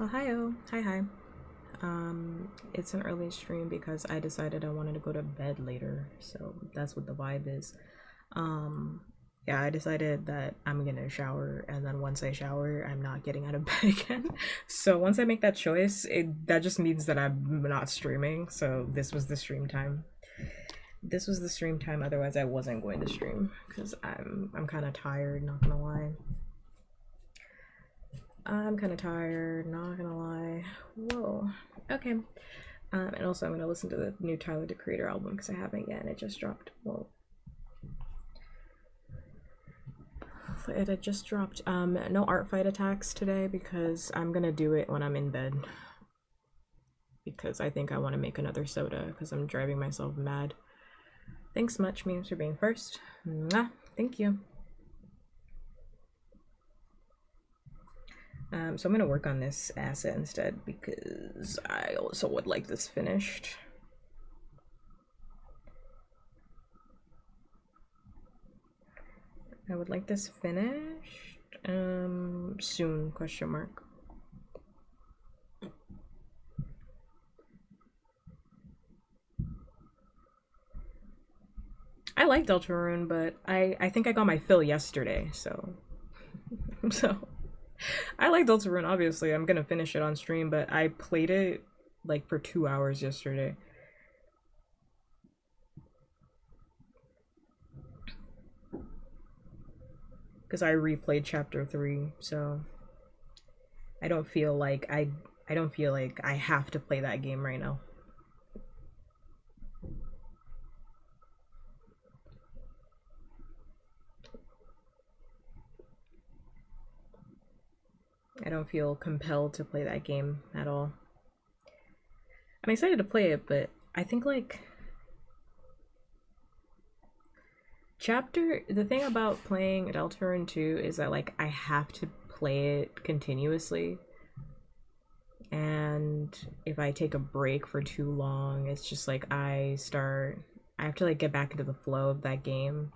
Well, hi-oh. Hi. It's an early stream because I decided I wanted to go to bed later, so that's what the vibe is. Um, yeah, I decided that I'm gonna shower, and then once I shower, I'm not getting out of bed again. So once I make that choice, that just means that I'm not streaming, so this was the stream time. This was the stream time, otherwise I wasn't going to stream, because I'm kind of tired, not gonna lie. I'm kind of tired, not gonna lie. Whoa. Okay. And also I'm gonna listen to the new Tyler the Creator album because I haven't yet and it just dropped. Whoa. It had just dropped. No art fight attacks today because I'm gonna do it when I'm in bed. Because I think I want to make another soda because I'm driving myself mad. Thanks much, memes, for being first. Mwah. Thank you. So I'm gonna work on this asset instead because I also would like this finished. I would like this finished soon, question mark. I like Deltarune, but I think I got my fill yesterday, so so I like Deltarune, obviously. I'm gonna finish it on stream, but I played it like for 2 hours yesterday. Because I replayed chapter 3, so I don't feel like I don't feel like I have to play that game right now. I don't feel compelled to play that game at all. I'm excited to play it, but I think like the thing about playing Deltarune 2 is that like I have to play it continuously. And if I take a break for too long, it's just like I have to like get back into the flow of that game.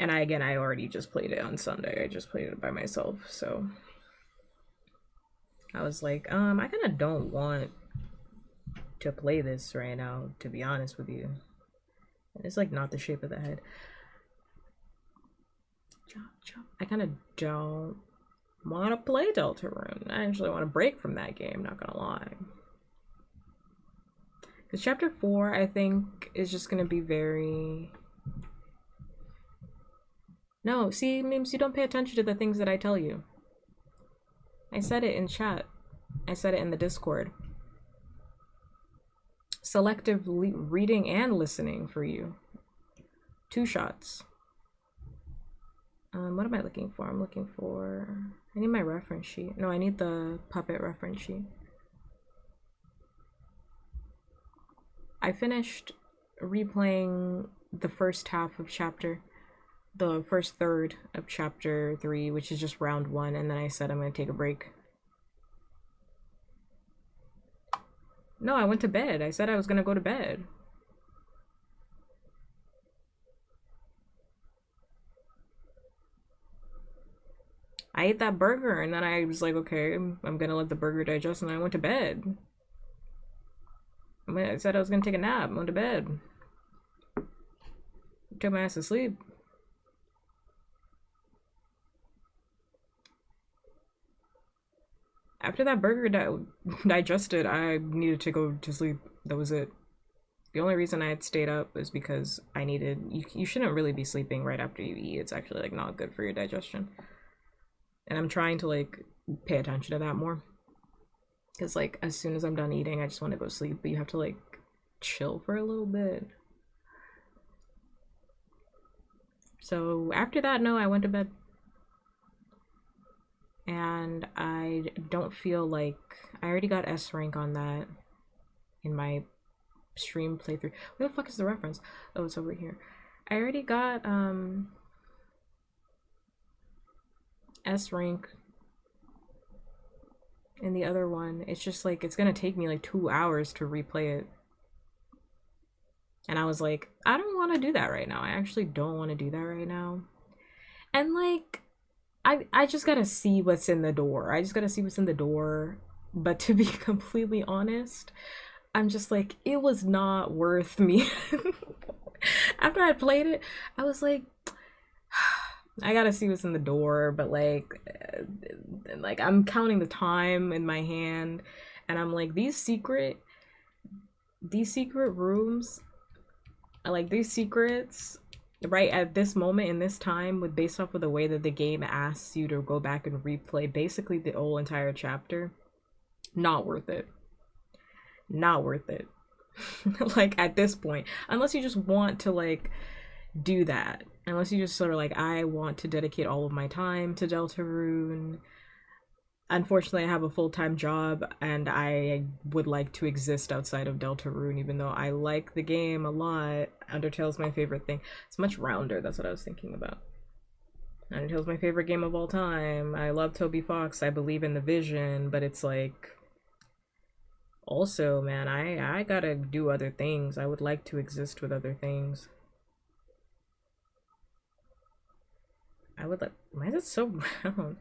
And I already just played it on Sunday. I just played it by myself, so I was like, I kind of don't want to play this right now, to be honest with you. It's like not the shape of the head. I kind of don't want to play Deltarune. I actually want to break from that game, not gonna lie. Because chapter 4, I think, is just gonna be very... No, see, memes, you don't pay attention to the things that I tell you. I said it in chat. I said it in the Discord. Selective reading and listening for you. 2 shots. What am I looking for? I'm looking for... I need my reference sheet. No, I need the puppet reference sheet. I finished replaying the first half of the first third of chapter 3, which is just round 1, and then I said I'm gonna take a break. No, I went to bed. I said I was gonna go to bed. I ate that burger and then I was like, okay, I'm gonna let the burger digest, and I went to bed. I said I was gonna take a nap. I went to bed. Took my ass to sleep. After that burger digested, I needed to go to sleep. That was it. The only reason I had stayed up is because I needed... You shouldn't really be sleeping right after you eat. It's actually like not good for your digestion. And I'm trying to like pay attention to that more. Because like as soon as I'm done eating, I just want to go sleep. But you have to like chill for a little bit. So after that, no, I went to bed. And I don't feel like... I already got S rank on that in my stream playthrough. Where the fuck is the reference? Oh, it's over here. I already got S rank in the other one. It's just like it's gonna take me like 2 hours to replay it. And I was like, I don't want to do that right now. I actually don't want to do that right now. And like I just gotta see what's in the door. I just gotta see what's in the door. But to be completely honest, I'm just like, it was not worth me. After I played it, I was like, I gotta see what's in the door, but like I'm counting the time in my hand, and I'm like, these secret rooms, like these secrets, right at this moment in this time, with based off of the way that the game asks you to go back and replay basically the whole entire chapter, not worth it. Not worth it. Like at this point, unless you just want to like do that, unless you just sort of like, I want to dedicate all of my time to Deltarune. Unfortunately, I have a full-time job and I would like to exist outside of Deltarune, even though I like the game a lot. Undertale's my favorite thing. It's much rounder, that's what I was thinking about. Undertale's my favorite game of all time. I love Toby Fox, I believe in the vision, but it's like, also, man, I gotta do other things. I would like to exist with other things. I would like, why is it so round?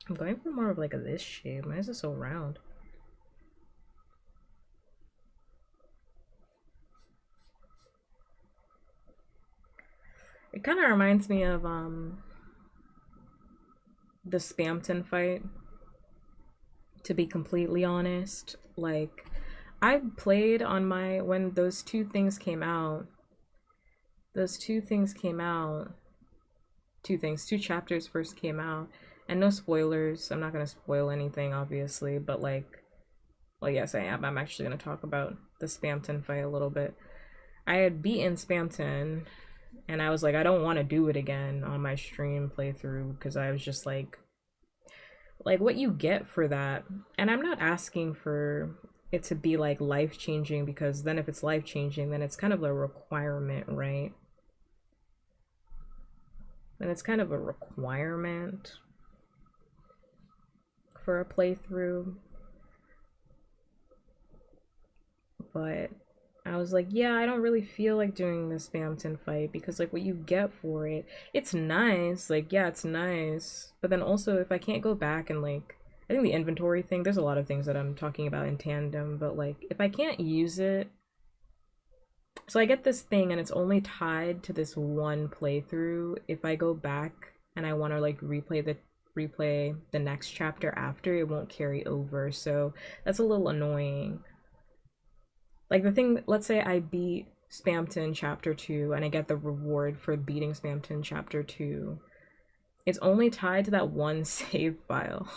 I'm going for more of like a this shape. Why is it so round? It kind of reminds me of the Spamton fight, to be completely honest. Like, I played on my, when those two things came out, two chapters first came out, and no spoilers, I'm not gonna spoil anything obviously, but like, well, yes I am, I'm actually gonna talk about the Spamton fight a little bit. I had beaten Spamton, and I was like, I don't want to do it again on my stream playthrough, because I was just like what you get for that. And I'm not asking for it to be like life-changing, because then if it's life-changing, then it's kind of a requirement, right? Then it's kind of a requirement for a playthrough. But I was like, yeah, I don't really feel like doing this Spamton fight, because like what you get for it, it's nice, like yeah, it's nice, but then also if I can't go back and like, I think the inventory thing, there's a lot of things that I'm talking about in tandem, but like if I can't use it, so I get this thing and it's only tied to this one playthrough. If I go back and I want to like replay the next chapter after, it won't carry over, so that's a little annoying. Like the thing, let's say I beat Spamton chapter 2 and I get the reward for beating Spamton chapter 2. It's only tied to that one save file.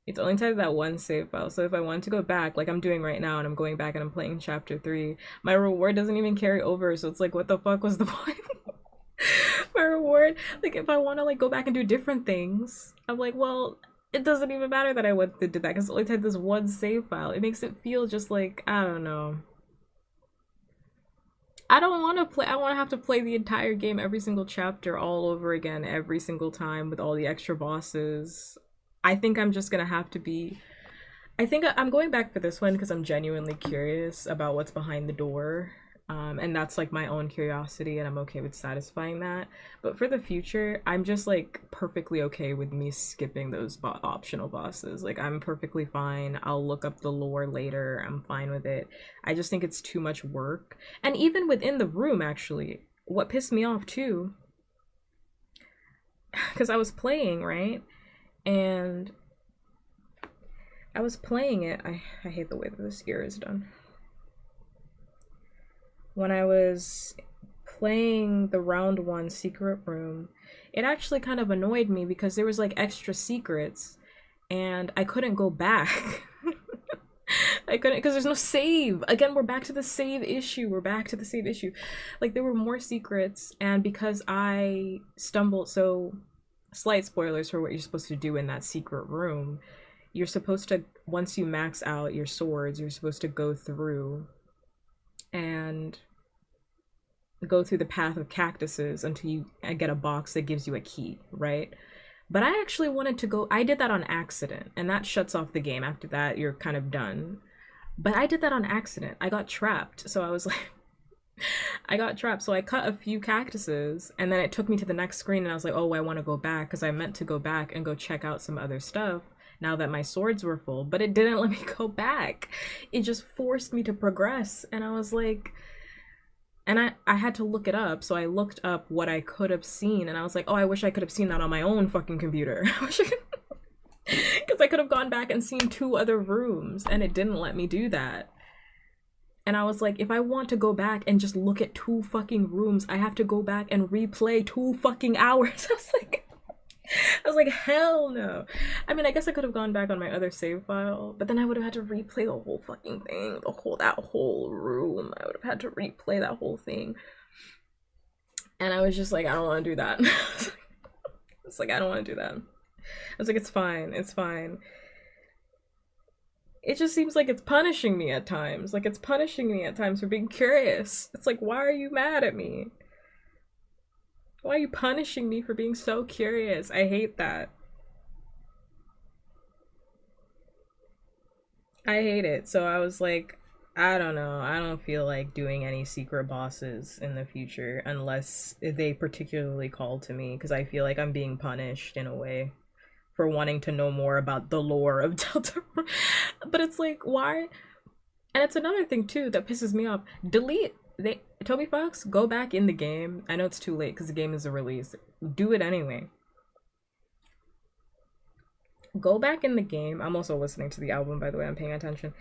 It's only tied to that one save file. So if I want to go back, like I'm doing right now, and I'm going back and I'm playing chapter 3, my reward doesn't even carry over. So it's like, what the fuck was the point? My reward, like if I want to like go back and do different things, I'm like, well, it doesn't even matter that I went to do that, because it only had this one save file. It makes it feel just like, I don't know. I don't want to play, I want to have to play the entire game, every single chapter all over again, every single time with all the extra bosses. I think I'm just gonna have to be, I think I'm going back for this one because I'm genuinely curious about what's behind the door. And that's like my own curiosity, and I'm okay with satisfying that. But for the future, I'm just like perfectly okay with me skipping those optional bosses. Like I'm perfectly fine. I'll look up the lore later. I'm fine with it. I just think it's too much work. And even within the room, actually, what pissed me off too, because I was playing, right? And I was playing it. I hate the way that this ear is done. When I was playing the round 1 secret room, it actually kind of annoyed me because there was like extra secrets and I couldn't go back. I couldn't, because there's no save. Again, we're back to the save issue. Like there were more secrets, and because I stumbled, so slight spoilers for what you're supposed to do in that secret room. You're supposed to, once you max out your swords, you're supposed to go through and go through the path of cactuses until you get a box that gives you a key, right? But I actually wanted to go, I did that on accident, and that shuts off the game. After that, you're kind of done. But I did that on accident. I got trapped, so I was like, I got trapped. So I cut a few cactuses and then it took me to the next screen and I was like, oh, I want to go back because I meant to go back and go check out some other stuff now that my swords were full, but it didn't let me go back. It just forced me to progress. And I was like, and I had to look it up. So I looked up what I could have seen and I was like, oh, I wish I could have seen that on my own fucking computer. Because I could have gone back and seen two other rooms and it didn't let me do that. And I was like, if I want to go back and just look at two fucking rooms, I have to go back and replay 2 fucking hours. I was like, hell no. I mean, I guess I could have gone back on my other save file, but then I would have had to replay the whole fucking thing, that whole room. I would have had to replay that whole thing. And I was just like, I don't want to do that. It's like, I don't want to do that. I was like, it's fine, it's fine. It just seems like it's punishing me at times. Like, it's punishing me at times for being curious. It's like, why are you mad at me? Why are you punishing me for being so curious? I hate that. I hate it. So I was like, I don't know. I don't feel like doing any secret bosses in the future unless they particularly call to me because I feel like I'm being punished in a way for wanting to know more about the lore of Delta. But it's like, why? And it's another thing too that pisses me off. Delete Toby Fox, go back in the game. I know it's too late because the game is a release. Do it anyway. Go back in the game. I'm also listening to the album, by the way. I'm paying attention.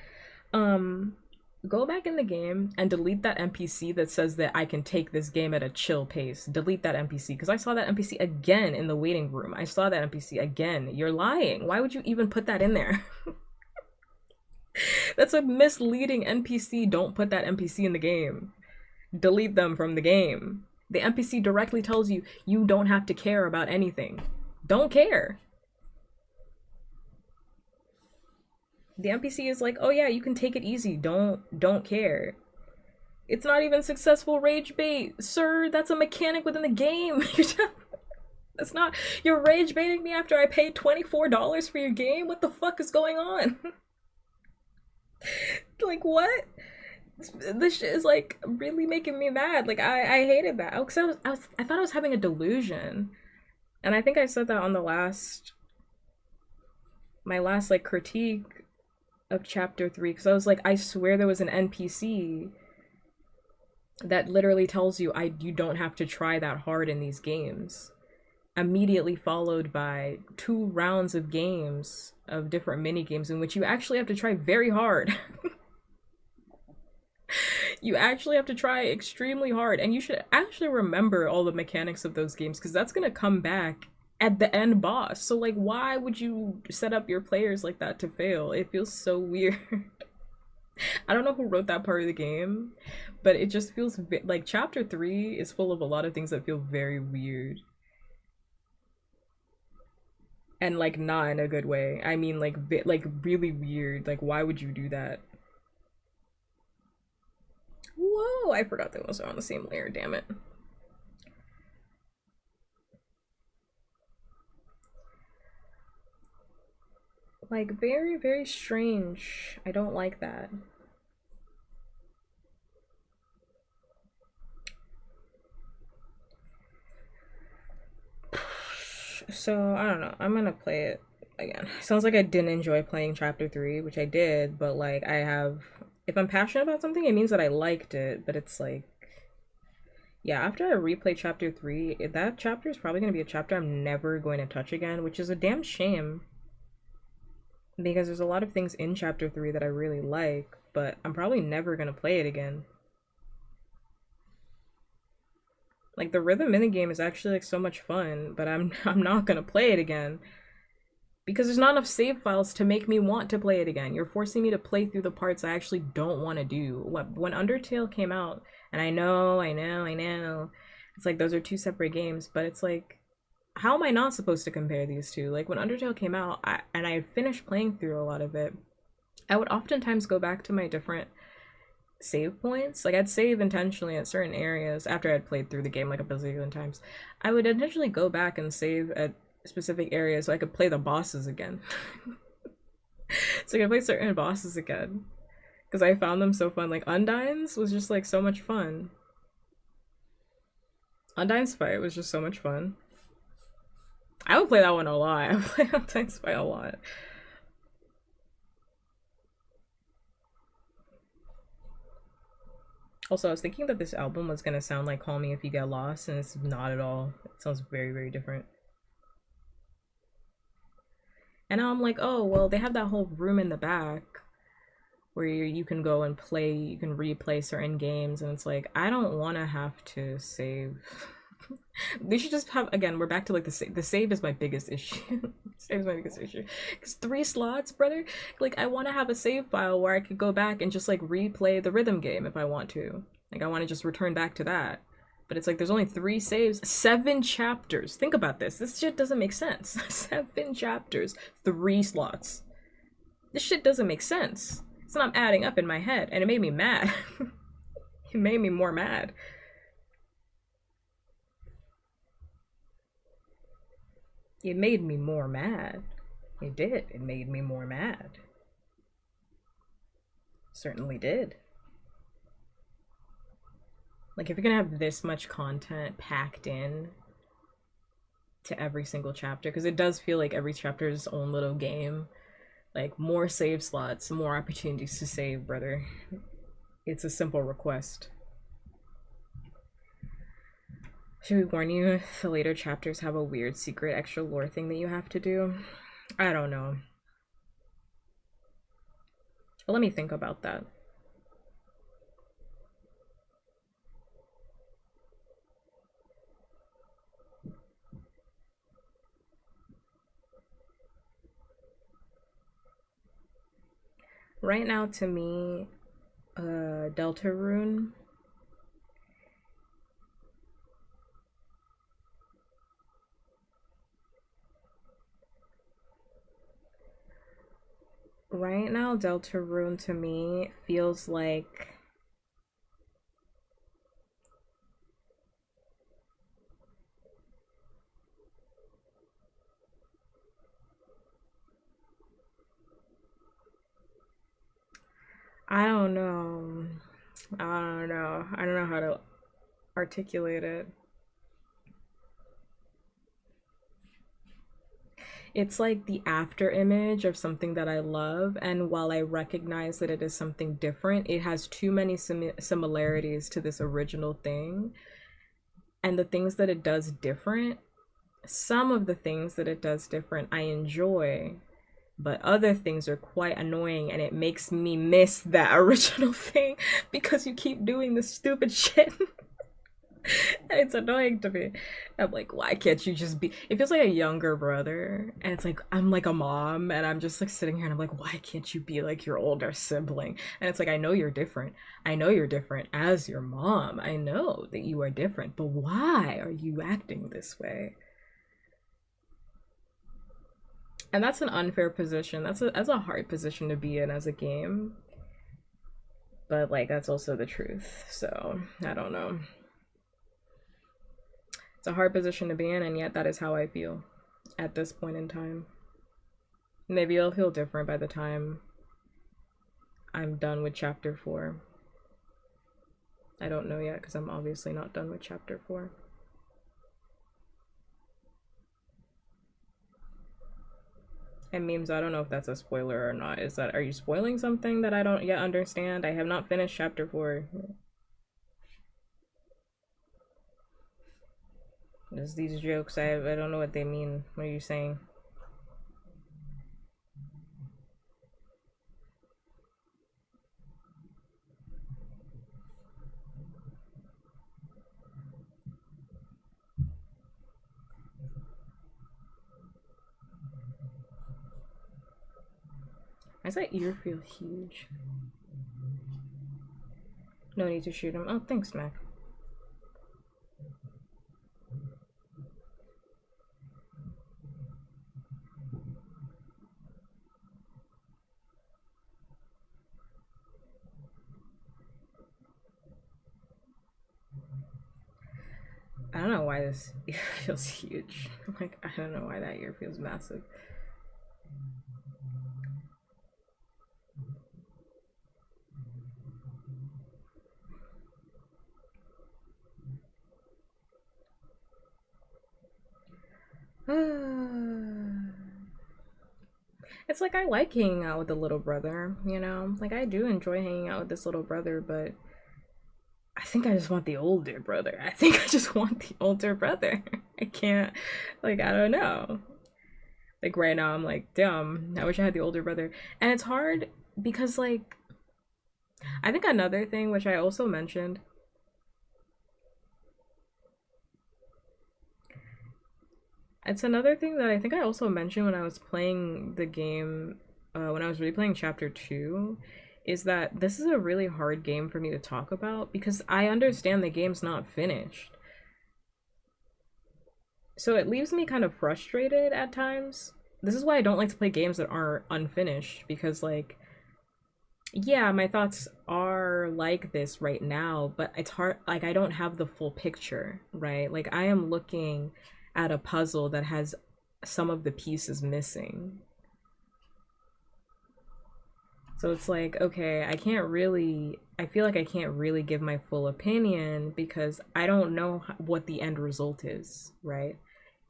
Go back in the game and delete that NPC that says that I can take this game at a chill pace. Delete that NPC because I saw that NPC again in the waiting room. I saw that NPC again. You're lying. Why would you even put that in there? That's a misleading NPC. Don't put that NPC in the game. Delete them from the game. The NPC directly tells you you don't have to care about anything. Don't care. The NPC is like, oh yeah, you can take it easy. Don't care. It's not even successful rage bait. Sir, that's a mechanic within the game. That's not, you're rage baiting me after I paid $24 for your game? What the fuck is going on? Like, what? This shit is like really making me mad. Like, I hated that. Because I thought I was having a delusion. And I think I said that on my last like critique of chapter 3 because I was like, I swear there was an NPC that literally tells you you don't have to try that hard in these games. Immediately followed by 2 rounds of games of different mini games in which you actually have to try very hard. You actually have to try extremely hard, and you should actually remember all the mechanics of those games because that's gonna come back at the end boss. So like, why would you set up your players like that to fail? It feels so weird. I don't know who wrote that part of the game, but it just feels like chapter 3 is full of a lot of things that feel very weird. And like not in a good way. I mean like really weird. Like why would you do that? Whoa, I forgot they was on the same layer, damn it. Like very, very strange. I don't like that. So I don't know. I'm gonna play it again. Sounds like I didn't enjoy playing chapter 3, which I did, but like I have, if I'm passionate about something, it means that I liked it, but it's like, yeah, after I replay chapter 3, that chapter is probably gonna be a chapter I'm never going to touch again, which is a damn shame. Because there's a lot of things in chapter 3 that I really like, but I'm probably never gonna play it again. Like the rhythm minigame is actually like so much fun, but I'm not gonna play it again. Because there's not enough save files to make me want to play it again. You're forcing me to play through the parts I actually don't want to do. When Undertale came out, and I know, it's like those are 2 separate games, but it's like, how am I not supposed to compare these two? Like when Undertale came out, and I had finished playing through a lot of it, I would oftentimes go back to my different save points. Like I'd save intentionally at certain areas after I'd played through the game like a bazillion times. I would intentionally go back and save at specific areas so I could play the bosses again. So I could play certain bosses again because I found them so fun. Like Undines was just like so much fun. Undyne's Fight was just so much fun. I would play that one a lot. I would play Undyne's Fight a lot. Also, I was thinking that this album was gonna sound like Call Me If You Get Lost, and it's not at all. It sounds very, very different. And now I'm like, oh, well, they have that whole room in the back where you can go and play, you can replay certain games, and it's like, I don't want to have to save. They should just have, again, we're back to like the save is my biggest issue. Save is my biggest issue. Because 3 slots, brother, like I want to have a save file where I could go back and just like replay the rhythm game if I want to. Like I want to just return back to that. But it's like there's only 3 saves, 7 chapters. Think about this. This shit doesn't make sense. 7 chapters, 3 slots. This shit doesn't make sense. It's not adding up in my head, and it made me mad. It made me more mad. It made me more mad. It did. It made me more mad. Certainly did. Like, if you're gonna have this much content packed in to every single chapter, because it does feel like every chapter is its own little game. Like, more save slots, more opportunities to save, brother. It's a simple request. Should we warn you the later chapters have a weird secret extra lore thing that you have to do? I don't know. But let me think about that. Right now, to me, Deltarune. Right now, Deltarune to me feels like I don't know. I don't know. I don't know how to articulate it. It's like the after image of something that I love, and while I recognize that it is something different, it has too many similarities to this original thing. And the things that it does different, some of the things that it does different, I enjoy, but other things are quite annoying, and it makes me miss that original thing because you keep doing this stupid shit. It's annoying to me. I'm like, why can't you just be? It feels like a younger brother, and it's like I'm like a mom, and I'm just like sitting here, and I'm like, why can't you be like your older sibling? And it's like, I know you're different. I know you're different as your mom. I know that you are different, but why are you acting this way? And that's an unfair position. That's a hard position to be in as a game. But like that's also the truth. So I don't know. It's a hard position to be in, and yet that is how I feel at this point in time. Maybe it'll feel different by the time I'm done with chapter 4. I don't know yet because I'm obviously not done with chapter 4. And memes, I don't know if that's a spoiler or not. Are you spoiling something that I don't yet understand? I have not finished chapter 4. There's these jokes, I don't know what they mean. What are you saying? Why does that ear feel huge? No need to shoot him. Oh, thanks, Mac. I don't know why this ear feels huge. Like, I don't know why that ear feels massive. It's like I like hanging out with the little brother, you know? Like I do enjoy hanging out with this little brother, but I think I just want the older brother. I think I just want the older brother. I can't, like, I don't know. Like right now, I'm like, damn, I wish I had the older brother. And it's hard because, like, I think another thing which I also mentioned, it's another thing that I think I also mentioned when I was playing the game, when I was replaying chapter 2, is that this is a really hard game for me to talk about because I understand the game's not finished. So it leaves me kind of frustrated at times. This is why I don't like to play games that are unfinished because, like, yeah, my thoughts are like this right now, but it's hard. Like, I don't have the full picture, right? Like, I am looking at a puzzle that has some of the pieces missing. So it's like, okay, I feel like I can't really give my full opinion because I don't know what the end result is, right?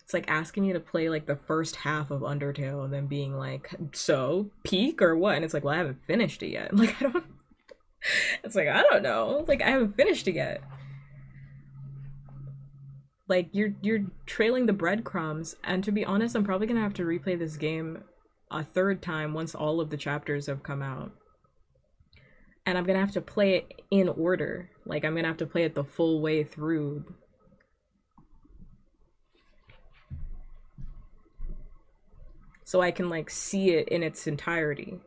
It's like asking me to play like the first half of Undertale and then being like, so peak or what? And it's like, well, I haven't finished it yet. Like, I don't, it's like, I don't know. Like, I haven't finished it yet. Like, you're trailing the breadcrumbs. And to be honest, I'm probably gonna have to replay this game a third time once all of the chapters have come out. And I'm gonna have to play it in order. Like, I'm gonna have to play it the full way through. So I can like see it in its entirety.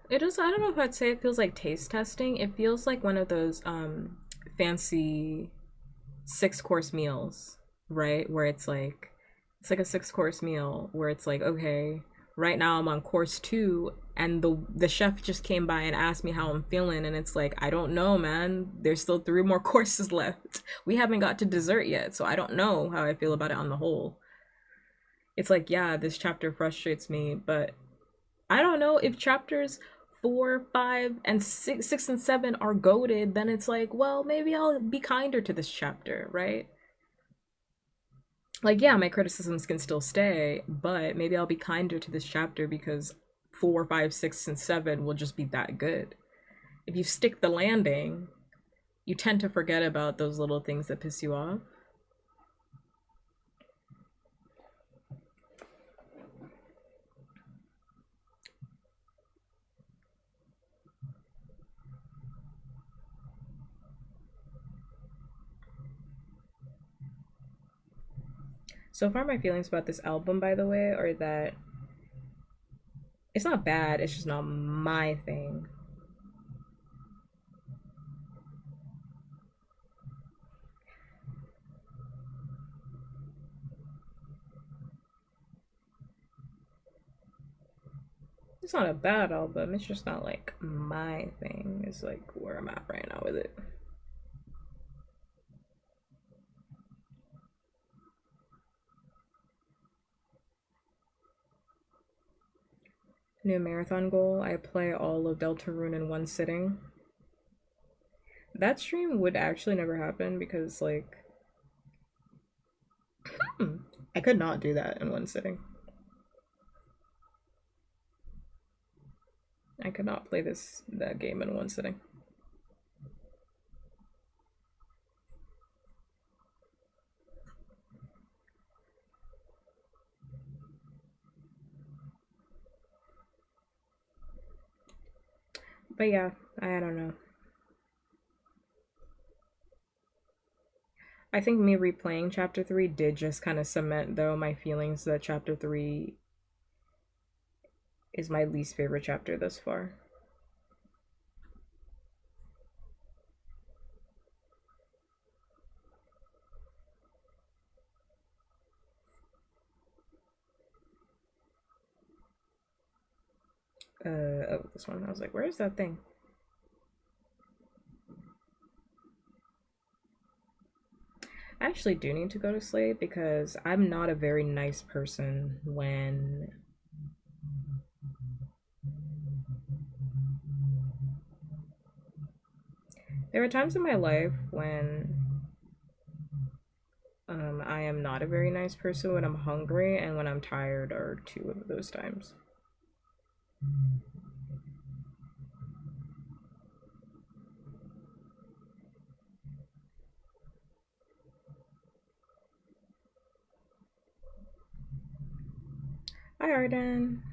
It is, I don't know if I'd say it feels like taste testing. It feels like one of those fancy 6 course meals, right? Where it's like a 6 course meal where it's like, okay, right now I'm on course 2 and the chef just came by and asked me how I'm feeling and it's like, I don't know, man. There's still 3 more courses left. We haven't got to dessert yet, so I don't know how I feel about it on the whole. It's like, yeah, this chapter frustrates me, but I don't know if chapters 4, 5, and 6 and 7 are goaded. Then it's like, well, maybe I'll be kinder to this chapter, right? Like, yeah, my criticisms can still stay, but maybe I'll be kinder to this chapter because 4, 5, 6, and 7 will just be that good. If you stick the landing, you tend to forget about those little things that piss you off. So far, my feelings about this album, by the way, are that it's not bad, it's just not my thing. It's not a bad album, it's just not like my thing, is like where I'm at right now with it. New marathon goal, I play all of Deltarune in one sitting. That stream would actually never happen because, like, I could not do that in one sitting. I could not play that game in one sitting. But yeah, I don't know. I think me replaying chapter 3 did just kind of cement, though, my feelings that chapter 3 is my least favorite chapter thus far. Oh, this one. I was like, where's that thing? I actually do need to go to sleep because I'm not a very nice person when there are times in my life when I am not a very nice person when I'm hungry, and when I'm tired are two of those times. Hi, Arden.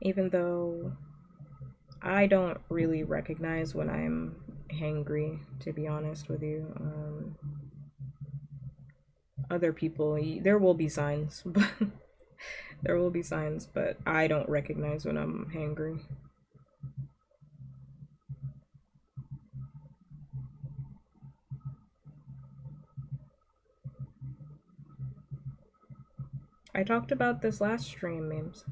Even though I don't really recognize when I'm hangry, to be honest with you. Other people, there will be signs, but there will be signs, but I don't recognize when I'm hangry. I talked about this last stream, memes.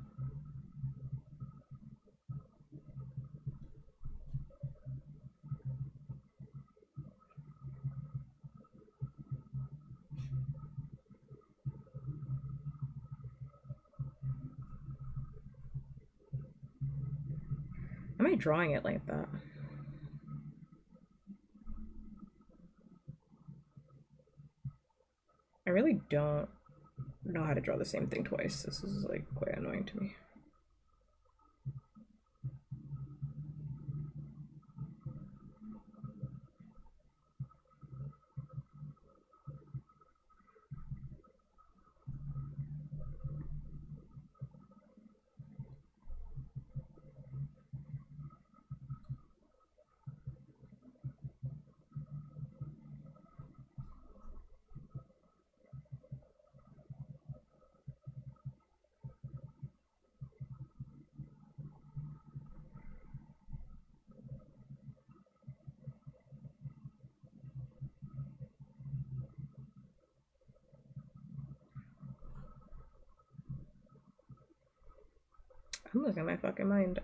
Am I drawing it like that? I really don't know how to draw the same thing twice. This is like quite annoying to me. I'm losing my fucking mind.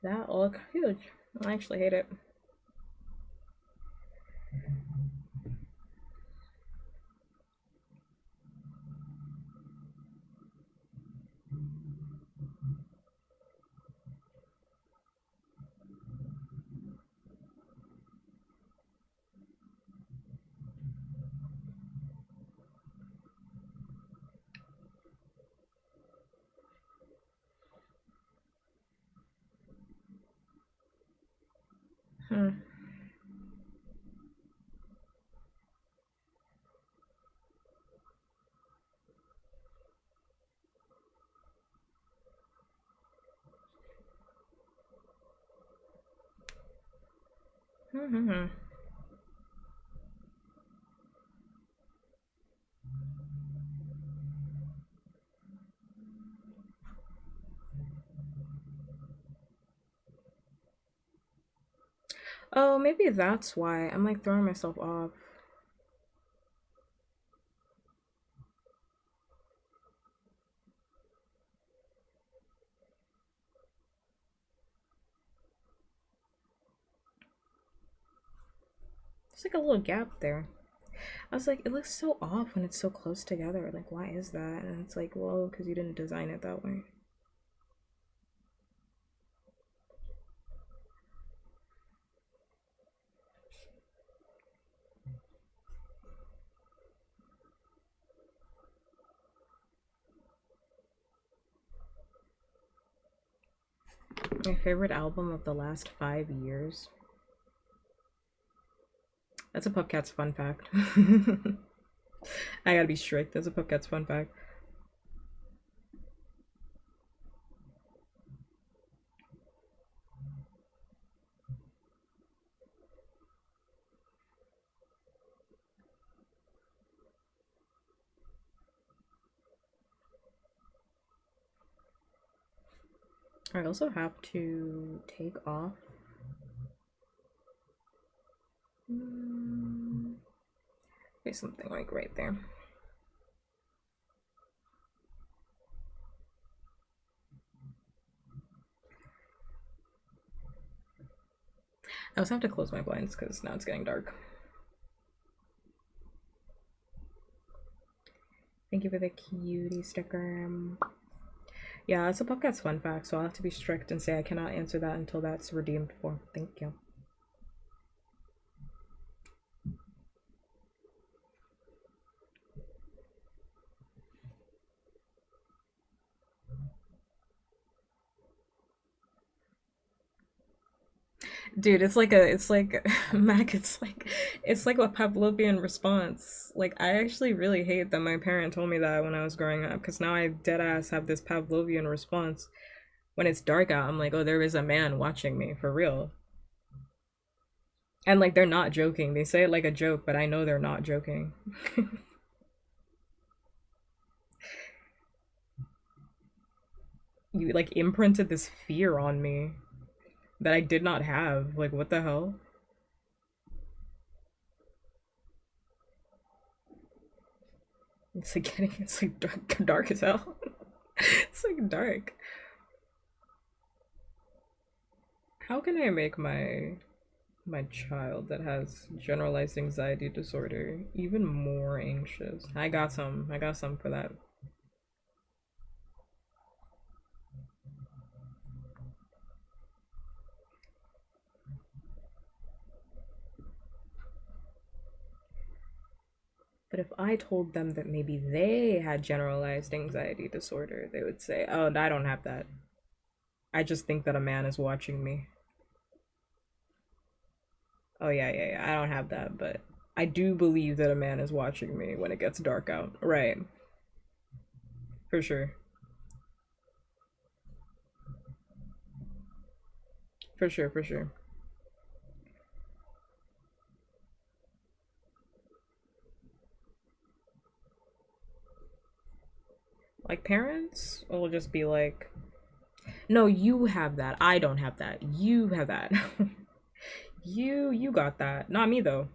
That look huge. I actually hate it. Hmm. Hmm. Oh, maybe that's why I'm like throwing myself off. There's like a little gap there. I was like, it looks so off when it's so close together. Like, why is that? And it's like, well, because you didn't design it that way. My favorite album of the last 5 years. That's a puppkats fun fact. I gotta be strict. That's a puppkats fun fact. I also have to take off. Probably something like right there. I also have to close my blinds because now it's getting dark. Thank you for the cutie sticker. Yeah, it's a puppkats fun fact, so I'll have to be strict and say I cannot answer that until that's redeemed for. Thank you. Dude, it's like Mac, it's like a Pavlovian response. Like I actually really hate that my parent told me that when I was growing up, because now I dead ass have this Pavlovian response. When it's dark out, I'm like, oh, there is a man watching me for real. And like they're not joking. They say it like a joke, but I know they're not joking. You like imprinted this fear on me that I did not have. Like what the hell? It's like dark as hell. It's like dark. How can I make my child that has generalized anxiety disorder even more anxious? I got some. I got some for that. But if I told them that maybe they had generalized anxiety disorder, they would say, "Oh, I don't have that. I just think that a man is watching me." Oh yeah. I don't have that, but I do believe that a man is watching me when it gets dark out. Right. For sure. For sure, for sure. Like parents will just be like, "No, you have that. I don't have that. You have that." You got that. Not me though.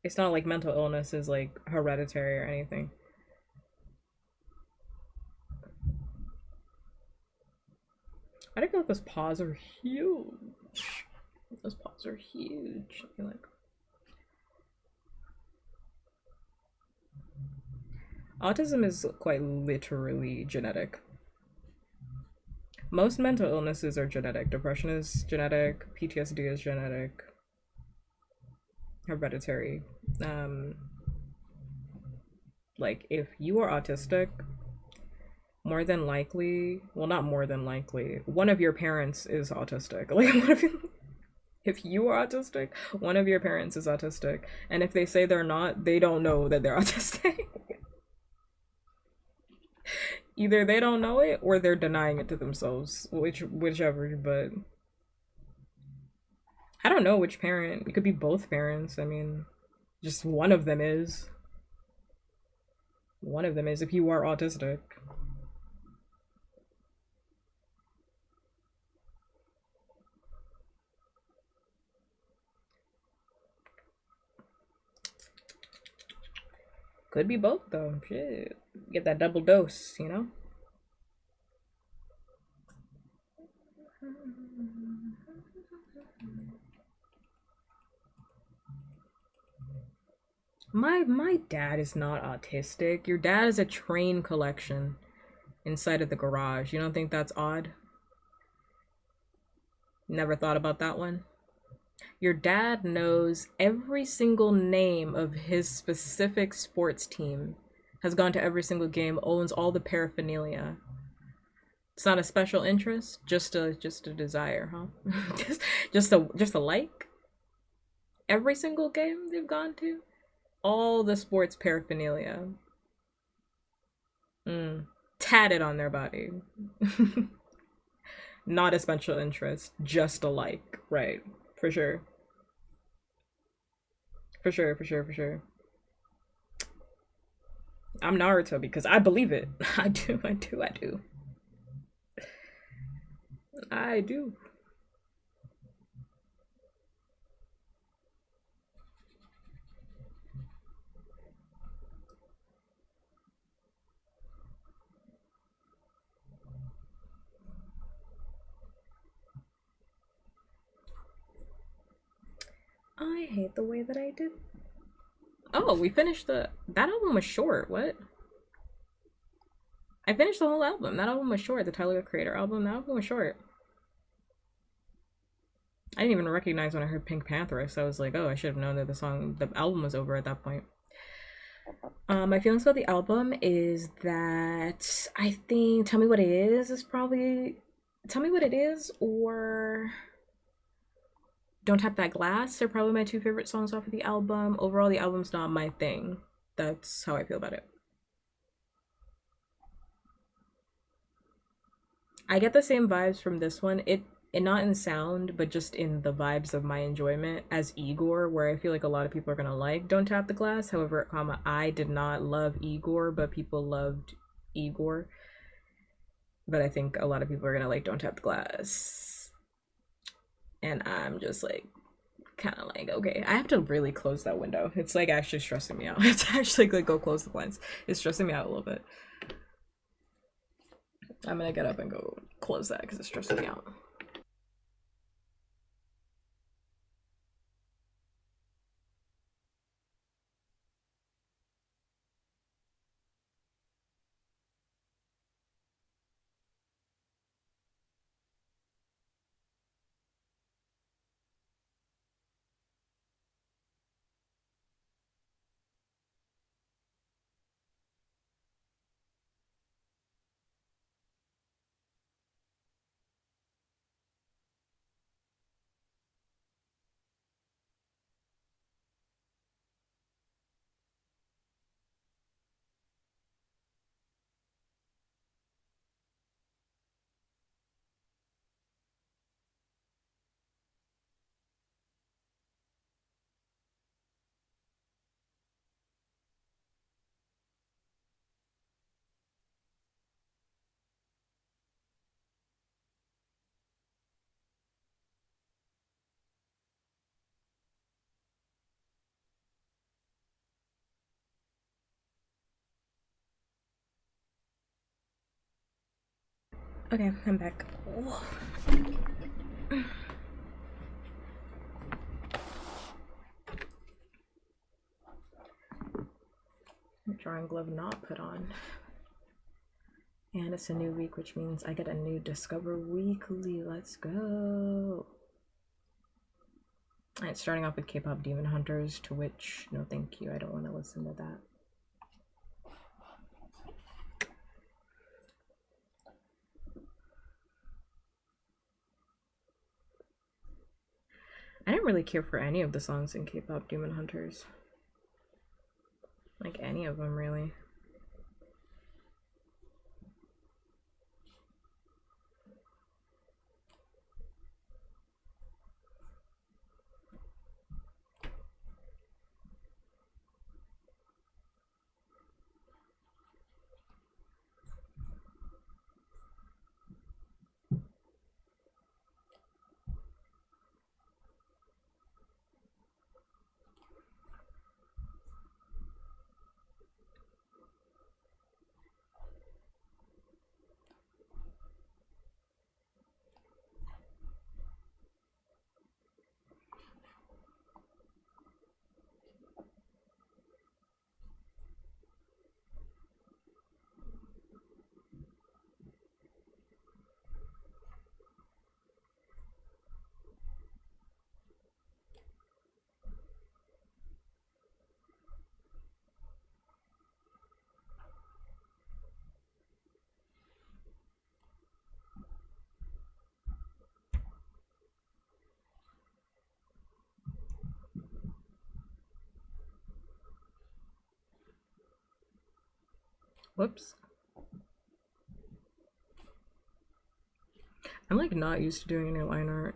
It's not like mental illness is like hereditary or anything. I think like those paws are huge. Those paws are huge. I feel like autism is quite literally genetic. Most mental illnesses are genetic. Depression is genetic. PTSD is genetic. Hereditary. Um, like if you are autistic, more than likely, well, not more than likely, one of your parents is autistic. Like, if you are autistic, one of your parents is autistic. And if they say they're not, they don't know that they're autistic. Either they don't know it or they're denying it to themselves, whichever, but I don't know which parent. It could be both parents. I mean, just one of them is. One of them is if you are autistic. Could be both though. Shit. Get that double dose, you know? My dad is not autistic. Your dad is a train collection inside of the garage. You don't think that's odd? Never thought about that one? Your dad knows every single name of his specific sports team, has gone to every single game, owns all the paraphernalia. It's not a special interest, just a desire, huh? just a like. Every single game they've gone to, all the sports paraphernalia, tatted on their body. Not a special interest, just a like. Right, for sure, for sure, for sure, for sure. I'm Naruto because I believe it. I do, I do, I do. I do. I hate the way that I did. Oh, we finished that album was short. What? I finished the whole album. That album was short. The Tyler the Creator album. That album was short. I didn't even recognize when I heard Pink Pantheress. I was like, oh, I should have known that the album was over at that point. My feelings about the album is that I think "Tell Me What It Is" probably "Tell Me What It Is" or "Don't Tap That Glass" are probably my two favorite songs off of the album. Overall, the album's not my thing. That's how I feel about it. I get the same vibes from this one. It not in sound, but just in the vibes of my enjoyment as Igor, where I feel like a lot of people are gonna like "Don't Tap the Glass." However, comma, I did not love Igor, but people loved Igor. But I think a lot of people are gonna like "Don't Tap the Glass," and I'm just like kind of like, okay, I have to really close that window. It's like actually stressing me out. I have to actually like go close the blinds. It's stressing me out a little bit. I'm gonna get up and go close that because it's stressing me out. Okay, I'm back. Drawing glove not put on. And it's a new week, which means I get a new Discover Weekly. Let's go. Alright, starting off with K-pop Demon Hunters, to which, no thank you, I don't want to listen to that. I didn't really care for any of the songs in K-pop Demon Hunters. Like any of them, really. Whoops. I'm like not used to doing any line art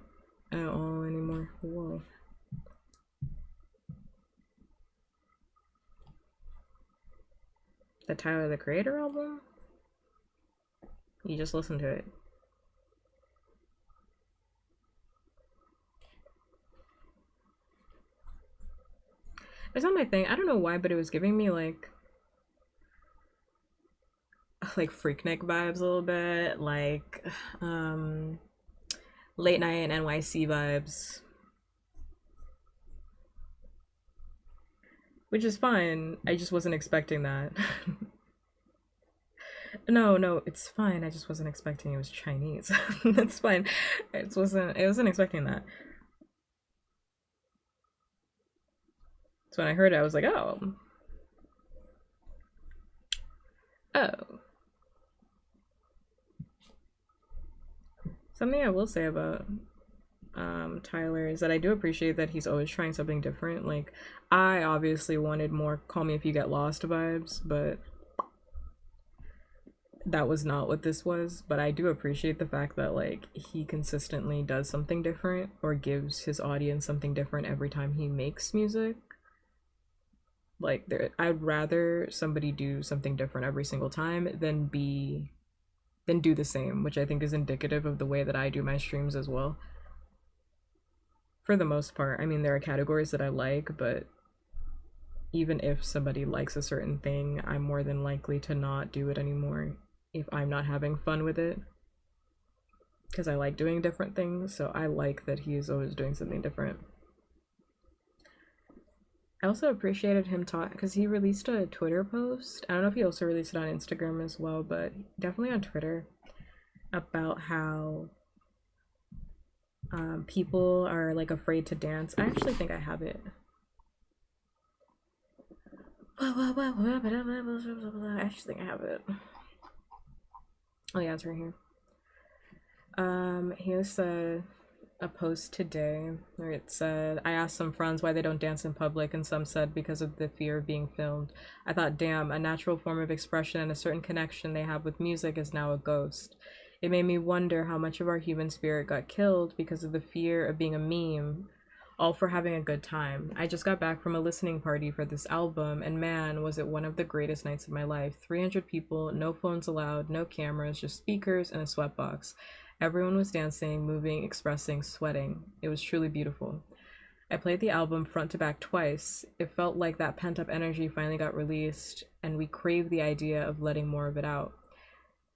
at all anymore. Whoa. The Tyler the Creator album? You just listen to it. It's not my thing. I don't know why, but it was giving me like Freaknik vibes a little bit, like late night NYC vibes. which is fine. I just wasn't expecting that. No, no, it's fine. I just wasn't expecting it was Chinese. That's fine. It wasn't expecting that. So when I heard it, I was like, oh, oh. Something I will say about Tyler is that I do appreciate that he's always trying something different. Like, I obviously wanted more "Call Me If You Get Lost" vibes, but that was not what this was. But I do appreciate the fact that like he consistently does something different or gives his audience something different every time he makes music. Like, I'd rather somebody do something different every single time than do the same, which I think is indicative of the way that I do my streams as well. For the most part, I mean, there are categories that I like, but even if somebody likes a certain thing, I'm more than likely to not do it anymore if I'm not having fun with it. Because I like doing different things, so I like that he is always doing something different. I also appreciated him talk because he released a Twitter post. I don't know if he also released it on Instagram as well, but definitely on Twitter about how people are like afraid to dance. I actually think I have it. I actually think I have it. Oh yeah, it's right here. Here's a post today where it said, I asked some friends why they don't dance in public, and some said because of the fear of being filmed. I thought, damn, a natural form of expression and a certain connection they have with music is now a ghost. It made me wonder how much of our human spirit got killed because of the fear of being a meme, all for having a good time. I just got back from a listening party for this album, and man, was it one of the greatest nights of my life. 300 people, no phones allowed, no cameras, just speakers and a sweatbox. Everyone was dancing, moving, expressing, sweating. It was truly beautiful. I played the album front to back twice. It felt like that pent up energy finally got released, and we craved the idea of letting more of it out.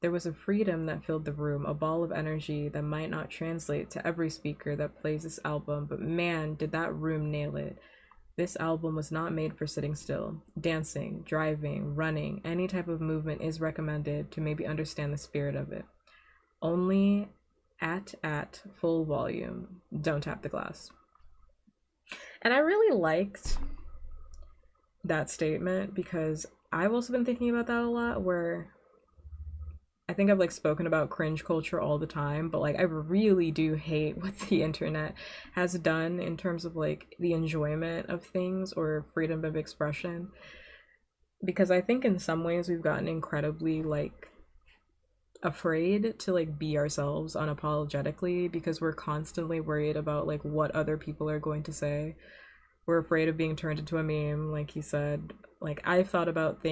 There was a freedom that filled the room, a ball of energy that might not translate to every speaker that plays this album, but man, did that room nail it. This album was not made for sitting still. Dancing, driving, running, any type of movement is recommended to maybe understand the spirit of it. Only at full volume. Don't tap the glass. And I really liked that statement because I've also been thinking about that a lot, where I think I've like spoken about cringe culture all the time, but like I really do hate what the internet has done in terms of like the enjoyment of things or freedom of expression. Because I think in some ways we've gotten incredibly like afraid to like be ourselves unapologetically because we're constantly worried about like what other people are going to say. We're afraid of being turned into a meme, like he said. Like I've thought about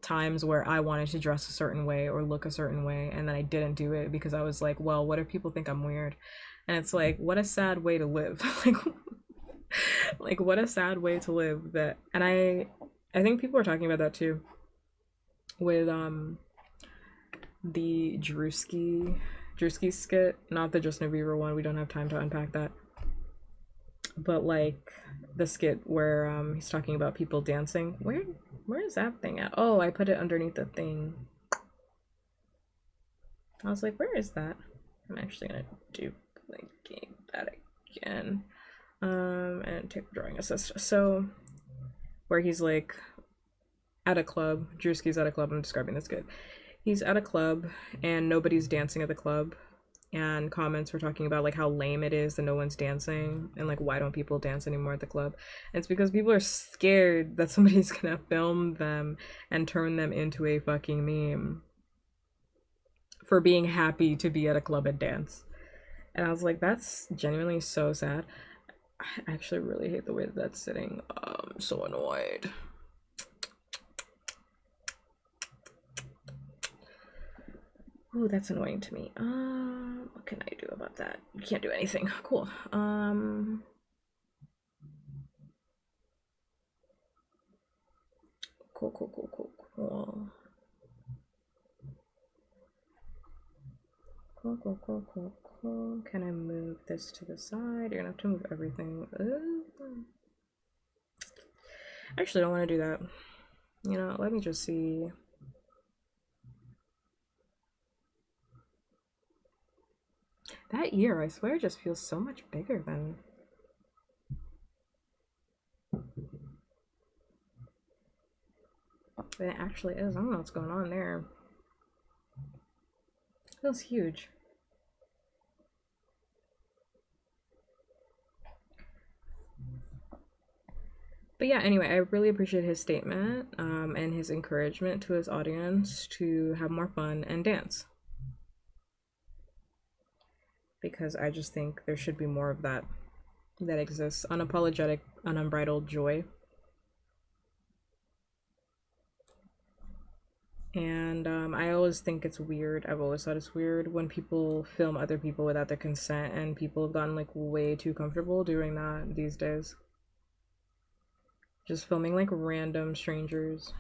times where I wanted to dress a certain way or look a certain way and then I didn't do it because I was like, well, what if people think I'm weird? And it's like, what a sad way to live. Like what a sad way to live. That and I think people are talking about that too with the Drewski skit, not the Justin Bieber one. We don't have time to unpack that. But like the skit where he's talking about people dancing. Where is that thing at? Oh, I put it underneath the thing. I was like, where is that? I'm actually gonna duplicate that again. And take drawing assist. So where he's like at a club, Drewski's at a club, I'm describing this good. He's at a club and nobody's dancing at the club, and comments were talking about like how lame it is that no one's dancing and like why don't people dance anymore at the club. And it's because people are scared that somebody's gonna film them and turn them into a fucking meme for being happy to be at a club and dance. And I was like, that's genuinely so sad. I actually really hate the way that that's sitting. I'm so annoyed. Ooh, that's annoying to me. What can I do about that? You can't do anything. Cool. Cool, cool, cool, cool, cool. Cool, cool, cool, cool, cool. Can I move this to the side? You're gonna have to move everything. I actually don't want to do that. You know, let me just see. That year, I swear, just feels so much bigger than it actually is. I don't know what's going on there. It feels huge. But yeah, anyway, I really appreciate his statement and his encouragement to his audience to have more fun and dance. Because I just think there should be more of that that exists. Unapologetic, unbridled joy. And I always think it's weird. I've always thought it's weird when people film other people without their consent, and people have gotten like way too comfortable doing that these days. Just filming like random strangers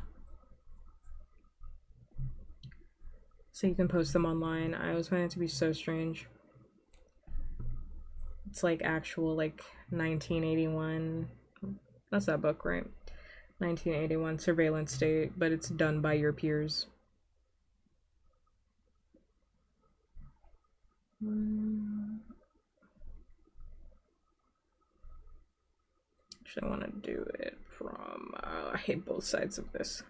so you can post them online. I always find it to be so strange. It's like actual like 1981. That's that book, right? 1981 surveillance state, but it's done by your peers. Actually, I want to do it from. I hate both sides of this.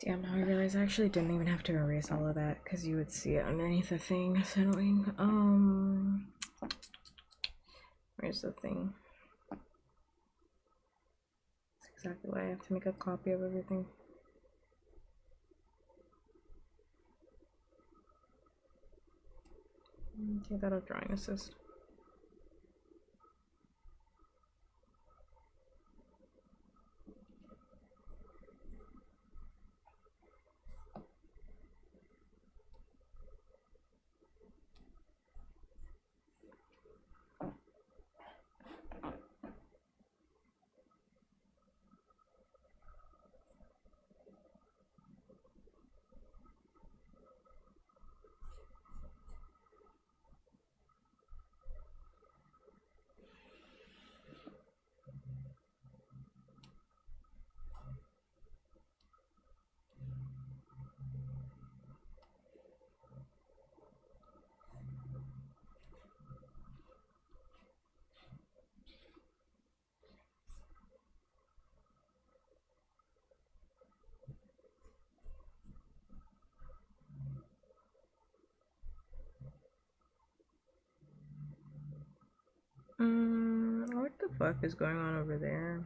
Damn, now I realize I actually didn't even have to erase all of that because you would see it underneath the thing. That's annoying. Where's the thing? That's exactly why I have to make a copy of everything. Take that off drawing assist. What the fuck is going on over there?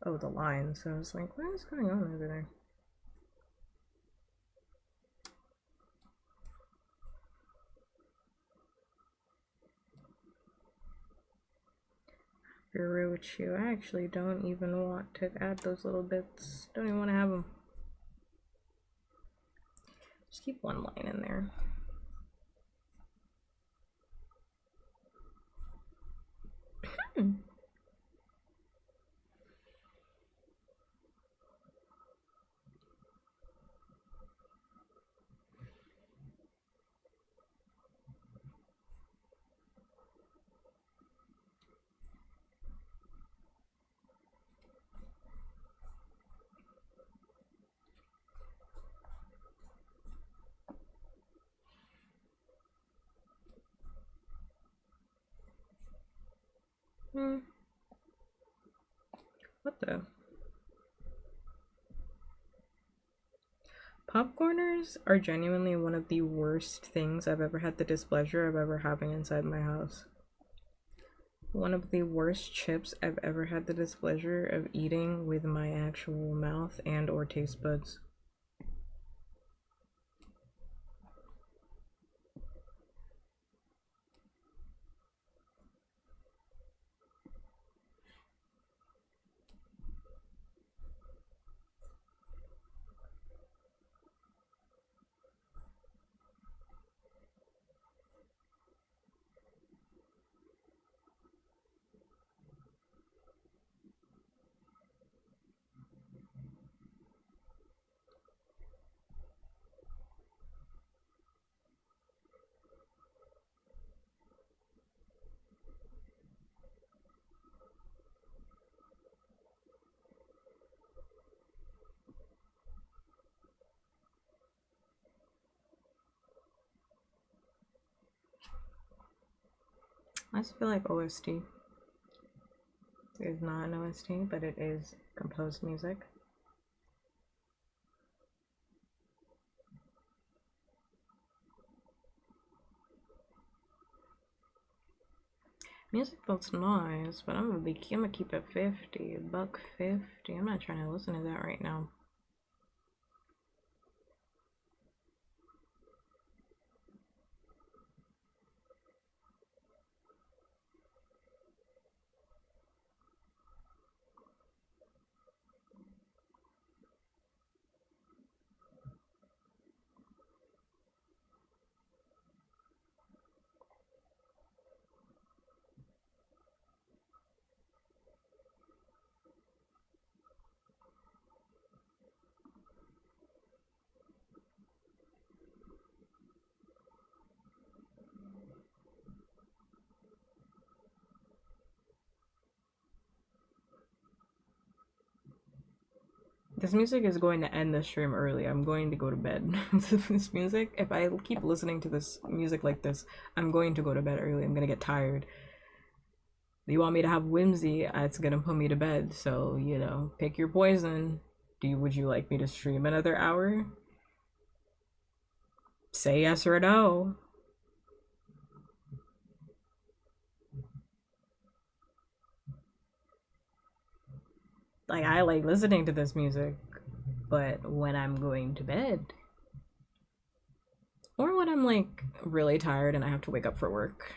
Oh, the line. So I was like, what is going on over there? Hirochu. I actually don't even want to add those little bits. Don't even want to have them. Just keep one line in there. What the? Popcorners are genuinely one of the worst things I've ever had the displeasure of ever having inside my house. One of the worst chips I've ever had the displeasure of eating with my actual mouth and or taste buds. I just feel like OST is not an OST, but it is composed music. Music looks nice, but I'm gonna keep it 50, $1.50. I'm not trying to listen to that right now. This music is going to end the stream early. I'm going to go to bed. This music, if I keep listening to this music like this, I'm going to go to bed early. I'm gonna get tired. You want me to have whimsy, it's gonna put me to bed. So, you know, pick your poison. Would you like me to stream another hour? Say yes or no. Like, I like listening to this music, but when I'm going to bed, or when I'm like really tired and I have to wake up for work.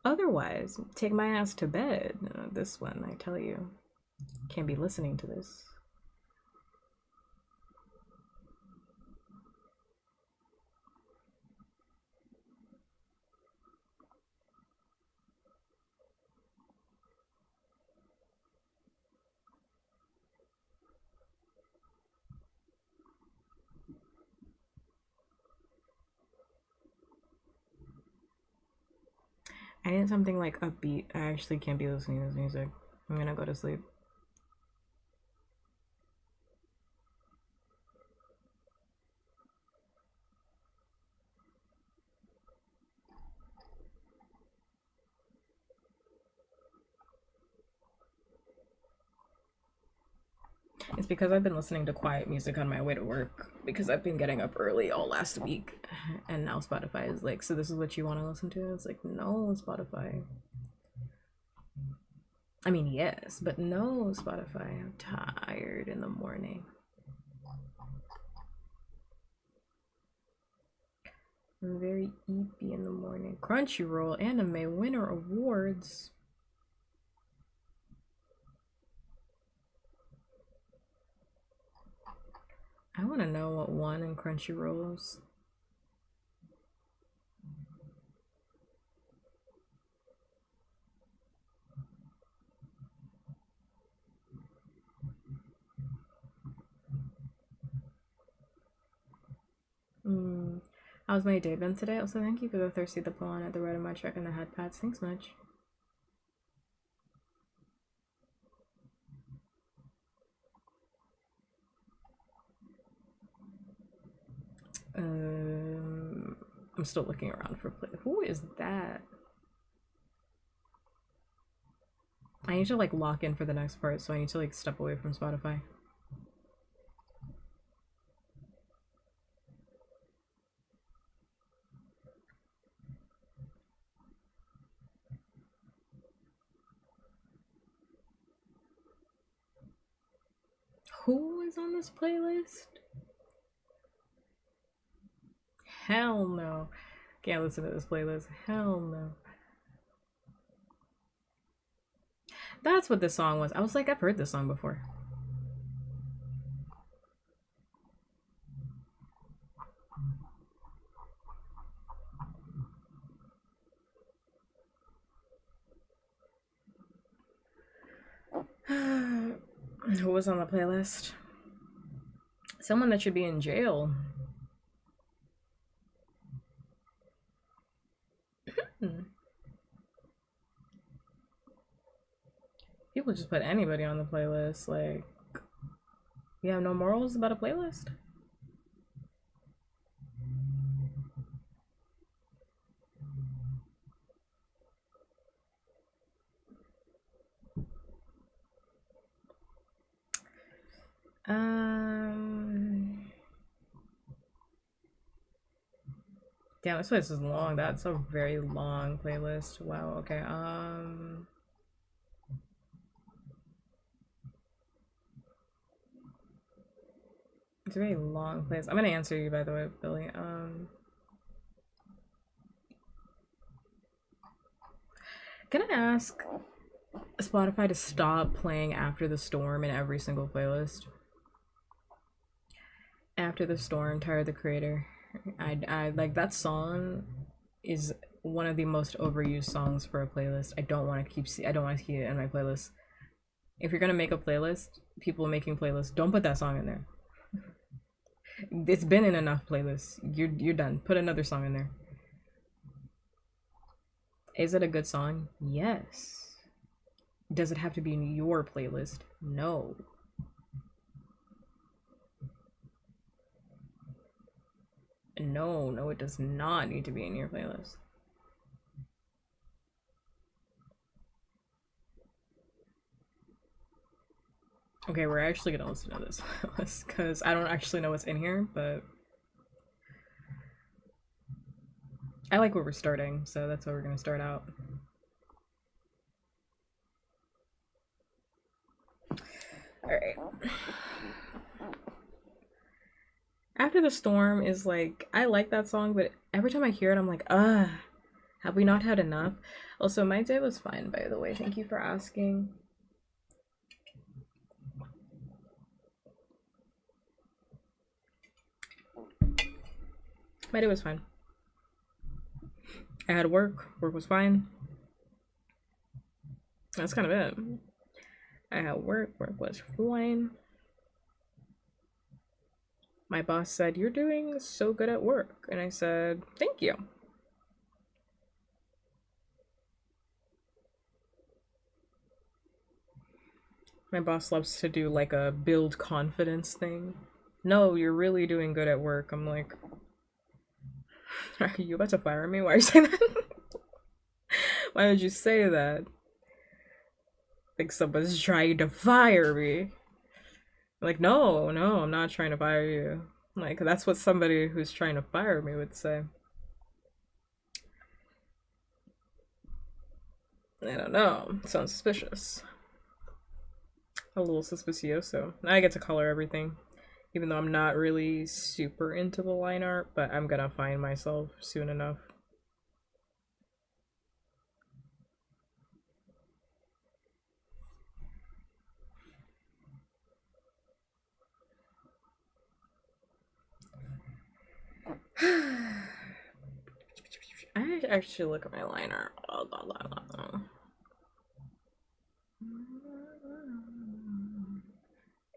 Otherwise, take my ass to bed. This one, I tell you, can't be listening to this. I need something like upbeat. I actually can't be listening to this music. I'm gonna go to sleep. It's because I've been listening to quiet music on my way to work because I've been getting up early all last week, and now Spotify is like, so this is what you want to listen to? It's like, no, Spotify. I mean, yes, but no, Spotify. I'm tired in the morning. I'm very eepy in the morning. Crunchyroll Anime Winner Awards. I want to know what won in Crunchyroll's. How's my day been today? Also, thank you for the thirsty the pawn at the red of my truck and the head pats. Thanks much. I'm still looking around for play. Who is that? I need to like lock in for the next part, so I need to like step away from Spotify. Who is on this playlist? Hell no. Can't listen to this playlist. Hell no. That's what this song was. I was like, I've heard this song before. Who was on the playlist? Someone that should be in jail. People just put anybody on the playlist. Like, you have no morals about a playlist? Damn, this playlist is long. That's a very long playlist. Wow, okay. It's a very long playlist. I'm gonna answer you, by the way, Billy. Can I ask Spotify to stop playing After the Storm in every single playlist? After the Storm, Tyler the Creator. I like that song is one of the most overused songs for a playlist. I don't want to keep it in my playlist. If you're gonna make a playlist, people making playlists, don't put that song in there. It's been in enough playlists. You're done. Put another song in there. Is it a good song? Yes. Does it have to be in your playlist? No. No, it does not need to be in your playlist. Okay, we're actually gonna listen to this playlist because I don't actually know what's in here, but I like where we're starting, so that's where we're gonna start out. Alright. After the Storm is like, I like that song, but every time I hear it, I'm like, have we not had enough? Also, my day was fine, by the way. Thank you for asking. My day was fine. I had work. Work was fine. That's kind of it. I had work. Work was fine. My boss said, "You're doing so good at work." And I said, "Thank you." My boss loves to do like a build confidence thing. No, you're really doing good at work. I'm like, are you about to fire me? Why are you saying that? Why would you say that? Like someone's trying to fire me. Like, no, I'm not trying to fire you. Like, that's what somebody who's trying to fire me would say. I don't know. Sounds suspicious. A little suspicioso. I get to color everything. Even though I'm not really super into the line art, but I'm gonna find myself soon enough. I actually look at my line art.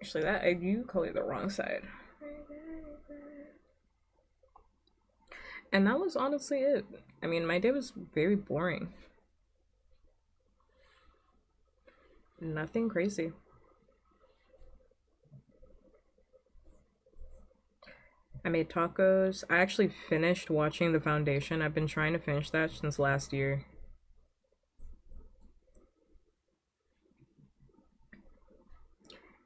Actually, that you colored the wrong side. And that was honestly it. I mean, my day was very boring. Nothing crazy. I made tacos. I actually finished watching The Foundation. I've been trying to finish that since last year.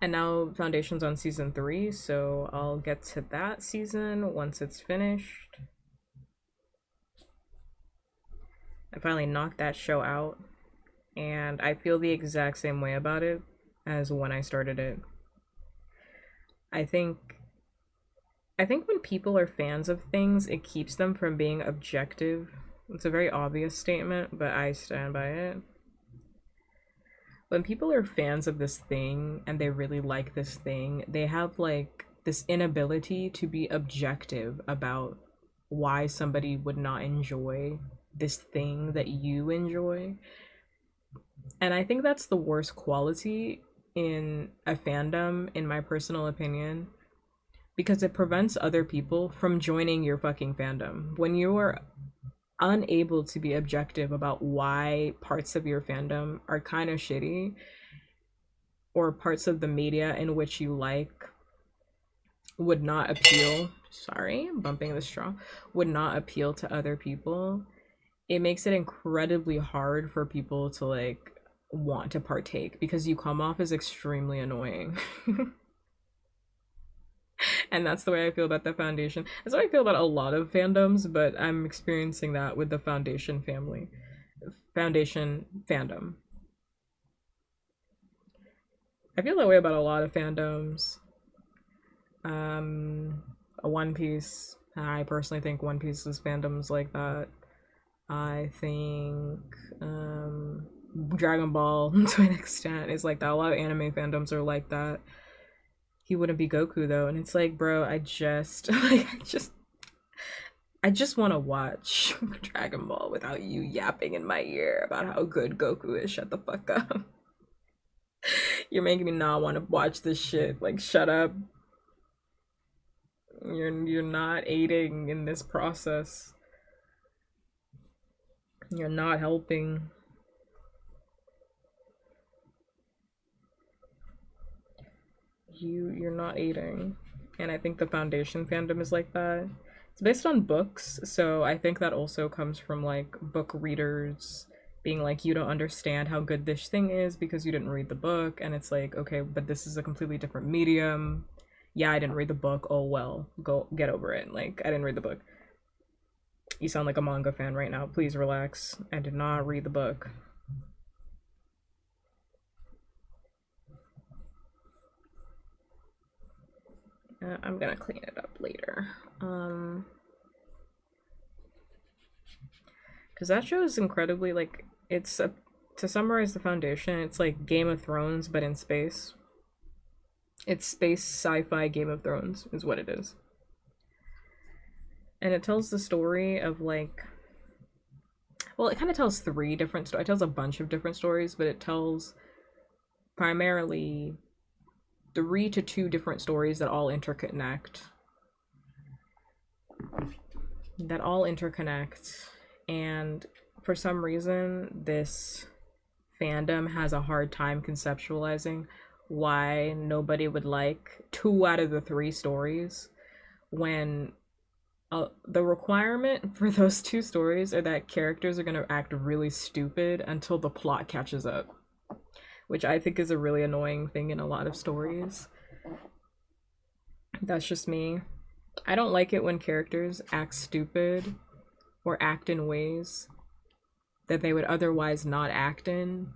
And now Foundation's on season 3, so I'll get to that season once it's finished. I finally knocked that show out, and I feel the exact same way about it as when I started it. I think I think when people are fans of things, it keeps them from being objective. It's a very obvious statement, but I stand by it. When people are fans of this thing and they really like this thing, they have like this inability to be objective about why somebody would not enjoy this thing that you enjoy. And I think that's the worst quality in a fandom, in my personal opinion, because it prevents other people from joining your fucking fandom. When you are unable to be objective about why parts of your fandom are kind of shitty, or parts of the media in which you like would not appeal, sorry, I'm bumping the straw, would not appeal to other people, it makes it incredibly hard for people to like want to partake because you come off as extremely annoying. And that's the way I feel about the Foundation. That's how I feel about a lot of fandoms, but I'm experiencing that with the Foundation family. Foundation fandom. I feel that way about a lot of fandoms. Um, a One Piece. I personally think One Piece's fandom's like that. I think Dragon Ball to an extent is like that. A lot of anime fandoms are like that. He wouldn't be Goku though, and it's like, bro, I just like I just want to watch Dragon Ball without you yapping in my ear about how good Goku is. Shut the fuck up. You're making me not want to watch this shit. Like, shut up. You're not aiding in this process. You're not helping. You're not aiding. And I think the Foundation fandom is like that. It's based on books, so I think that also comes from like book readers being like, you don't understand how good this thing is because you didn't read the book, and it's like, okay, but this is a completely different medium. Yeah, I didn't read the book. Oh well, go get over it. Like, I didn't read the book. You sound like a manga fan right now. Please relax. I did not read the book. I'm gonna clean it up later. Because that show is incredibly like, it's a, to summarize the Foundation, it's like Game of Thrones but in space. It's space sci-fi Game of Thrones is what it is. And it tells the story of like, well, it kind of tells three different stories. It tells a bunch of different stories, but it tells primarily 3 to 2 different stories that all interconnect. And for some reason, this fandom has a hard time conceptualizing why nobody would like 2 out of the 3 stories when the requirement for those 2 stories are that characters are going to act really stupid until the plot catches up, which I think is a really annoying thing in a lot of stories. That's just me. I don't like it when characters act stupid or act in ways that they would otherwise not act in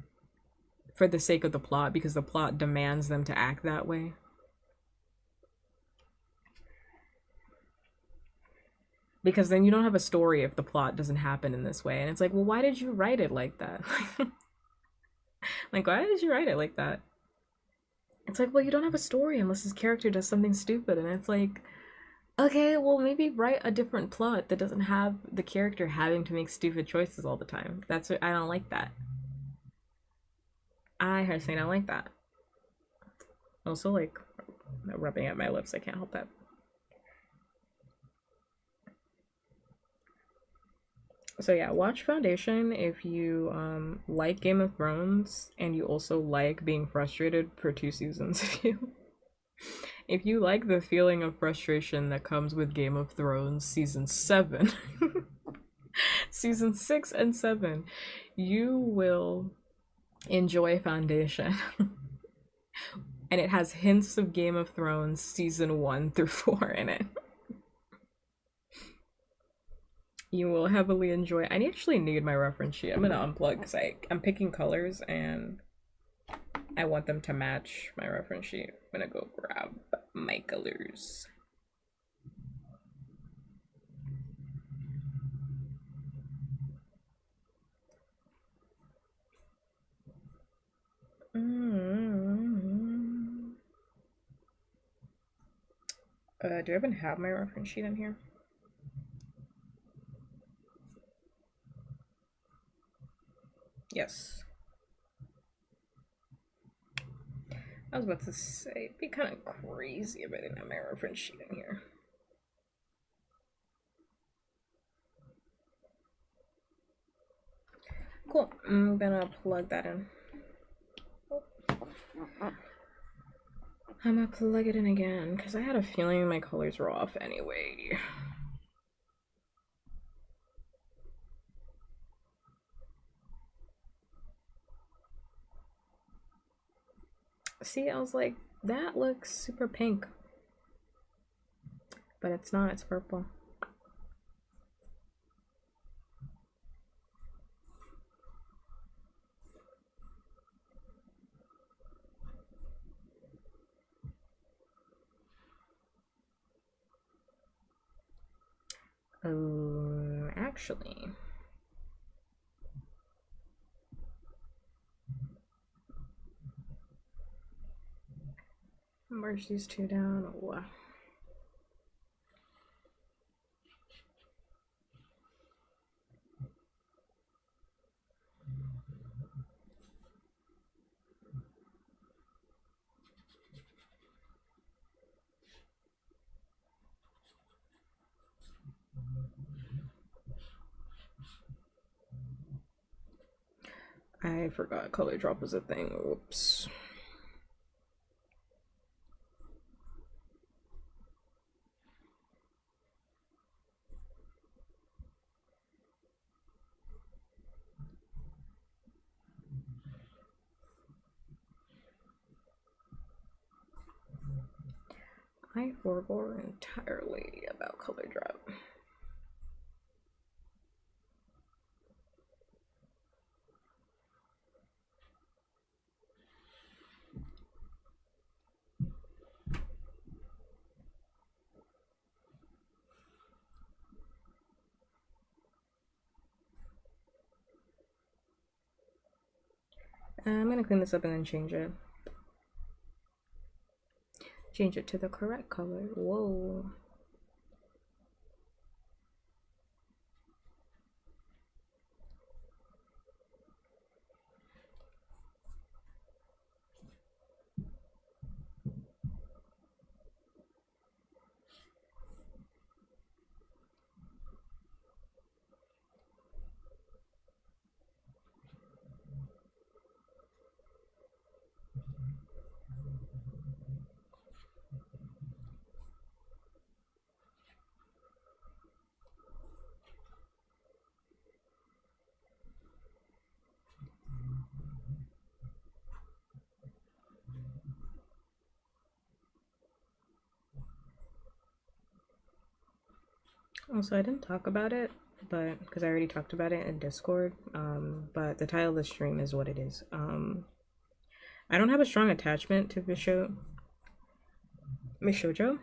for the sake of the plot because the plot demands them to act that way. Because then you don't have a story if the plot doesn't happen in this way. And it's like, well, why did you write it like that? Like, why did you write it like that? It's like, well, you don't have a story unless this character does something stupid. And it's like, okay, well, maybe write a different plot that doesn't have the character having to make stupid choices all the time. That's what I don't like that. I personally don't like that. Also, like, rubbing at my lips, I can't help that. So yeah, watch Foundation if you like Game of Thrones and you also like being frustrated for 2 seasons. If you like the feeling of frustration that comes with Game of Thrones season 7, season 6 and 7, you will enjoy Foundation. And it has hints of Game of Thrones season 1 through 4 in it. You will heavily enjoy. I actually need my reference sheet. I'm gonna unplug because I'm picking colors and I want them to match my reference sheet. I'm gonna go grab my colors. Do I even have my reference sheet in here? Yes. I was about to say, it'd be kind of crazy if I didn't have my reference sheet in here. Cool. I'm gonna plug that in. I'm gonna plug it in again because I had a feeling my colors were off anyway. See, I was like, that looks super pink. But it's not, it's purple. Actually, merge these two down. Wow. I forgot color drop was a thing. Whoops. I forgot entirely about color drop. I'm gonna clean this up and then change it. Change it to the correct color. Whoa. Also, I didn't talk about it, but because I already talked about it in Discord. But the title of the stream is what it is. I don't have a strong attachment to Vshojo. Vshojo.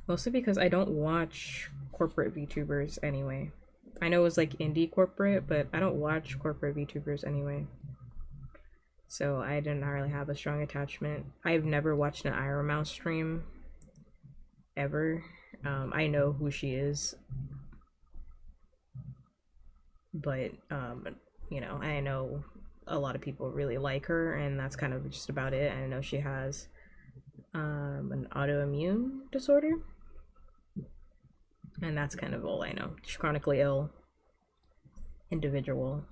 Mostly because I don't watch corporate VTubers anyway. I know it's like indie corporate, but I don't watch corporate VTubers anyway. So I didn't really have a strong attachment. I've never watched an Iron Mouse stream ever. I know who she is, but you know, I know a lot of people really like her, and that's kind of just about it. I know she has an autoimmune disorder, and that's kind of all I know. She's chronically ill individual.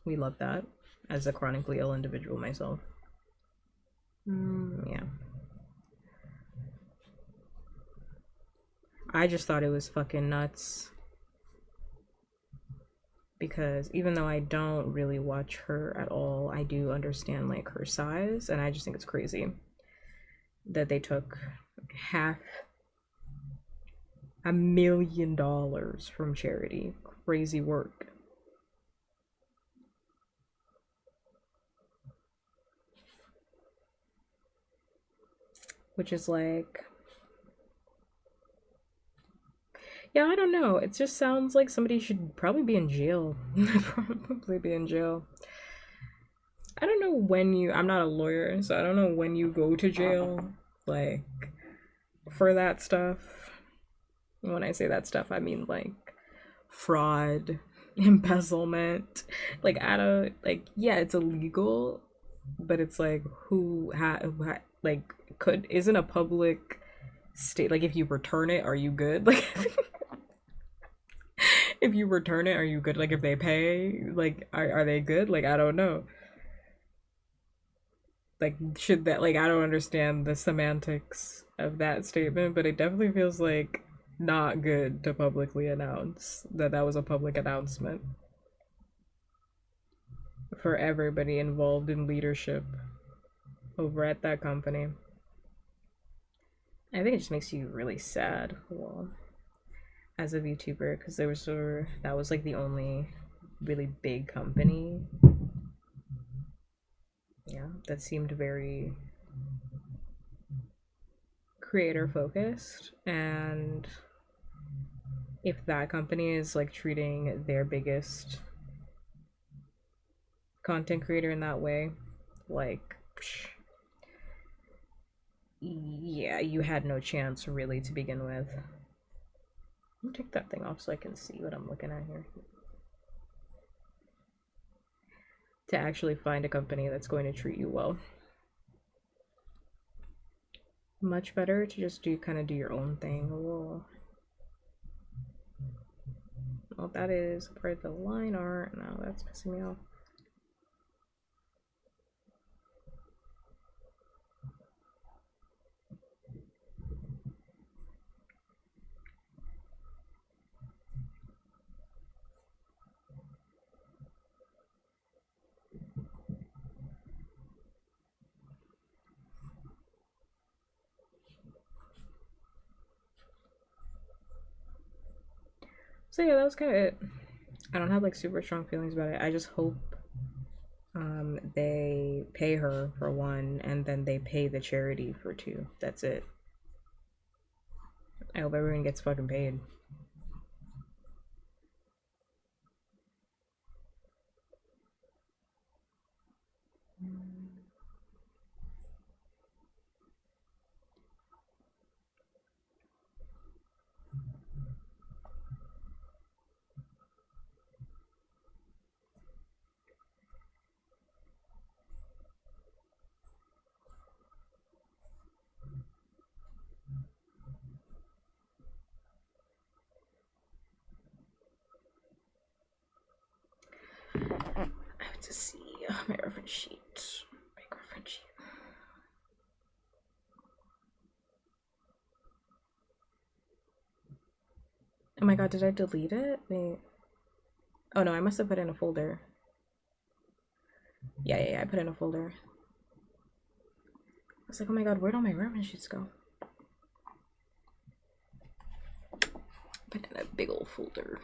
We love that as a chronically ill individual myself. Yeah. I just thought it was fucking nuts. Because even though I don't really watch her at all, I do understand like her size, and I just think it's crazy that they took $500,000 from charity. Crazy work. which is like, yeah, I don't know. It just sounds like somebody should probably be in jail. Probably be in jail. I don't know when I'm not a lawyer, so I don't know when you go to jail, like, for that stuff. When I say that stuff, I mean like fraud, embezzlement. Like, I don't, like, yeah, it's illegal, but it's like, like, isn't a public state, like, if you return it, are you good? Like, if you return it, are you good? Like, if they pay, like, are they good? Like, I don't know. Like, should that, like, I don't understand the semantics of that statement, but it definitely feels like not good to publicly announce that that was a public announcement for everybody involved in leadership over at that company. I think it just makes you really sad, well, as a VTuber, because that was like the only really big company, yeah, that seemed very creator focused. And if that company is like treating their biggest content creator in that way, like, yeah, you had no chance really to begin with. Let me take that thing off so I can see what I'm looking at here. To actually find a company that's going to treat you well. Much better to just do your own thing. Whoa. Well, that is part of the line art. No, that's pissing me off. So yeah, that was kind of it. I don't have like super strong feelings about it. I just hope they pay her for one, and then they pay the charity for two. That's it. I hope everyone gets fucking paid. I have to see my reference sheet. My reference sheet. Oh my god, did I delete it? Wait. Oh no, I must have put it in a folder. Yeah, I put it in a folder. I was like, oh my god, where'd all my reference sheets go? Put it in a big old folder.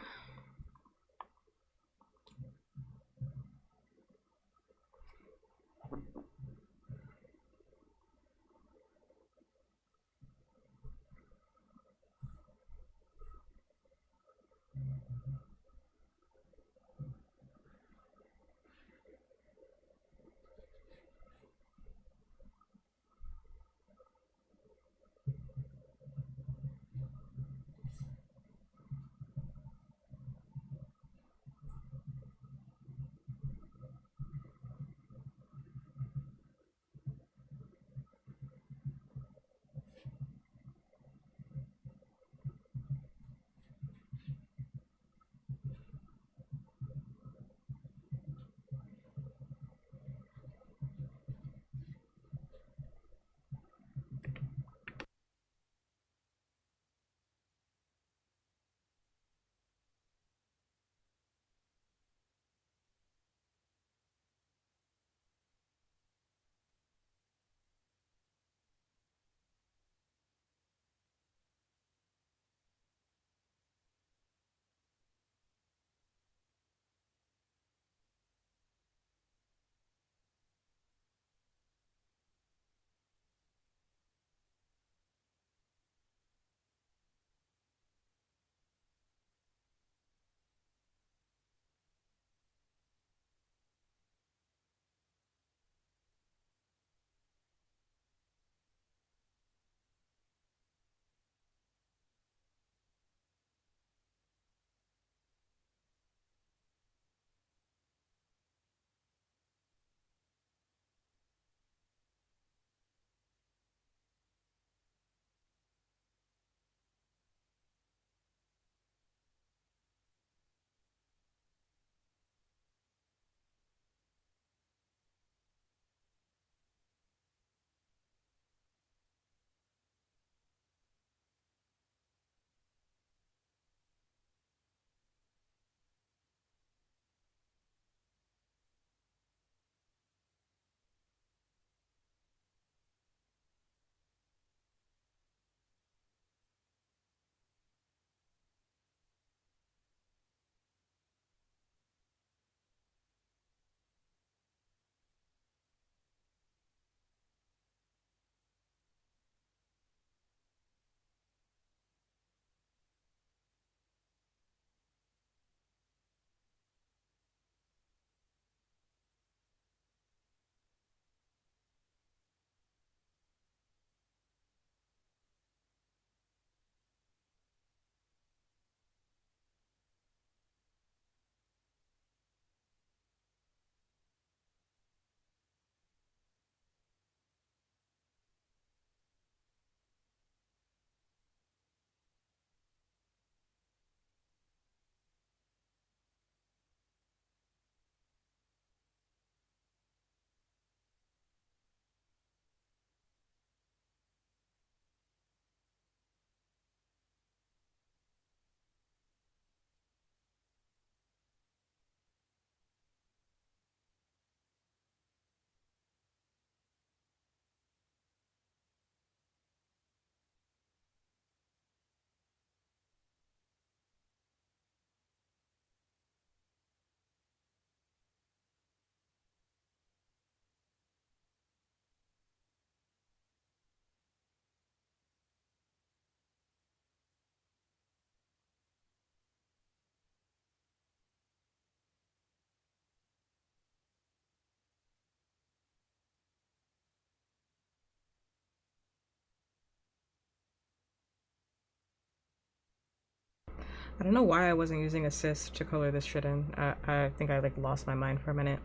I don't know why I wasn't using assist to color this shit in. I think I like lost my mind for a minute.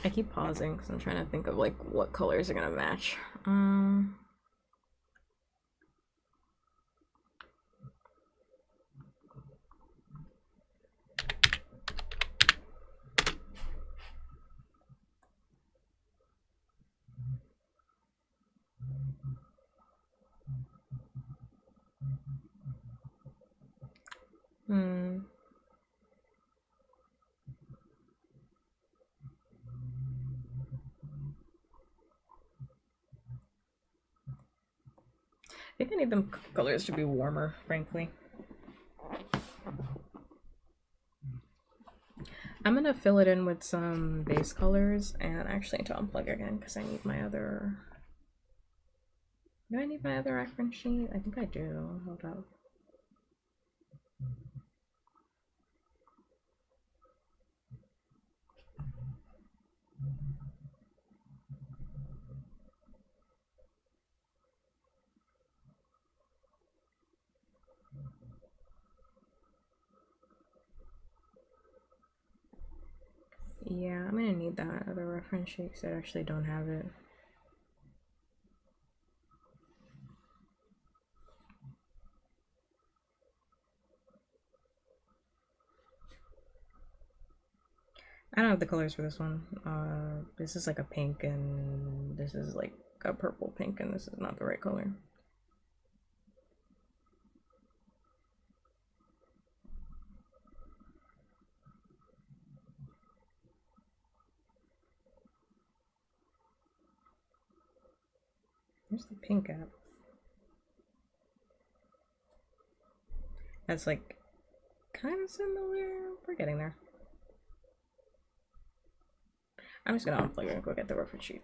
I keep pausing because I'm trying to think of like what colors are gonna match. Hmm. I think I need them colors to be warmer, frankly. I'm gonna fill it in with some base colors and actually need to unplug again because I need my other. Do I need my other reference sheet? I think I do. Hold up. Yeah, I'm gonna need that other reference sheet because I actually don't have it. I don't have the colors for this one. This is like a pink and this is like a purple pink and this is not the right color. Where's the pink at? That's like kind of similar. We're getting there. I'm just gonna unplug it and go get the reference sheet.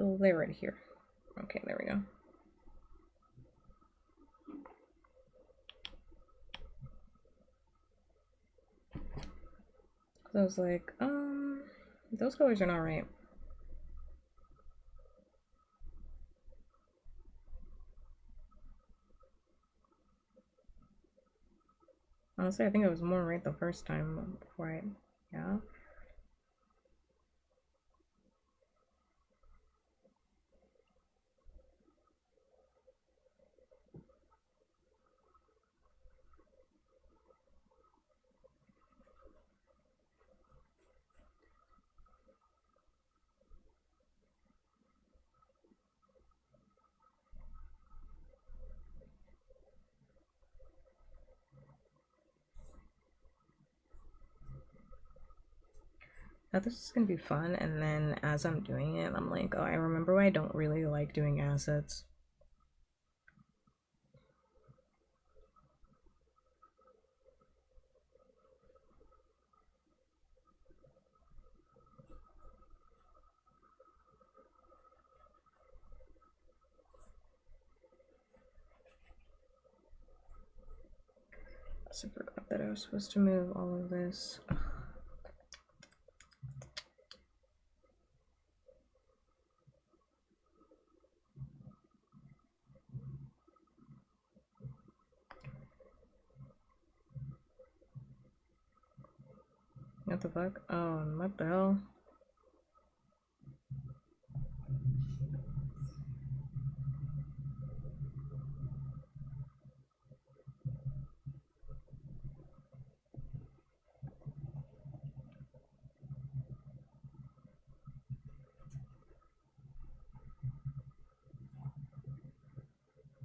Oh, they're right here. Okay, there we go. So I was like, those colors are not right. Honestly, I think it was more right the first time before I, yeah. Now this is gonna be fun, and then as I'm doing it, I'm like, oh, I remember why I don't really like doing assets. I forgot that I was supposed to move all of this. Ugh. What the fuck? Oh, what the hell?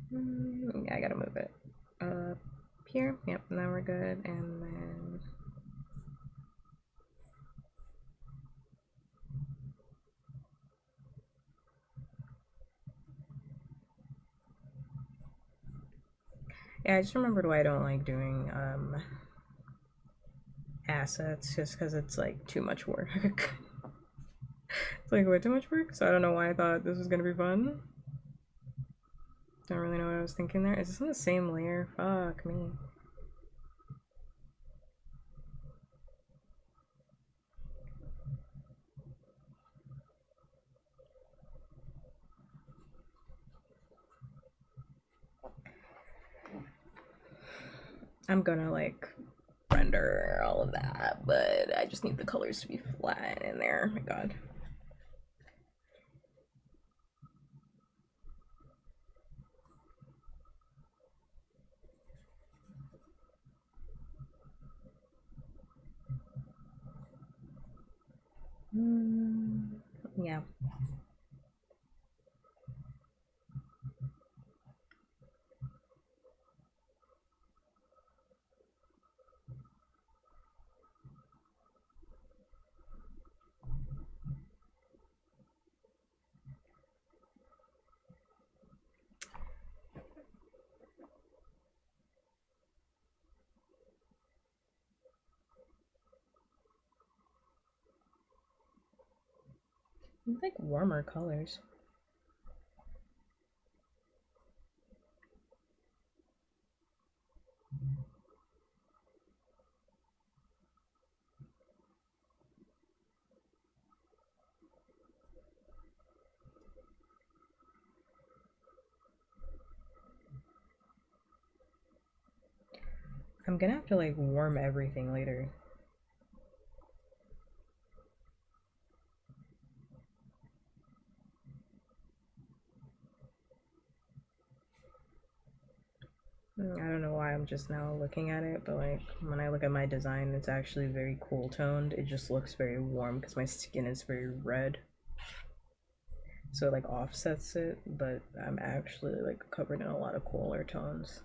Yeah, I gotta move it up here. Yep, now we're good. And then yeah, I just remembered why I don't like doing assets, just because it's like too much work. It's like way too much work, so I don't know why I thought this was gonna be fun. Don't really know what I was thinking there. Is this on the same layer? Fuck me. I'm gonna like render all of that, but I just need the colors to be flat in there. Oh my god. Yeah. Like warmer colors. I'm gonna have to like warm everything later. I don't know why I'm just now looking at it, but like when I look at my design, it's actually very cool toned. It just looks very warm because my skin is very red. So it like offsets it, but I'm actually like covered in a lot of cooler tones.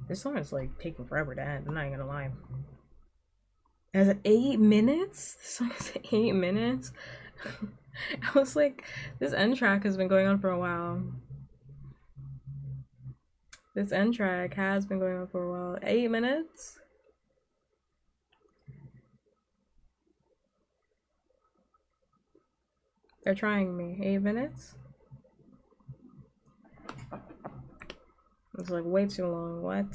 This song is like taking forever to end, I'm not even gonna lie. Is it 8 minutes? This song is 8 minutes? I was like, this end track has been going on for a while. This end track has been going on for a while. 8 minutes? They're trying me. 8 minutes? It's like way too long. What?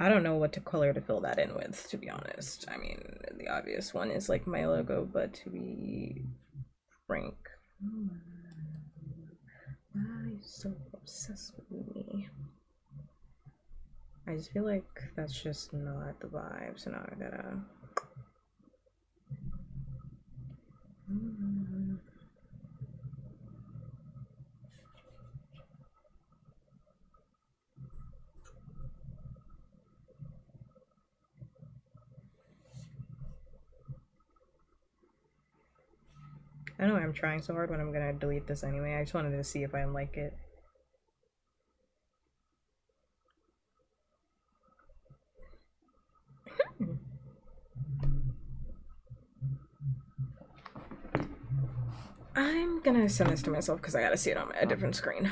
I don't know what color to fill that in with, to be honest. I mean, the obvious one is like my logo, but to be frank, why are you so obsessed with me? I just feel like that's just not the vibe, so now I gotta. I know I'm trying so hard when I'm gonna delete this anyway. I just wanted to see if I like it. I'm gonna send this to myself because I gotta see it on a different screen.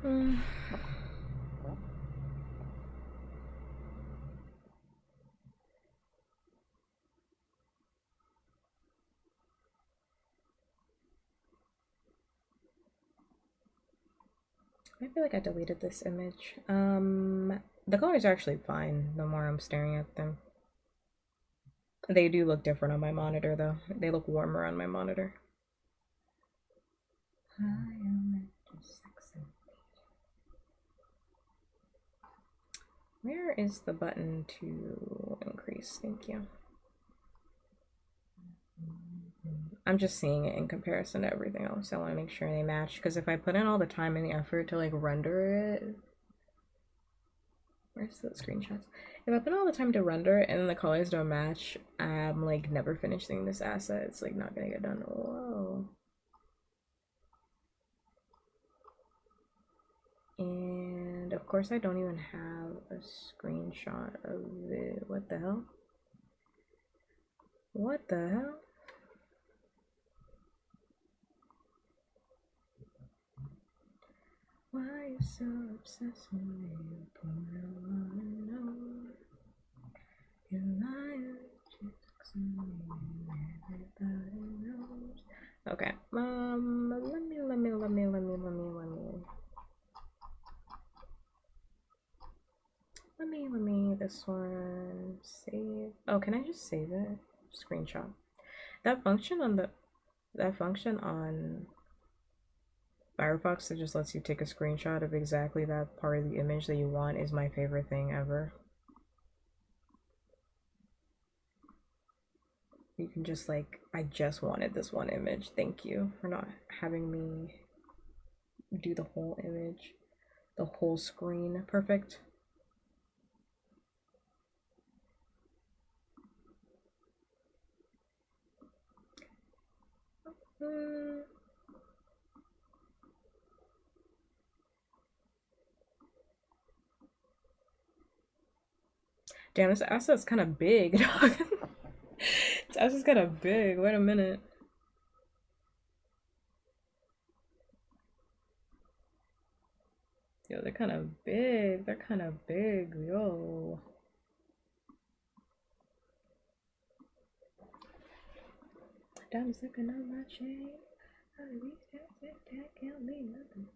I feel like I deleted this image. The colors are actually fine the more I'm staring at them. They do look different on my monitor though. They look warmer on my monitor. Where is the button to increase? Thank you. I'm just seeing it in comparison to everything else. I want to make sure they match because if I put in all the time and the effort to like render it, where's the screenshots? If I put all the time to render it and then the colors don't match, I'm like never finishing this asset. It's like not gonna get done. Whoa. And of course I don't even have a screenshot of it. What the hell? What the hell? Why are you so obsessed with me? You liar, everybody knows. Okay, let me this one save. Oh, can I just save it? Screenshot. That function on Firefox that just lets you take a screenshot of exactly that part of the image that you want is my favorite thing ever. You can just like, I just wanted this one image. Thank you for not having me do the whole image, the whole screen. Perfect. Damn, this asset's kind of big, dog. This asset's kind of big. Wait a minute. Yo, they're kind of big. They're kind of big, yo. Damn, second on my chain. How to reach that can't mean nothing.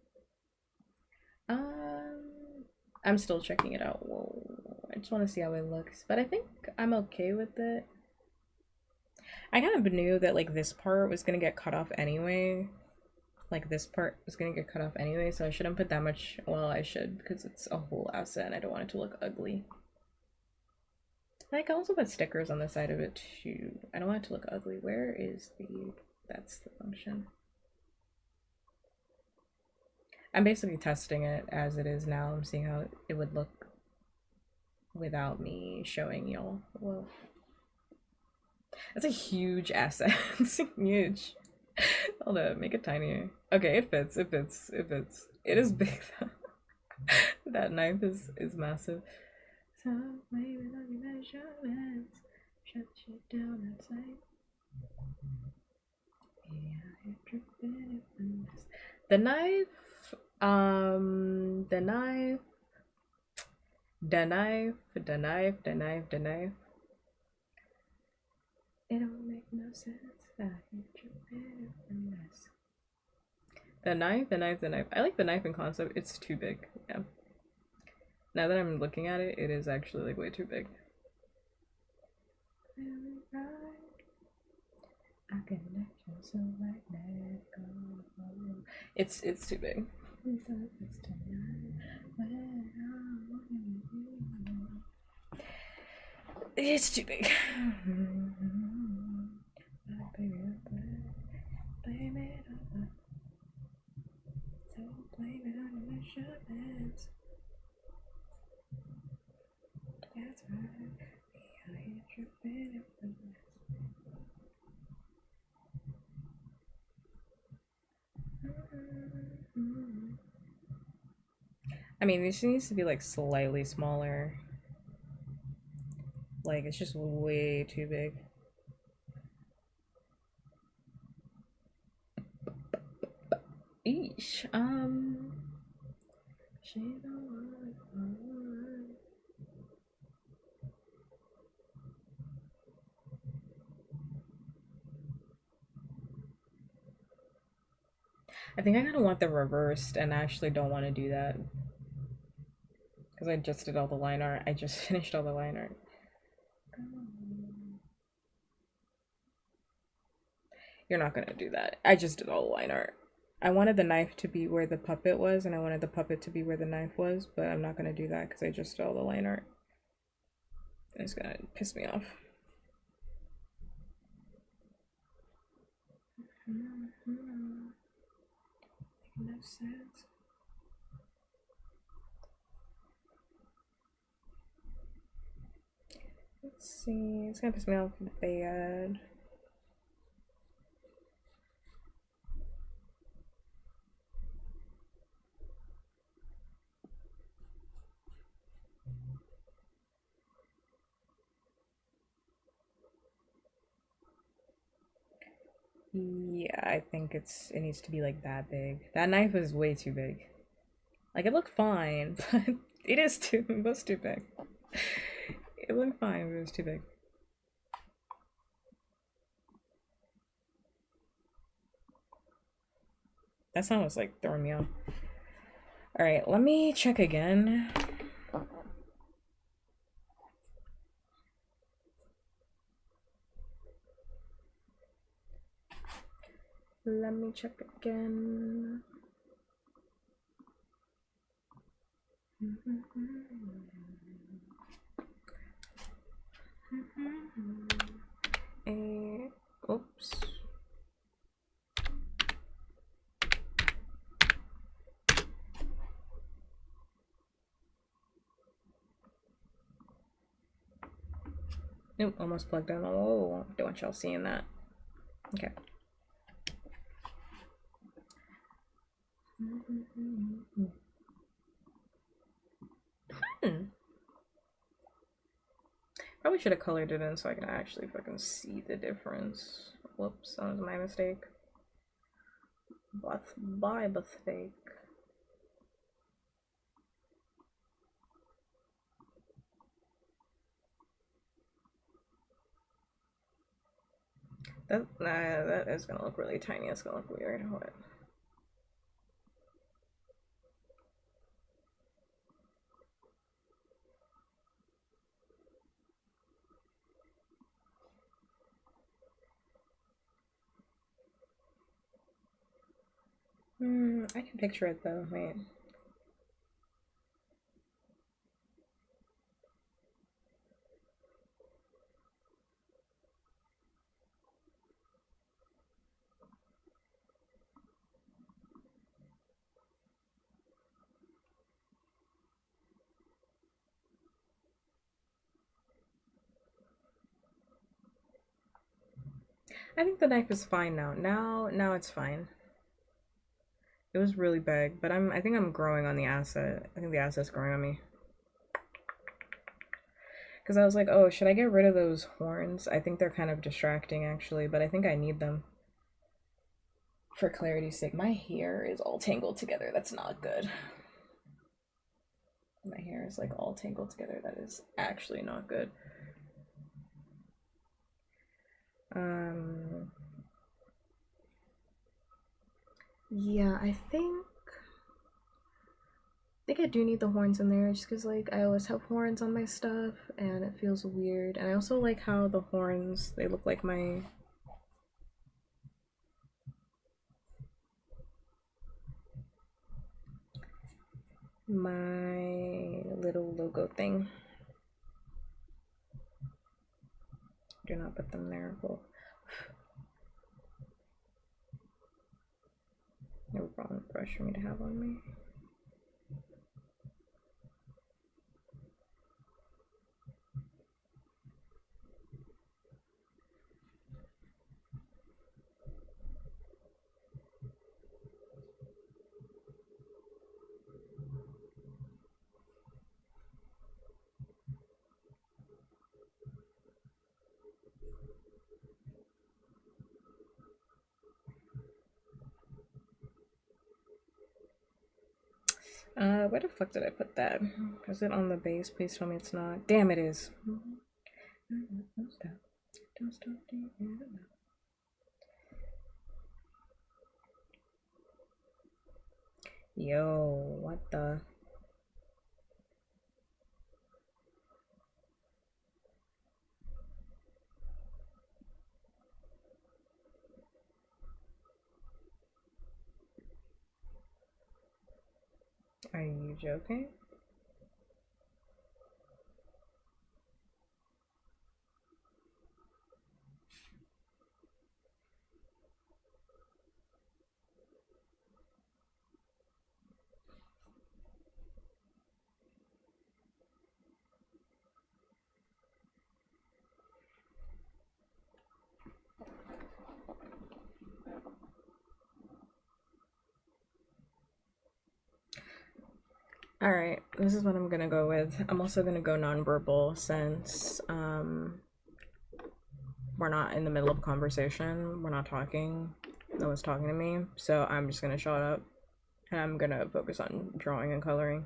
I'm still checking it out. Whoa. I just want to see how it looks. But I think I'm okay with it. I kind of knew that like this part was gonna get cut off anyway. Like this part was gonna get cut off anyway, so I shouldn't put that much. Well, I should because it's a whole asset and I don't want it to look ugly. I can also put stickers on the side of it too. I don't want it to look ugly. Where is the... That's the function. I'm basically testing it as it is now. I'm seeing how it would look without me showing y'all. Whoa. That's a huge asset. It's huge. Hold up, make it tinier. Okay, it fits, it fits, it fits. It is big though. That knife is massive. So maybe let me measurements. Shut shit down outside. The knife, the knife, the knife, the knife, the knife, the knife. It don't make no sense. The knife, the knife, the knife. I like the knife in concept. It's too big. Yeah. Now that I'm looking at it, it is actually like way too big. It's too big. It's too big. I mean, this needs to be like slightly smaller. Like, it's just way too big. Eesh. I think I kind of want the reversed and I actually don't want to do that. Because I just did all the line art. I just finished all the line art. You're not gonna do that. I just did all the line art. I wanted the knife to be where the puppet was, and I wanted the puppet to be where the knife was, but I'm not gonna do that because I just did all the line art. It's gonna piss me off. No sense. Let's see. It's gonna piss me off bad. Yeah, I think it needs to be like that big. That knife is way too big. Like it looked fine, but it was too big. It looked fine, but it was too big. That sound was like throwing me off. Alright, let me check again. Let me check again. Oops. Nope, almost plugged in. Oh, don't want y'all seeing that. Okay. Probably should have colored it in so I can actually fucking see the difference. Whoops, that was my mistake. By mistake. That is gonna look really tiny. It's gonna look weird. What? I can picture it though. Wait. I think the knife is fine now. Now it's fine. It was really big, but I think I'm growing on the asset. I think the asset's growing on me. Because I was like, oh, should I get rid of those horns? I think they're kind of distracting actually, but I think I need them. For clarity's sake, my hair is all tangled together. That's not good. My hair is like all tangled together. That is actually not good. Um, yeah, I think I do need the horns in there just because like I always have horns on my stuff and it feels weird. And I also like how the horns, they look like my little logo thing. Do not put them there. Well, no wrong brush for me to have on me. Where the fuck did I put that? Is it on the base? Please tell me it's not. Damn, it is. Don't stop. Don't stop. Yo, what the? Are you joking? Alright, this is what I'm gonna go with. I'm also gonna go nonverbal since we're not in the middle of a conversation. We're not talking. No one's talking to me. So I'm just gonna shut up and I'm gonna focus on drawing and coloring.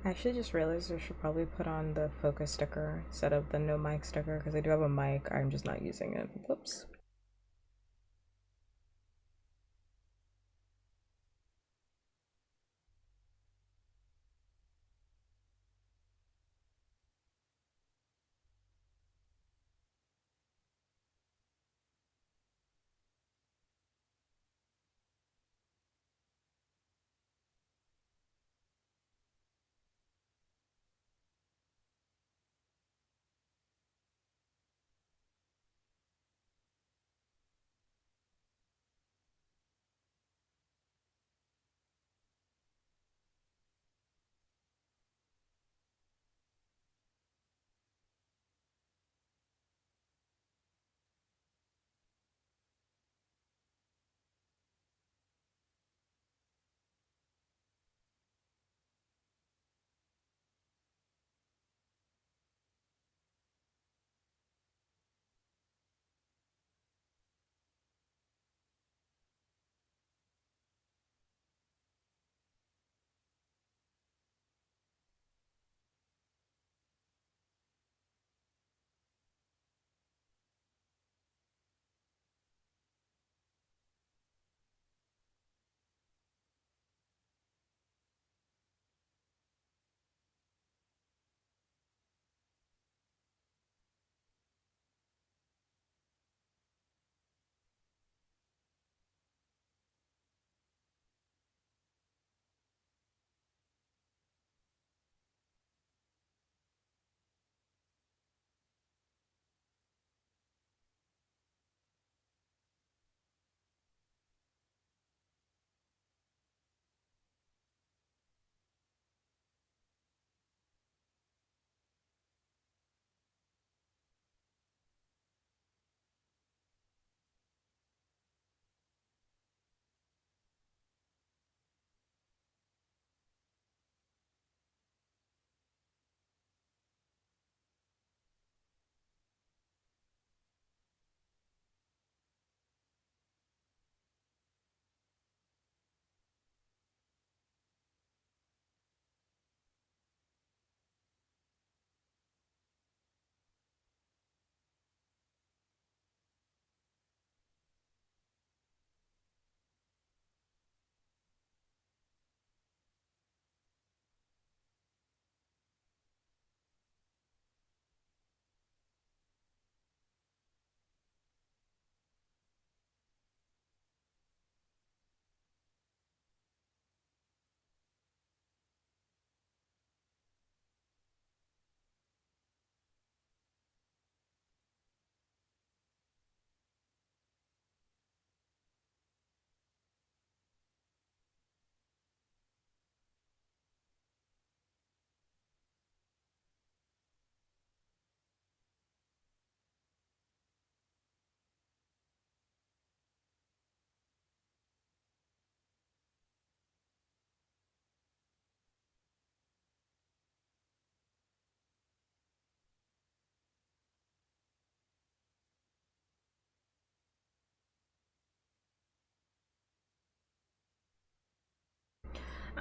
I actually just realized I should probably put on the focus sticker instead of the no mic sticker because I do have a mic. I'm just not using it. Whoops.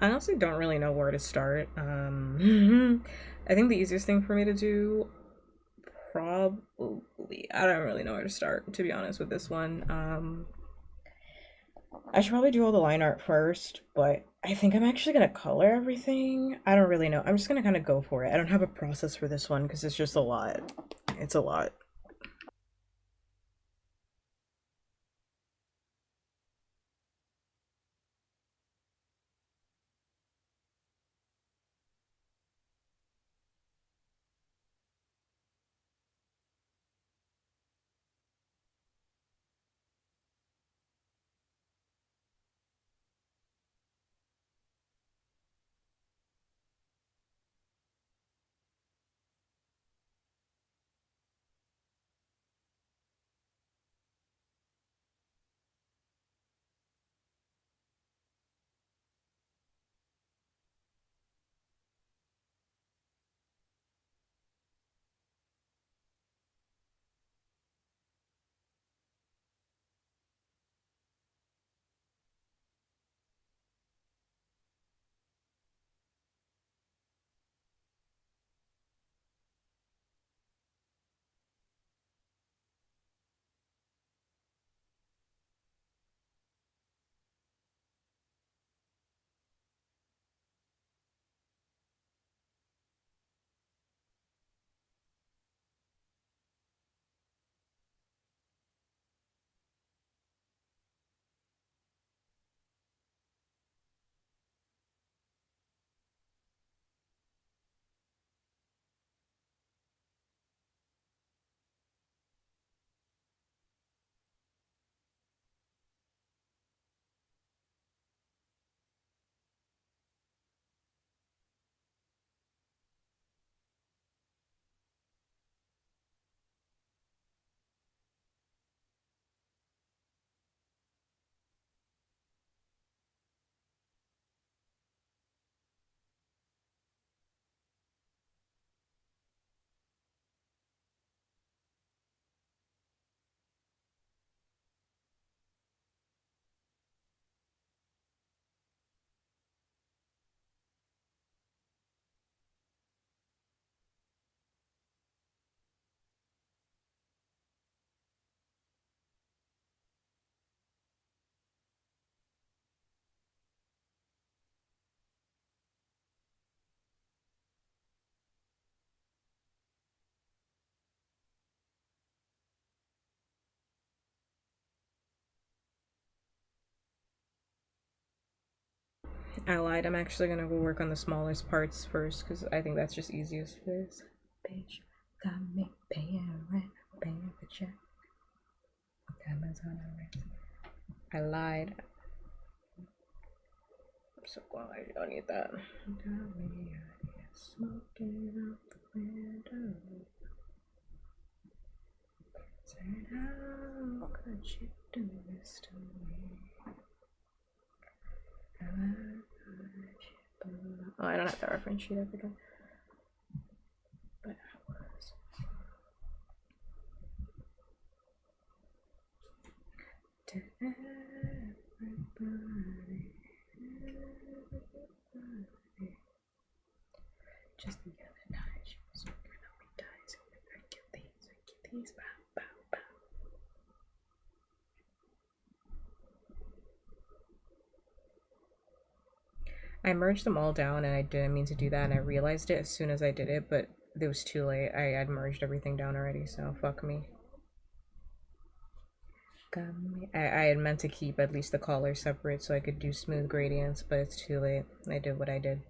I honestly don't really know where to start. I think the easiest thing for me to do, probably, I don't really know where to start, to be honest, with this one. I should probably do all the line art first, but I think I'm actually gonna color everything. I don't really know. I'm just gonna kind of go for it. I don't have a process for this one because it's just a lot. It's a lot. I lied. I'm actually gonna go work on the smallest parts first because I think that's just easiest for this. Bitch, got me paying rent, paying the check. Amazon rent. I lied. I'm so glad I don't need that. Got me smoking out the window. Said, how could you do this to me? Oh, I don't have that reference sheet, I forgot. But I was. To everybody. Just the other night, she was working on me dice. I get these, bow, bow, bow. I merged them all down and I didn't mean to do that and I realized it as soon as I did it, but it was too late. I had merged everything down already, so fuck me. I had meant to keep at least the collar separate so I could do smooth gradients, but it's too late. I did what I did.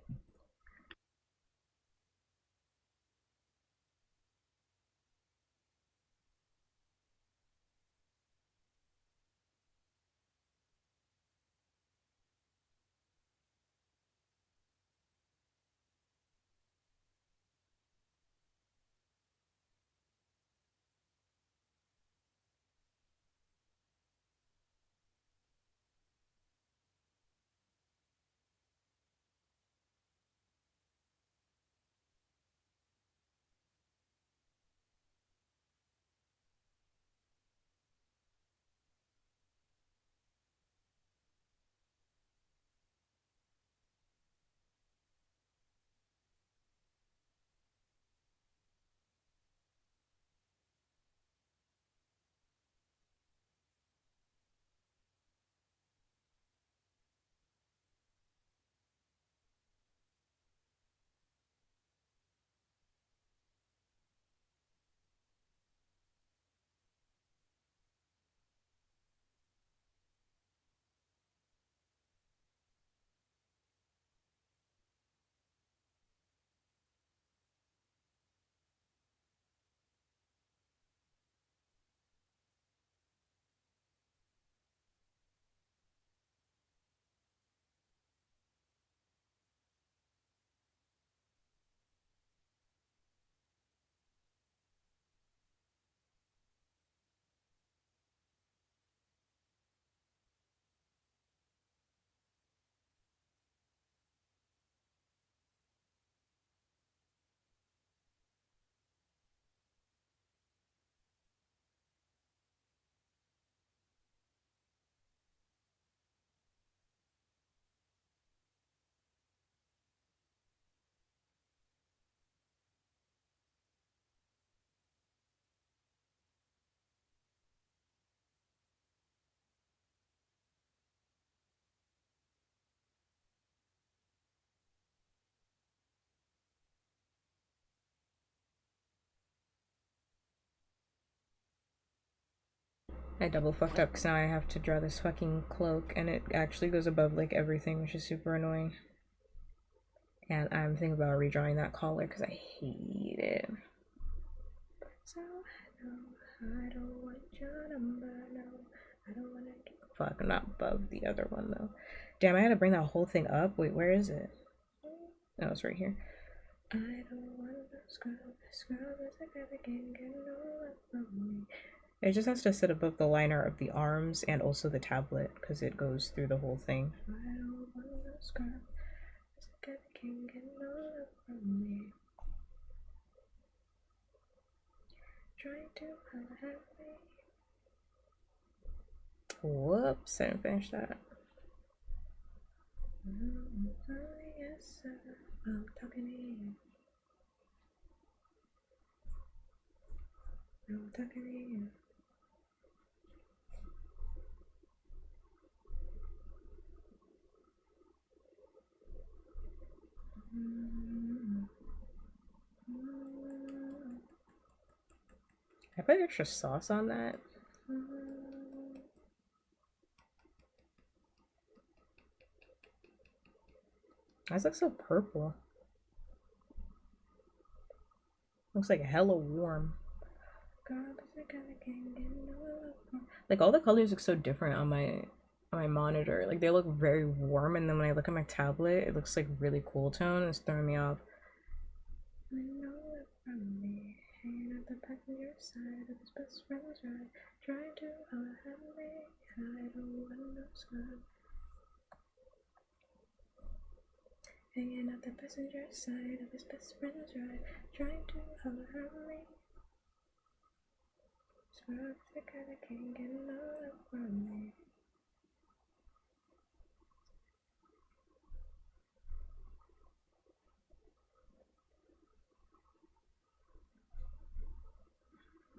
I double fucked up because now I have to draw this fucking cloak and it actually goes above like everything, which is super annoying. And I'm thinking about redrawing that collar because I hate it. So I don't want your number, no. I don't want to. Fuck, I'm not above the other one though. Damn, I had to bring that whole thing up. Wait, where is it? Oh, it's right here. I don't want to scrub I can't get no love from me. It just has to sit above the liner of the arms and also the tablet because it goes through the whole thing. I don't want to scrub I can't get no love from me. Trying to have me. Whoops, I didn't finish that. Yes, sir. I'm talking to you. I'm talking to you. I put extra sauce on that. Eyes look so purple. Looks like hella warm. Like all the colors look so different on my monitor. Like they look very warm, and then when I look at my tablet, it looks like really cool tone. It's throwing me off. Hanging at the passenger side of his best friend's ride, trying to have me hide on the window side. Hanging at the passenger side of his best friend's ride, trying to have me. Swear the guy that can't get no love from me.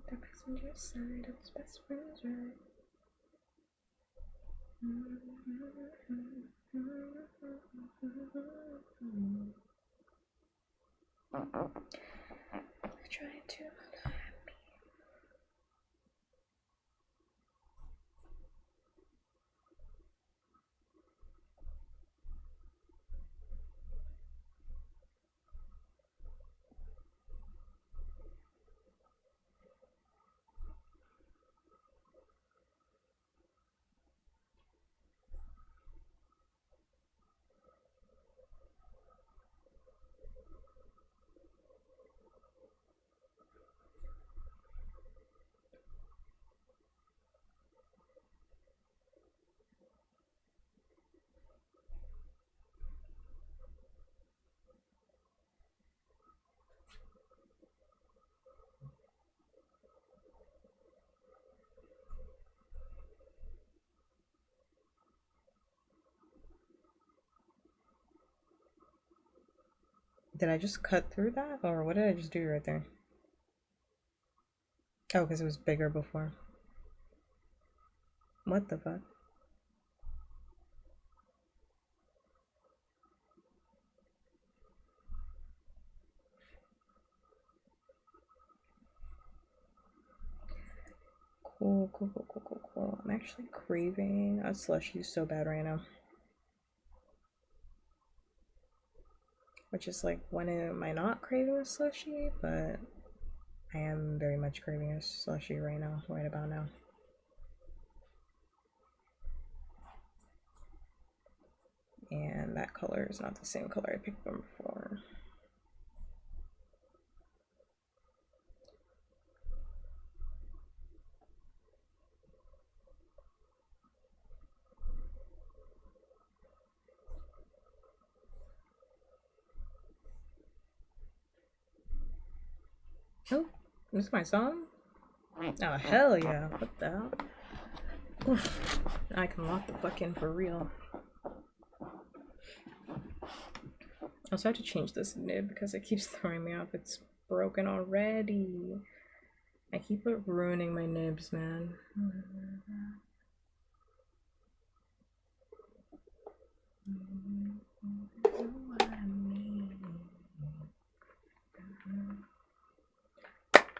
The passenger side of his best friend's ride. Trying to have me. Did I just cut through that? Or what did I just do right there? Oh, because it was bigger before. What the fuck? Cool, cool, cool, cool, cool, cool. I'm actually craving a slushie so bad right now. Which is like, when am I not craving a slushie? But I am very much craving a slushie right now, right about now. And that color is not the same color I picked them before. Oh, this is my song? Oh, hell yeah. What the hell? Oof. I can lock the fuck in for real. I also have to change this nib because it keeps throwing me off. It's broken already. I keep ruining my nibs, man.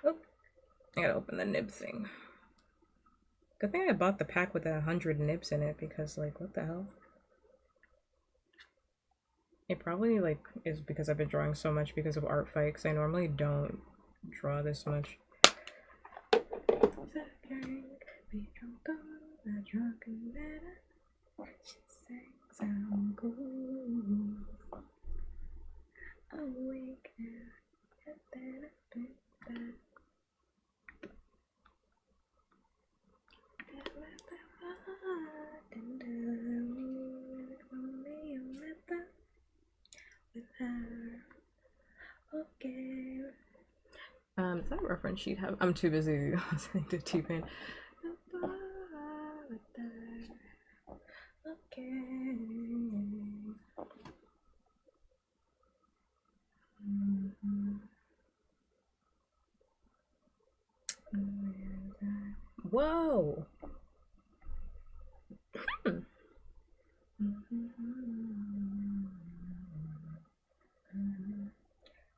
Oh, I gotta open the nib thing. Good thing I bought the pack with 100 nibs in it, because like, what the hell? It probably like is because I've been drawing so much because of art fight, because I normally don't draw this much. Okay. Does that reference sheet have? I'm too busy listening to T-Pain. Okay. Whoa.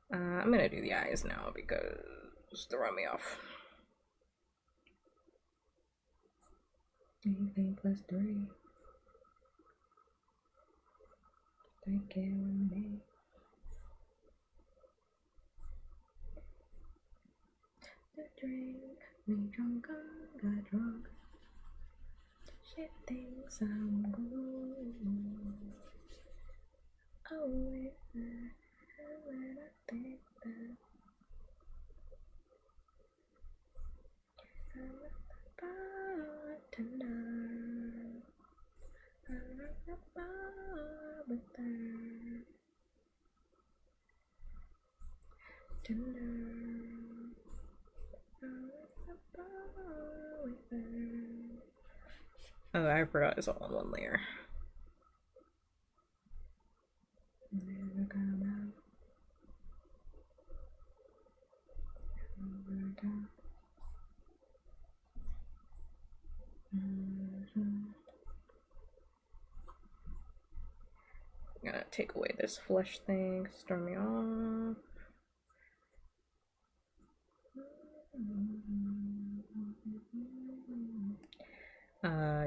I'm gonna do the eyes now because it's throwing me off. Anything plus 3. Take care of me. The drink, me drunk, got drunk. Shit thinks I'm good. Oh, wait, when I think that I'm a bartender, I'm a bar with her. Tender, I'm a bar with her. Oh, I forgot it's all in one layer. Never come out. I'm gonna take away this flesh thing, start me off.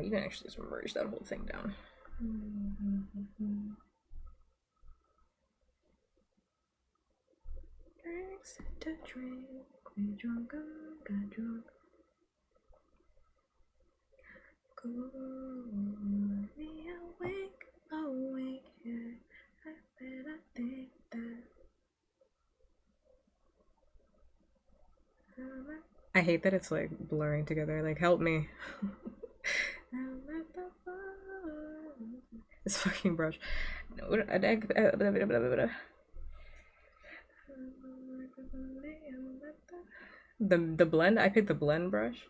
You can actually just merge that whole thing down. Drinks to drink, we drunk, got drunk. Cool, me awake, awake, yeah. I bet I think that. I hate that it's like blurring together. Like, help me. This fucking brush. The blend. I picked the blend brush.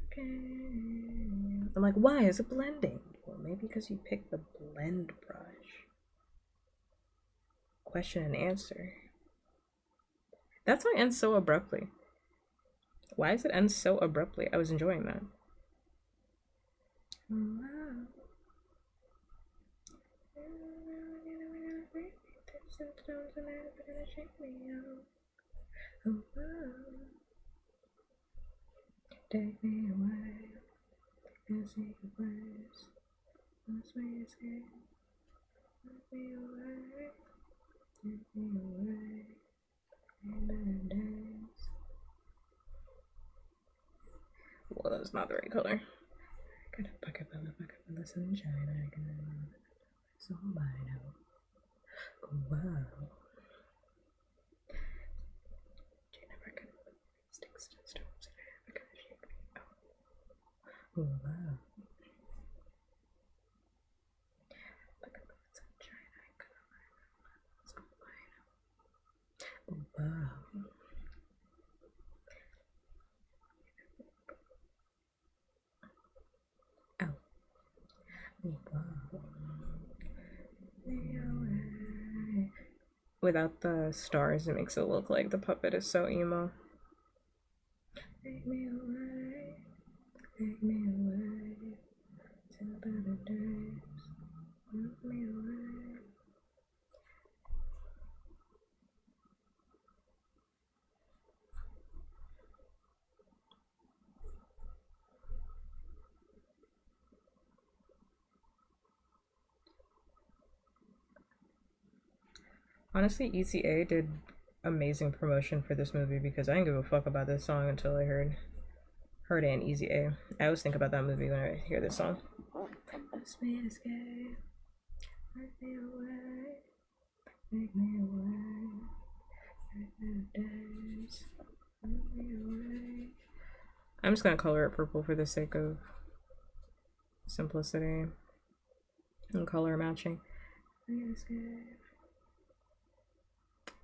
Okay. I'm like, why is it blending? Well, maybe because you picked the blend brush. Question and answer. That's why it ends so abruptly. Why does it end so abruptly? I was enjoying that. Wow. Take me away, can't see your place. Must we escape? Take me away, take me away. Ain't better days. Well, that's not the right color. I got a bucket full of sunshine. I got so mine out. Wow. Never gonna sticks to stones and never gonna shake me out. Wow. Bucket full of sunshine. I got so mine out. Wow. Ow. Wow. Without the stars, it makes it look like the puppet is so emo. Take me away to better days. Take me away. Honestly, ECA did amazing promotion for this movie because I didn't give a fuck about this song until I heard it in Easy A. I always think about that movie when I hear this song. Take me away, take me away, take me days, take me away. I'm just gonna color it purple for the sake of simplicity and color matching.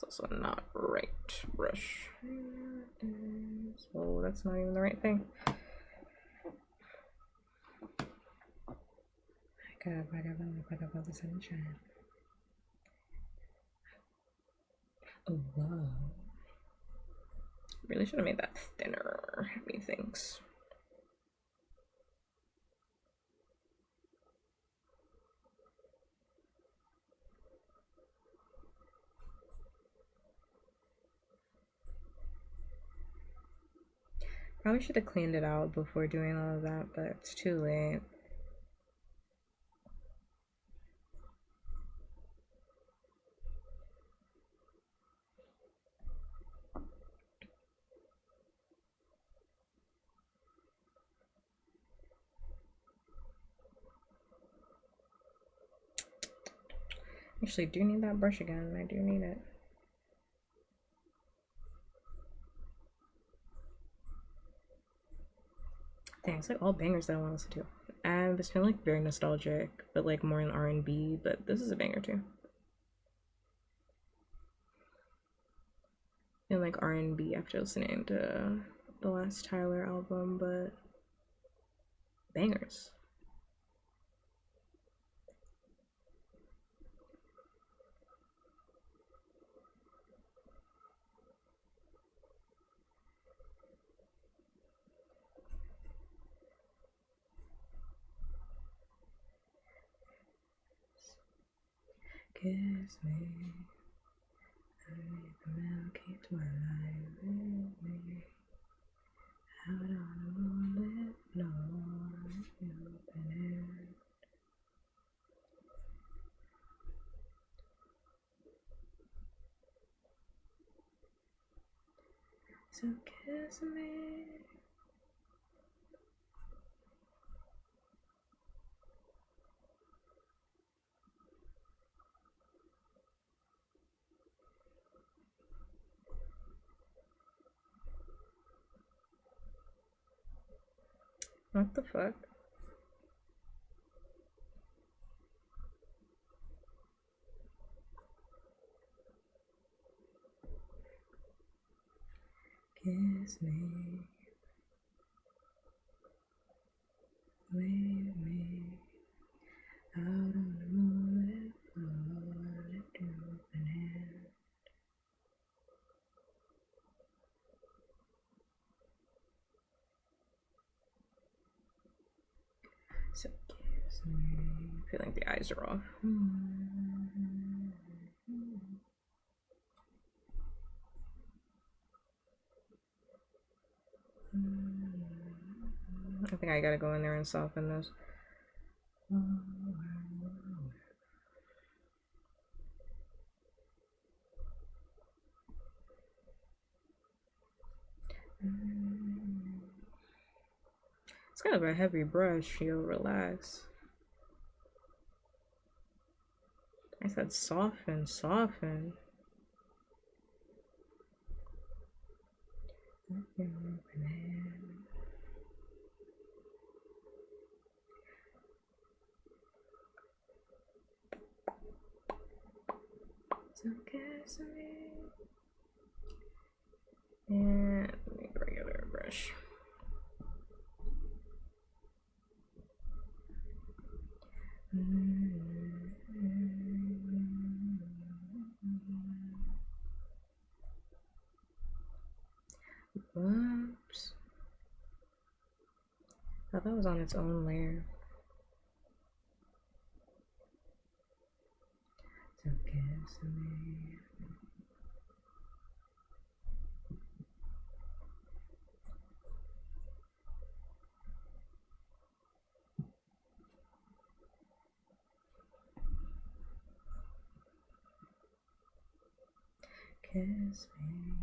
It's also not right brush. So that's not even the right thing. I got the sunshine. Oh wow. Really should have made that thinner, methinks. Probably should have cleaned it out before doing all of that, but it's too late. Actually, do need that brush again. I do need it. Dang, it's like all bangers that I want to listen to. And this feeling like very nostalgic, but like more in R&B. But this is a banger too. And like R&B after listening to the last Tyler album, but bangers. Kiss me, underneath the milky twilight with me, out on the moonlit floor, you open air. So kiss me. What the fuck? Kiss me, leave me out on the moonlit floor, lift your open hand. So kiss me. I feel like the eyes are off. I think I gotta go in there and soften those. It's kind of a heavy brush, you'll relax. I said soften, soften. So kiss me. And make a regular brush. Whoops. I thought that was on its own layer. So kiss me. Kiss me.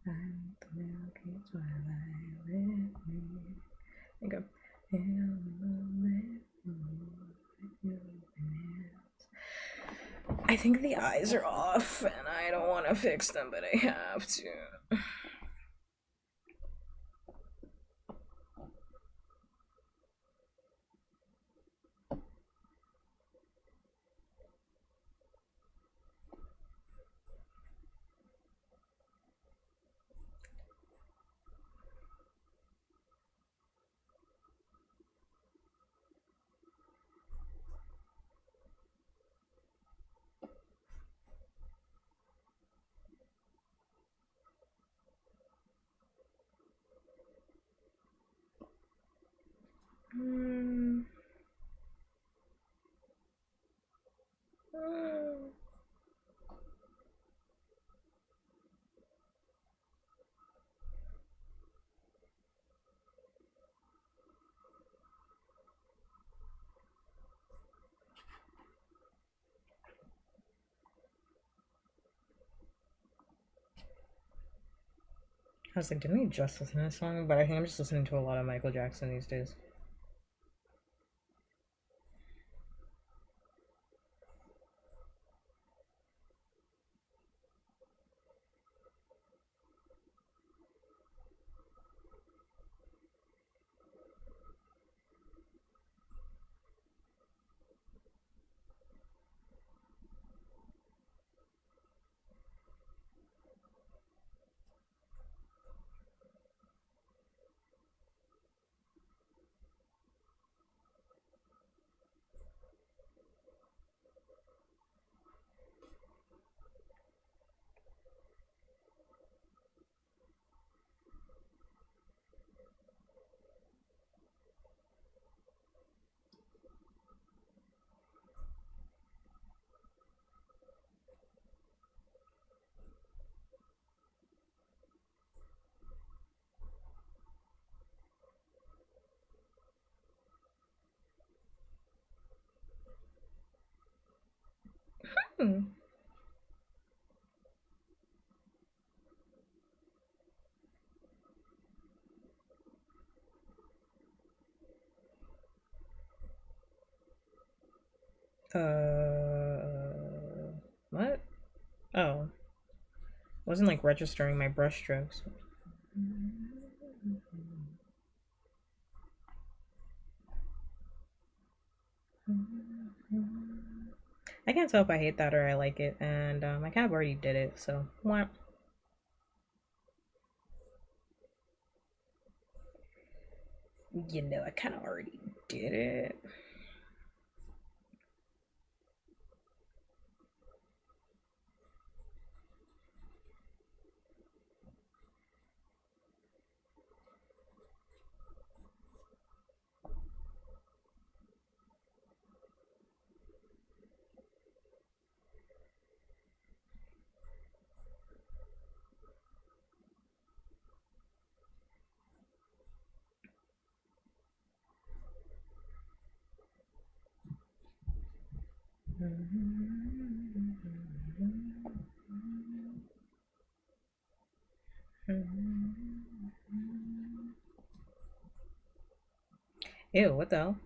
I'm the milky twilight with me. There you go. I think the eyes are off and I don't want to fix them, but I have to. I was like, didn't we just listen to this song? But I think I'm just listening to a lot of Michael Jackson these days. Hmm. What? Oh, wasn't like registering my brush strokes. I can't tell if I hate that or I like it, and I kind of already did it, so what? You know, I kind of already did it. Ew, what the hell?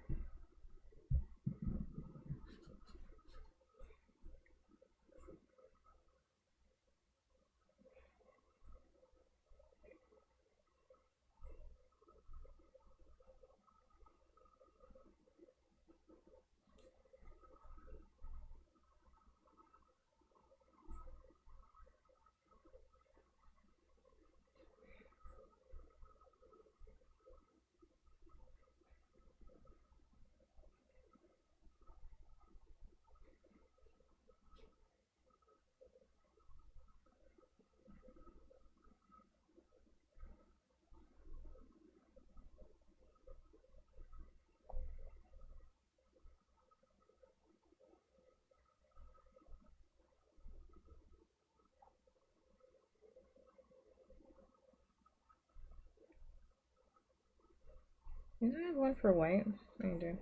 You don't have one for white? I do.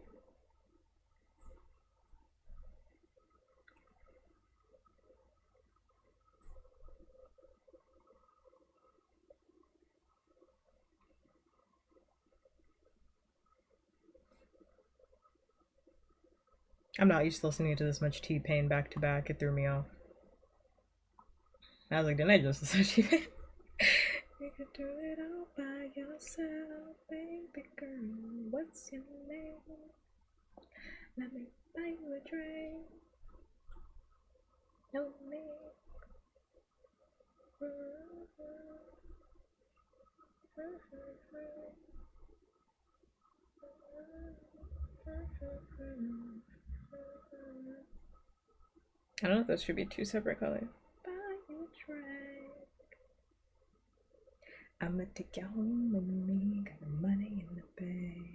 I'm not used to listening to this much T-Pain back to back. It threw me off. I was like, didn't I just listen to T-Pain? You can do it all by yourself, baby girl. What's your name? Let me buy you a drink. No me. I don't know if those should be two separate colors. Buy you a drink. I'ma take you home with me. Got the money in the bank.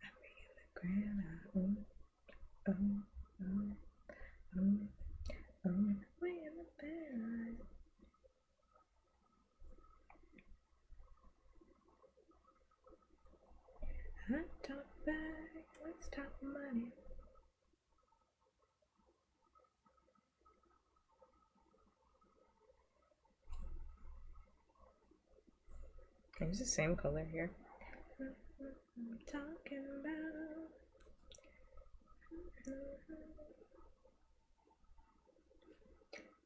I be in the ground. Oh, oh, oh, oh. Way in the bed. Hot top bag. Let's talk money. It's the same color here. I'm talking about.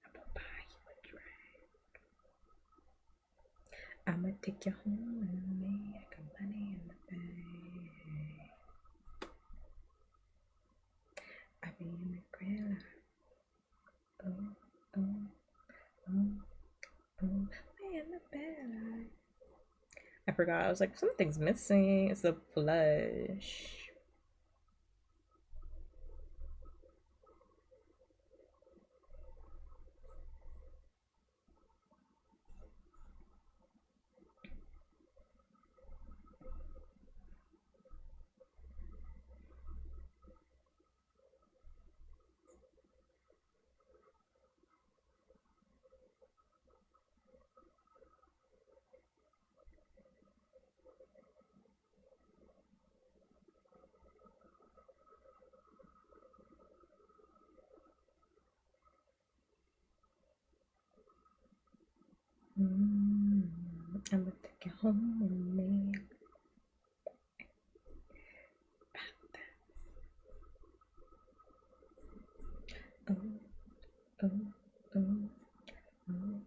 I'ma buy you a drink. I'ma take you home with me. I got money in the bank. I be in the grill. Oh, oh, oh, oh. Way in the bed. I forgot. I was like, something's missing. It's the flush. I'ma take you home with me. Oh, oh, oh, oh.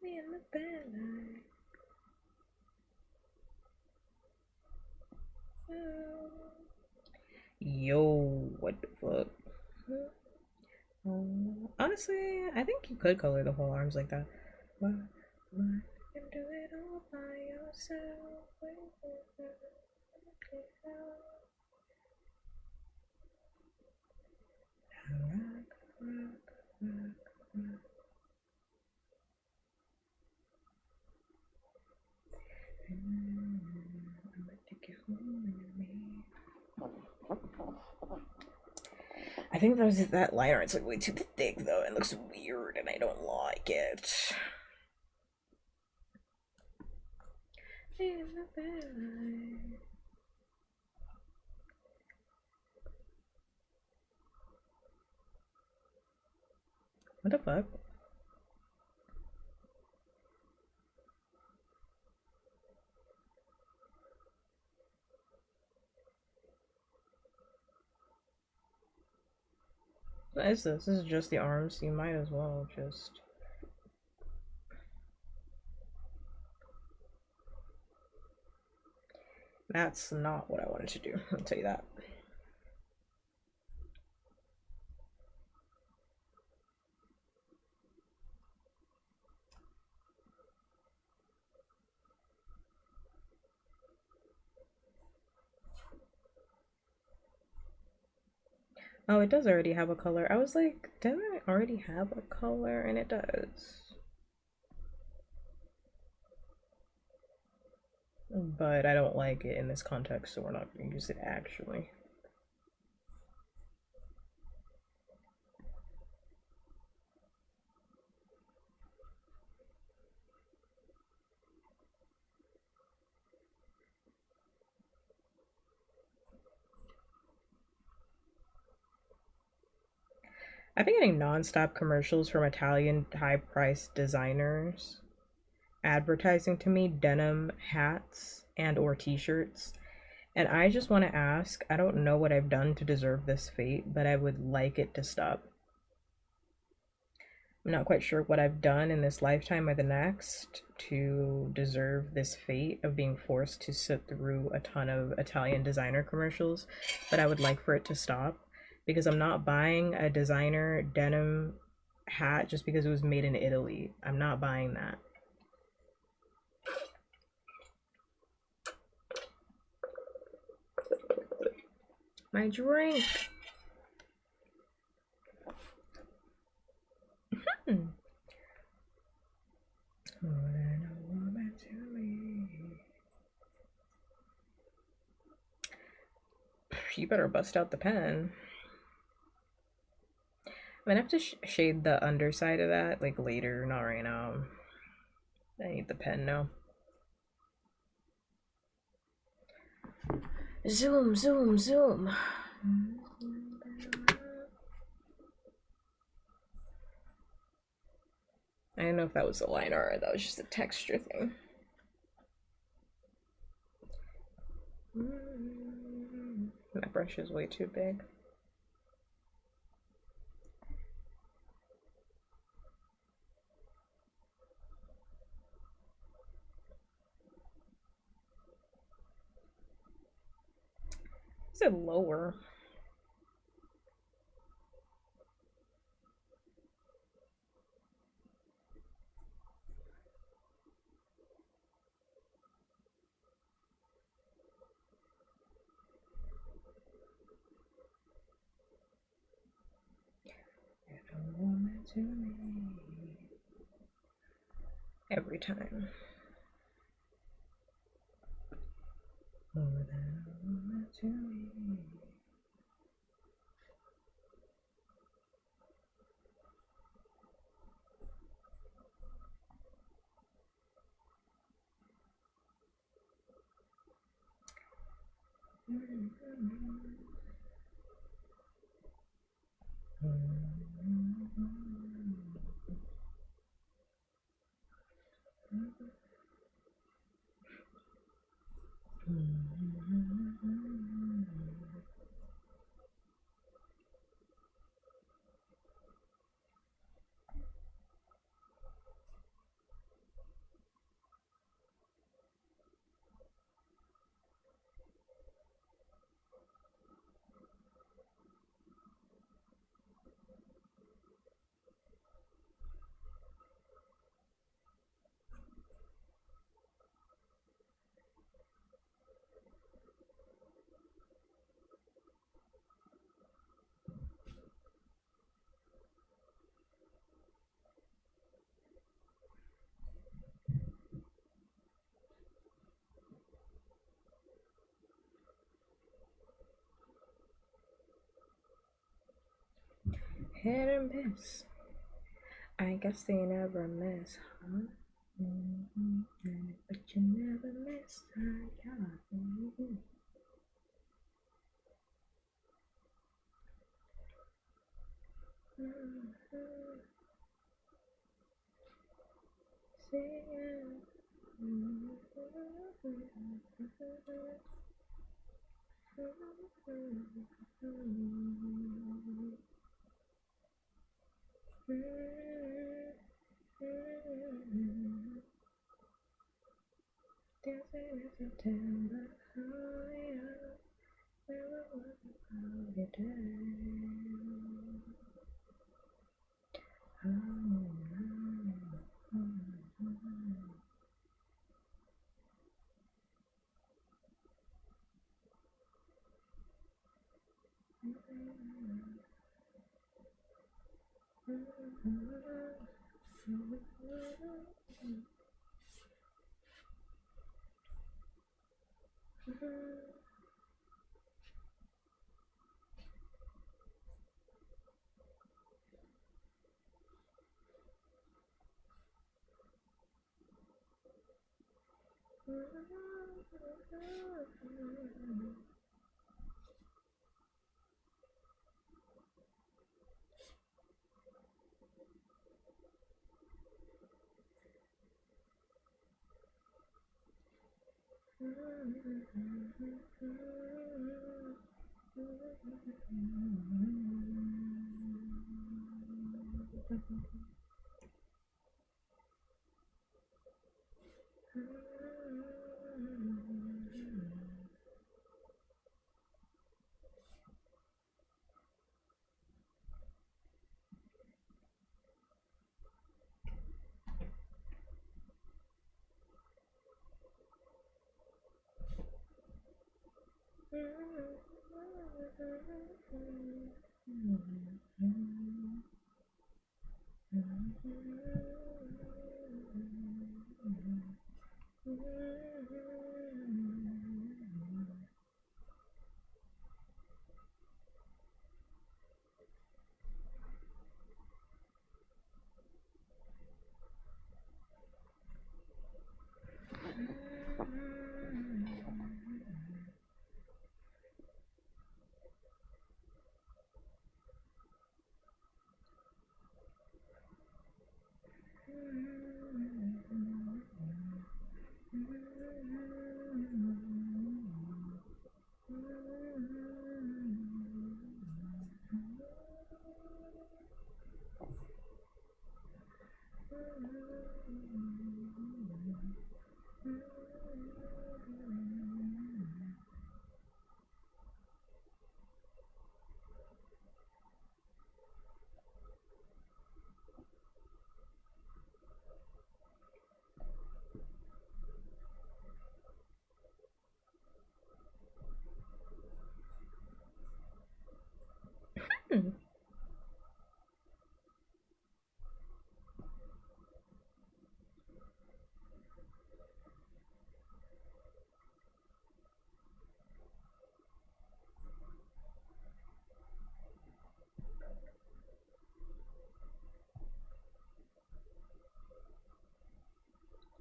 Me and the bad light. Oh. Yo, what the fuck? Honestly, I think you could color the whole arms like that. What? You can do it all by yourself. Rock, rock, rock, rock. I'ma take you home with me. I think that liner is like way too thick though. It looks weird and I don't like it. What the fuck? What is this? This is just the arms. You might as well just... That's not what I wanted to do, I'll tell you that. Oh, it does already have a color. I was like, didn't I already have a color? And it does. But I don't like it in this context, so we're not going to use it actually. I've been getting non-stop commercials from Italian high-priced designers advertising to me denim hats and or t-shirts. And I just want to ask, I don't know what I've done to deserve this fate, but I would like it to stop. I'm not quite sure what I've done in this lifetime or the next to deserve this fate of being forced to sit through a ton of Italian designer commercials, but I would like for it to stop because I'm not buying a designer denim hat just because it was made in Italy. I'm not buying that. My drink. You better bust out the pen. I'm gonna have to shade the underside of that like later, not right now. I need the pen now. Zoom, zoom, zoom. I don't know if that was a liner or that was just a texture thing. My brush is way too big. Is it lower? Every time. More than a woman to me. Hit or miss. I guess they never miss, huh? But you never miss, huh? Yeah. Dancing in September, oh yeah, never was a cloudy day.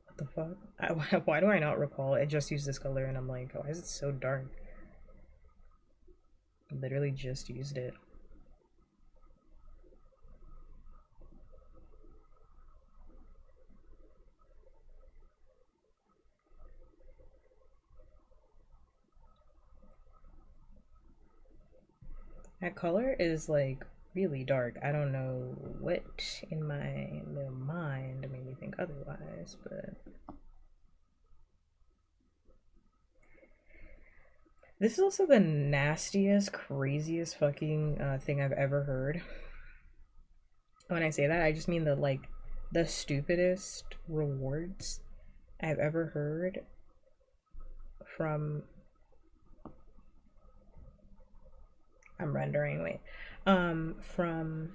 What the fuck? Why do I not recall? I just used this color and I'm like, why is it so dark? I literally just used it. That color is like really dark. I don't know what in my little mind made me think otherwise, but this is also the nastiest, craziest fucking thing I've ever heard. When I say that, I just mean the stupidest rewards I've ever heard from. I'm rendering. Wait, from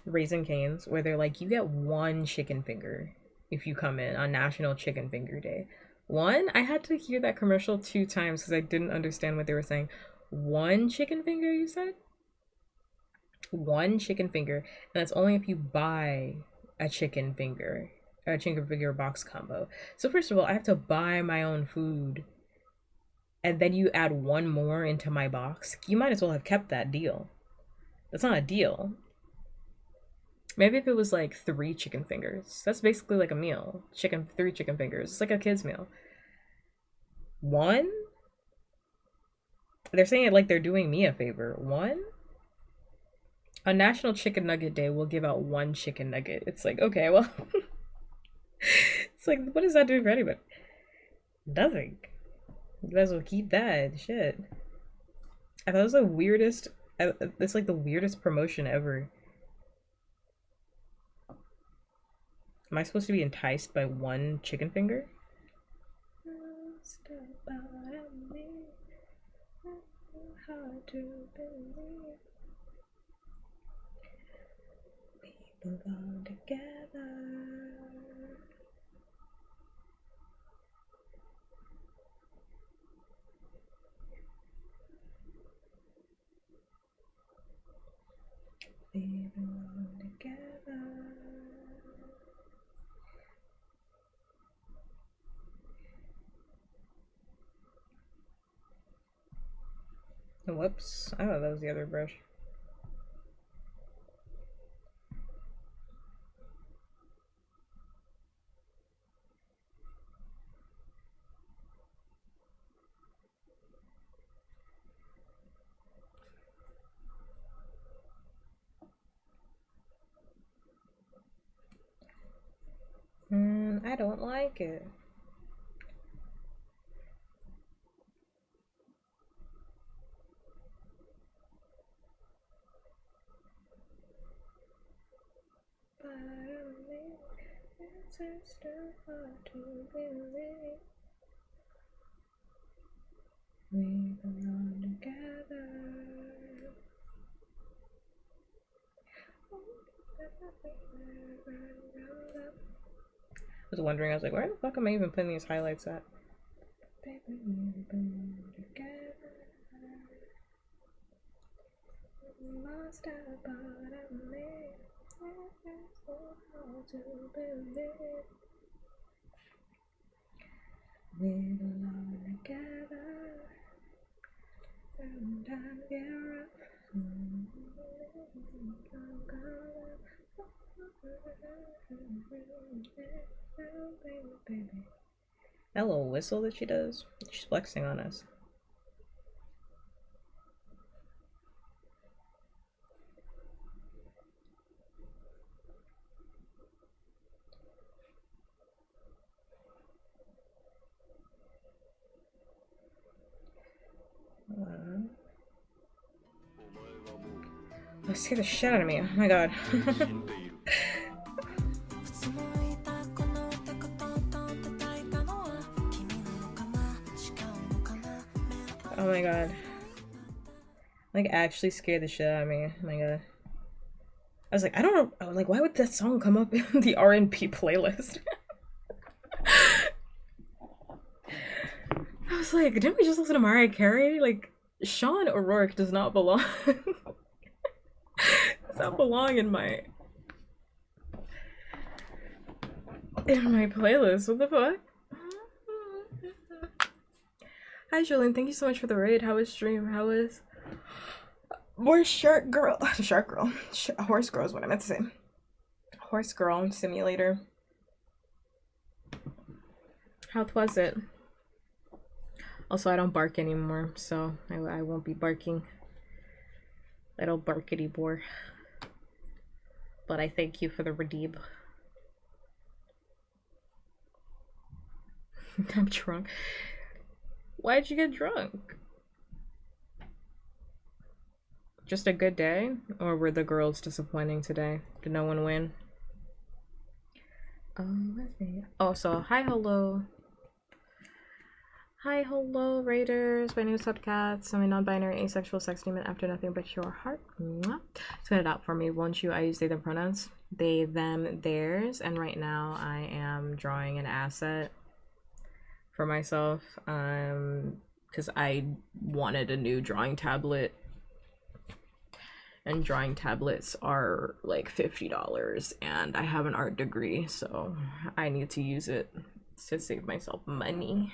Raising Cane's, where they're like, you get one chicken finger if you come in on National Chicken Finger Day. One, I had to hear that commercial 2 times because I didn't understand what they were saying. One chicken finger, you said? One chicken finger, and that's only if you buy a chicken finger, a chicken finger box combo. So first of all, I have to buy my own food, and then you add one more into my box. You might as well have kept that deal. That's not a deal. Maybe if it was like 3 chicken fingers, that's basically like a meal. 3 chicken fingers. It's like a kid's meal. One? They're saying it like they're doing me a favor. One? On National Chicken Nugget Day, we'll give out 1 chicken nugget. It's like, okay, well, it's like, what does that do for anybody? Nothing. You guys will keep that shit. I thought it was the weirdest. It's like the weirdest promotion ever. Am I supposed to be enticed by 1 chicken finger? We belong together. We belong together. Whoops. I thought that was the other brush. I don't like it. We belong together. I was wondering, I was like, where the fuck am I even putting these highlights at? Baby, we belong together. Lost our bottom lane. So hard to believe. We belong together. Sometimes we're up. Baby. That little whistle that she does, she's flexing on us. That scared the shit out of me. Oh my god. Oh my god. Like, actually scared the shit out of me. Oh my god. I was like, I don't know. I was like, why would that song come up in the R&B playlist? I was like, didn't we just listen to Mariah Carey? Like, Sean O'Rourke does not belong. Does not belong in my playlist. What the fuck? Hi Julian, thank you so much for the raid. How was stream? How was more Shark Girl? Shark Girl. Horse Girl is what I meant to say. Horse Girl Simulator. How was it? Also, I don't bark anymore, so I won't be barking. I don't bark anymore. But I thank you for the redeem. I'm drunk. Why'd you get drunk? Just a good day? Or were the girls disappointing today? Did no one win? Let's see. Oh, so hi, hello. Hi, hello, Raiders. My name is Puppkats. I'm a non-binary asexual sex demon after nothing but your heart. Mwah. Spit it out for me, won't you? I use they, them pronouns. They, them, theirs. And right now I am drawing an asset for myself. Because I wanted a new drawing tablet. And drawing tablets are like $50. And I have an art degree, so I need to use it to save myself money.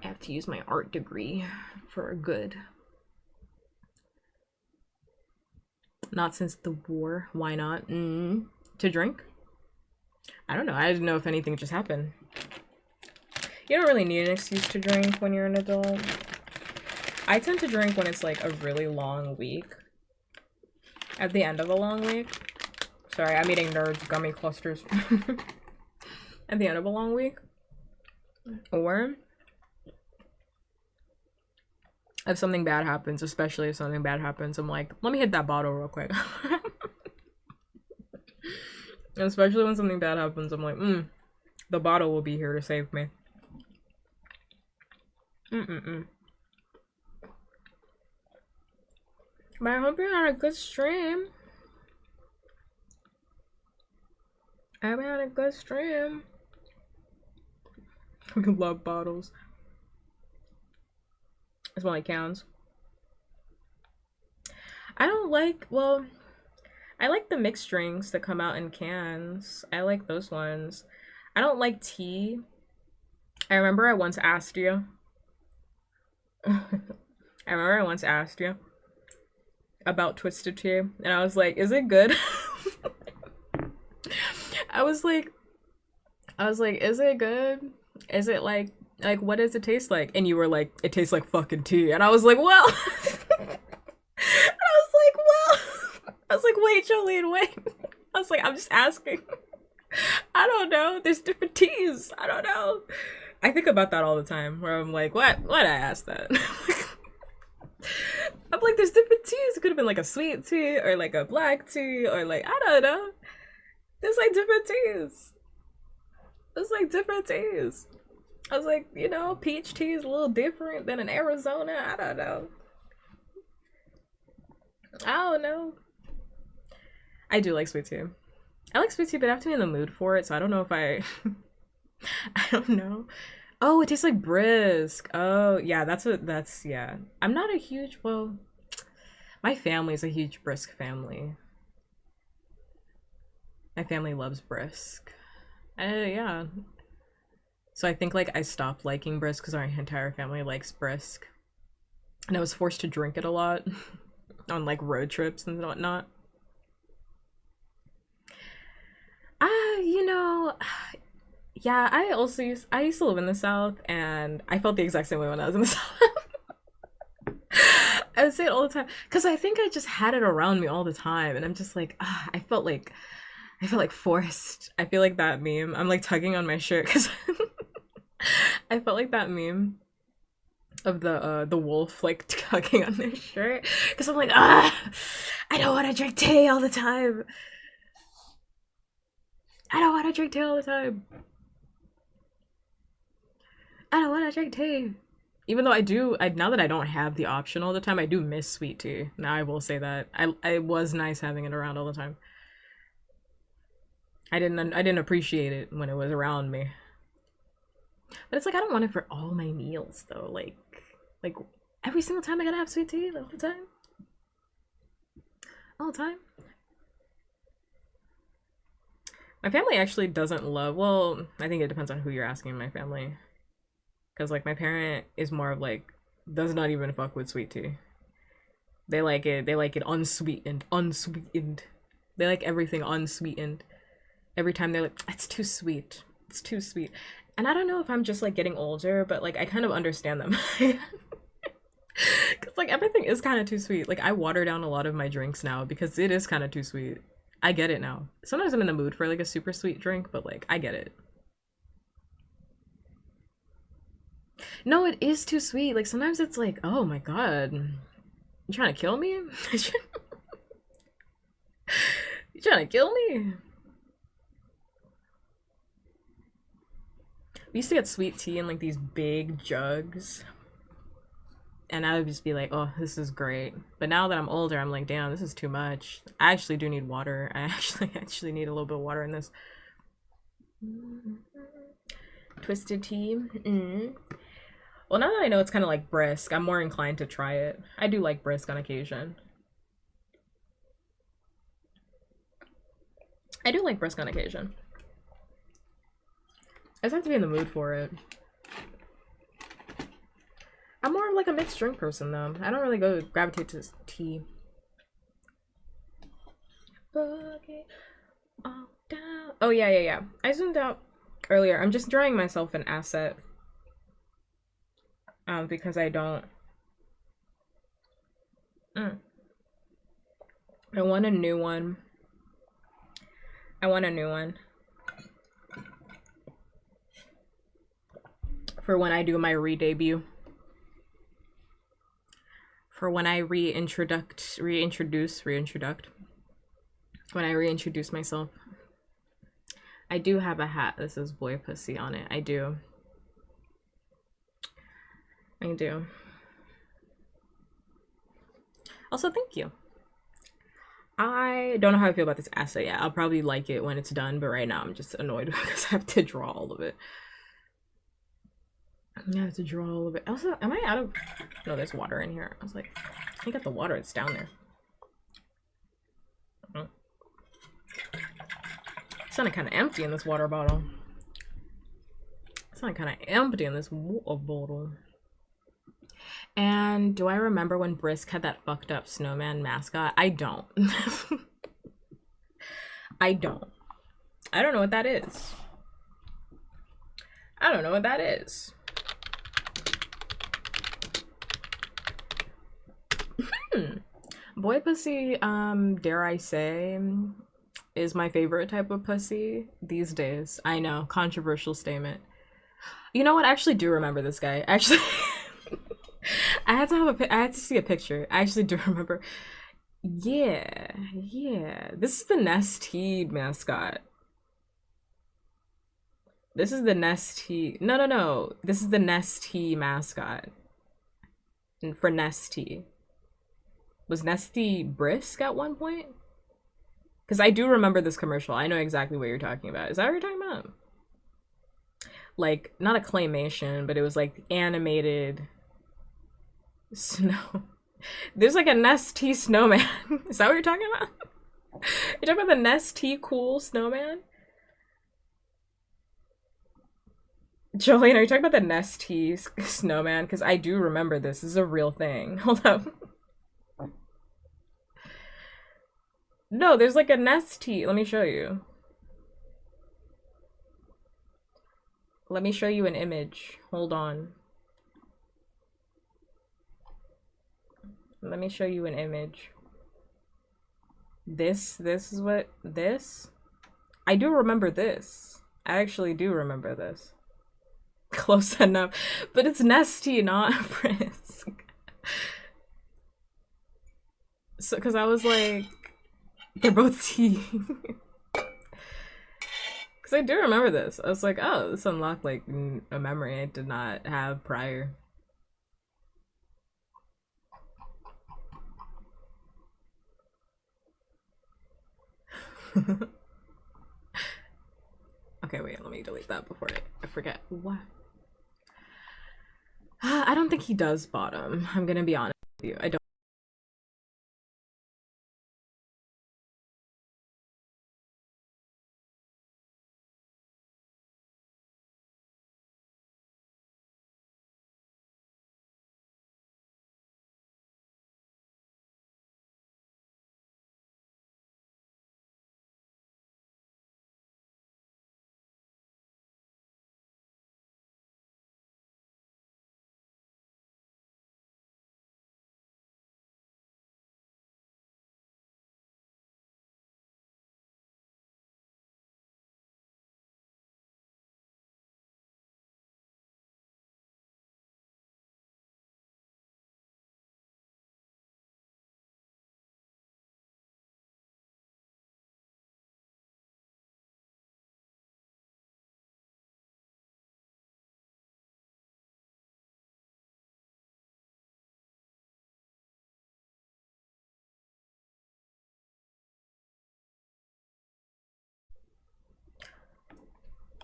I have to use my art degree for good. Not since the war. Why not? To drink? I don't know. I didn't know if anything just happened. You don't really need an excuse to drink when you're an adult. I tend to drink when it's like a really long week. At the end of a long week. Sorry, I'm eating Nerds gummy clusters. At the end of a long week. Or if something bad happens, especially if something bad happens, I'm like, let me hit that bottle real quick. Especially when something bad happens, I'm like, the bottle will be here to save me. But I hope you had a good stream. I hope you had a good stream. We love bottles. It's more like cans. I don't like, well, I like the mixed drinks that come out in cans. I like those ones. I don't like tea. I remember I once asked you. About twisted tea, and I was like, is it good? I was like, is it good? Is it like what does it taste like? And you were like, it tastes like fucking tea. And I was like, well, I was like, wait, Jolene, wait. I was like, I'm just asking. I don't know. There's different teas. I don't know. I think about that all the time, where I'm like, why'd I ask that? I'm like, there's different teas. It could have been like a sweet tea or like a black tea or like, I don't know. There's like different teas. I was like, you know, peach tea is a little different than in Arizona. I don't know. I do like sweet tea. I like sweet tea, but I have to be in the mood for it, so I don't know if I don't know. Oh, it tastes like brisk. Oh, yeah, yeah. I'm not a huge, well, my family's a huge brisk family. My family loves brisk. Yeah. So I think like I stopped liking brisk because our entire family likes brisk. And I was forced to drink it a lot on like road trips and whatnot. You know, yeah, I used to live in the South, and I felt the exact same way when I was in the South. I would say it all the time because I think I just had it around me all the time, and I'm just like, I felt like forced. I feel like that meme. I'm like tugging on my shirt because I felt like that meme of the wolf like tugging on their shirt because I'm like, I don't want to drink tea all the time. I don't want to drink tea all the time. I don't want to drink tea. Even though now that I don't have the option all the time, I do miss sweet tea. Now I will say that. It was nice having it around all the time. I didn't appreciate it when it was around me. But it's like I don't want it for all my meals though. Like every single time I gotta have sweet tea all the time. All the time. My family actually doesn't love, well, I think it depends on who you're asking in my family. Because, like, my parent is more of, like, does not even fuck with sweet tea. They like it unsweetened. They like everything unsweetened. Every time they're like, it's too sweet. And I don't know if I'm just like getting older, but like I kind of understand them. Cause like everything is kind of too sweet. Like I water down a lot of my drinks now because it is kind of too sweet. I get it now. Sometimes I'm in the mood for like a super sweet drink, but like I get it. No, it is too sweet. Like sometimes it's like, oh my god, you trying to kill me? You trying to kill me? We used to get sweet tea in like these big jugs. And I would just be like, oh, this is great. But now that I'm older, I'm like, damn, this is too much. I actually do need water. I actually need a little bit of water in this. Twisted tea. Well, now that I know it's kind of like brisk, I'm more inclined to try it. I do like brisk on occasion. I do like brisk on occasion. I just have to be in the mood for it. I'm more of like a mixed drink person though. I don't really go gravitate to tea. Oh yeah. I zoomed out earlier. I'm just drawing myself an asset. Because I don't. I want a new one. I want a new one. For when I do my re-debut. For when I reintroduce. When I reintroduce myself. I do have a hat that says boy pussy on it. I do. I do. Also, thank you. I don't know how I feel about this asset yet. I'll probably like it when it's done, but right now I'm just annoyed because I have to draw all of it. I have to draw all of it. Also, am I out of... No, there's water in here. I was like, I got the water. It's down there. It's sounding kind of empty in this water bottle. It's sounding kind of empty in this water bottle. And do I remember when Brisk had that fucked up snowman mascot? I don't. I don't. I don't know what that is. I don't know what that is. Boy pussy, dare I say, is my favorite type of pussy these days. I know, controversial statement. You know what? I actually do remember this guy. Actually, I had to see a picture. I actually do remember. Yeah. This is the Nestea mascot. This is the Nestea. No. This is the Nestea mascot. And for Nestea. Was Nestea Brisk at one point? Because I do remember this commercial. I know exactly what you're talking about. Is that what you're talking about? Like, not a claymation, but it was like animated snow. There's like a Nestea snowman. Is that what you're talking about? You're talking about the Nestea cool snowman? Jolene, are you talking about the Nestea snowman? Because I do remember this. This is a real thing. Hold up. No, there's like a Nestea. Let me show you. Let me show you an image. Hold on. Let me show you an image. This is what this? I do remember this. I actually do remember this. Close enough. But it's Nestea, not Brisk. So, because I was like, they're both tea. Because I do remember this. I was like, oh, this unlocked like a memory I did not have prior. Okay, wait, let me delete that before I forget. What? I don't think he does bottom. I'm gonna be honest with you. I don't.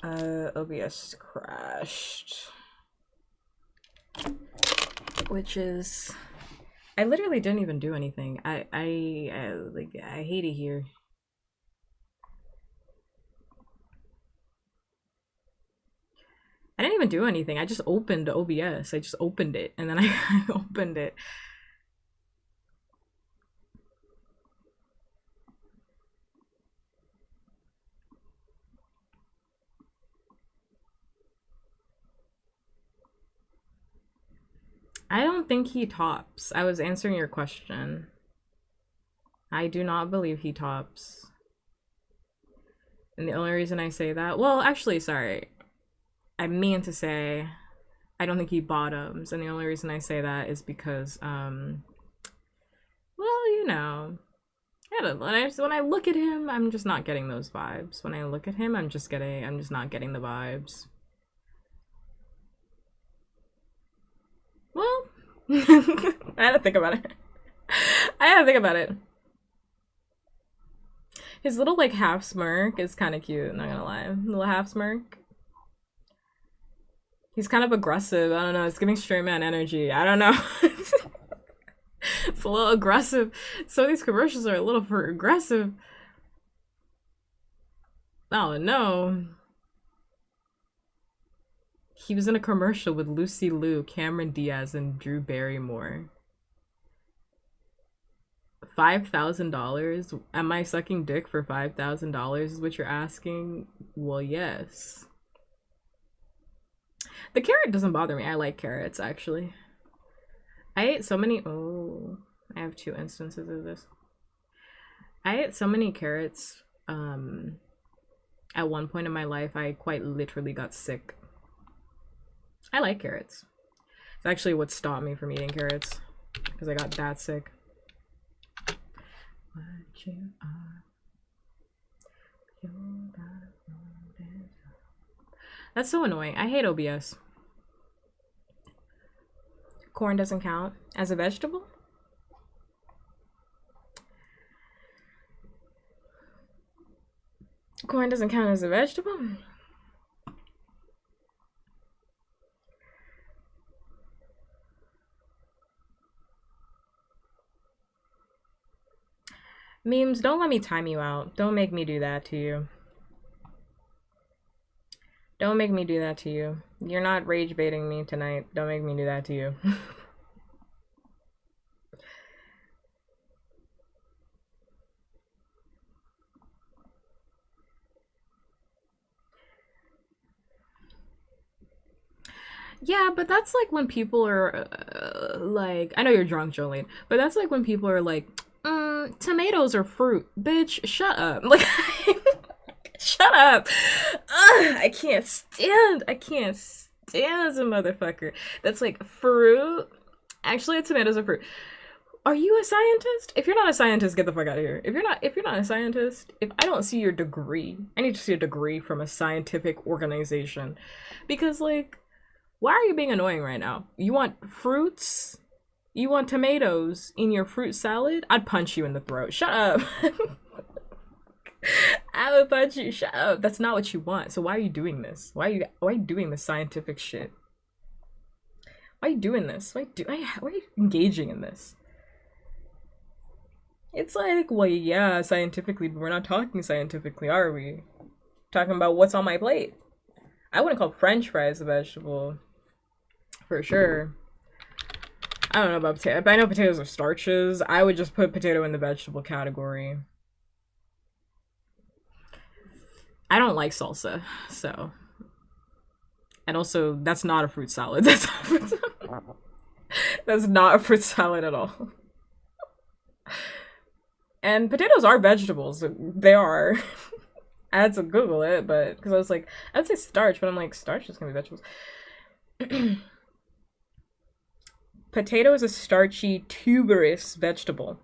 OBS crashed. Which is, I literally didn't even do anything. I hate it here. I didn't even do anything. I just opened OBS. I just opened it and then I opened it. I don't think he tops. I was answering your question. I do not believe he tops. And the only reason I say that, well, actually, sorry. I mean to say I don't think he bottoms. And the only reason I say that is because, well, you know, when I look at him, I'm just not getting those vibes. When I look at him, I'm just not getting the vibes. Well, I had to think about it. I had to think about it. His little like half smirk is kind of cute, not gonna lie. Little half smirk. He's kind of aggressive. I don't know. It's giving straight man energy. I don't know. It's a little aggressive. Some of these commercials are a little for aggressive. Oh no. He was in a commercial with Lucy Liu, Cameron Diaz, and Drew Barrymore. $5,000? Am I sucking dick for $5,000 is what you're asking? Well, yes. The carrot doesn't bother me. I like carrots, actually. I ate so many... Oh, I have 2 instances of this. I ate so many carrots, at one point in my life, I quite literally got sick. I like carrots. It's actually what stopped me from eating carrots, because I got that sick. What you are. That's so annoying. I hate OBS. Corn doesn't count as a vegetable? Corn doesn't count as a vegetable? Memes, don't let me time you out. Don't make me do that to you. Don't make me do that to you. You're not rage baiting me tonight. Don't make me do that to you. Yeah, but that's like when people are like, I know you're drunk, Jolene, but that's like when people are like, tomatoes are fruit. Bitch, shut up. Like, shut up. Ugh, I can't stand a motherfucker that's like, fruit. Actually, tomatoes are fruit. Are you a scientist? If you're not a scientist, get the fuck out of here. If you're not a scientist, if I don't see your degree, I need to see a degree from a scientific organization. Because like, why are you being annoying right now? You want fruits? You want tomatoes in your fruit salad? I'd punch you in the throat. Shut up. I would punch you. Shut up. That's not what you want. So why are you doing this? Why are you doing this scientific shit? Why are you doing this? Why are you engaging in this? It's like, well, yeah, scientifically, but we're not talking scientifically, are we? Talking about what's on my plate. I wouldn't call French fries a vegetable. For sure. I don't know about potato, but I know potatoes are starches. I would just put potato in the vegetable category. I don't like salsa, so. And also, that's not a fruit salad. That's not a fruit salad. That's not a fruit salad at all. And potatoes are vegetables. They are. I had to Google it, but because I was like, I'd say starch, but I'm like, starch is gonna be vegetables. Potato is a starchy, tuberous vegetable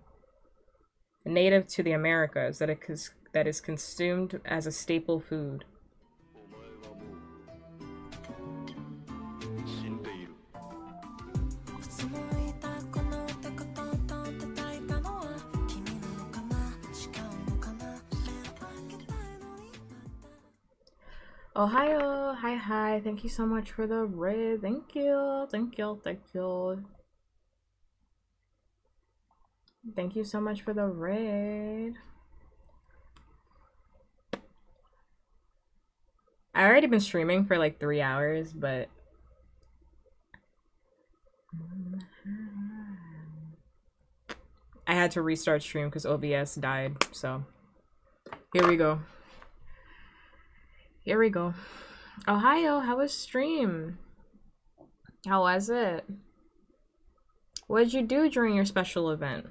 native to the Americas that is consumed as a staple food. Ohio, hi. Thank you so much for the raid. Thank you. Thank you so much for the raid. I already been streaming for like 3 hours, but I had to restart stream because OBS died. So here we go. Ohio, how was stream? How was it? What did you do during your special event?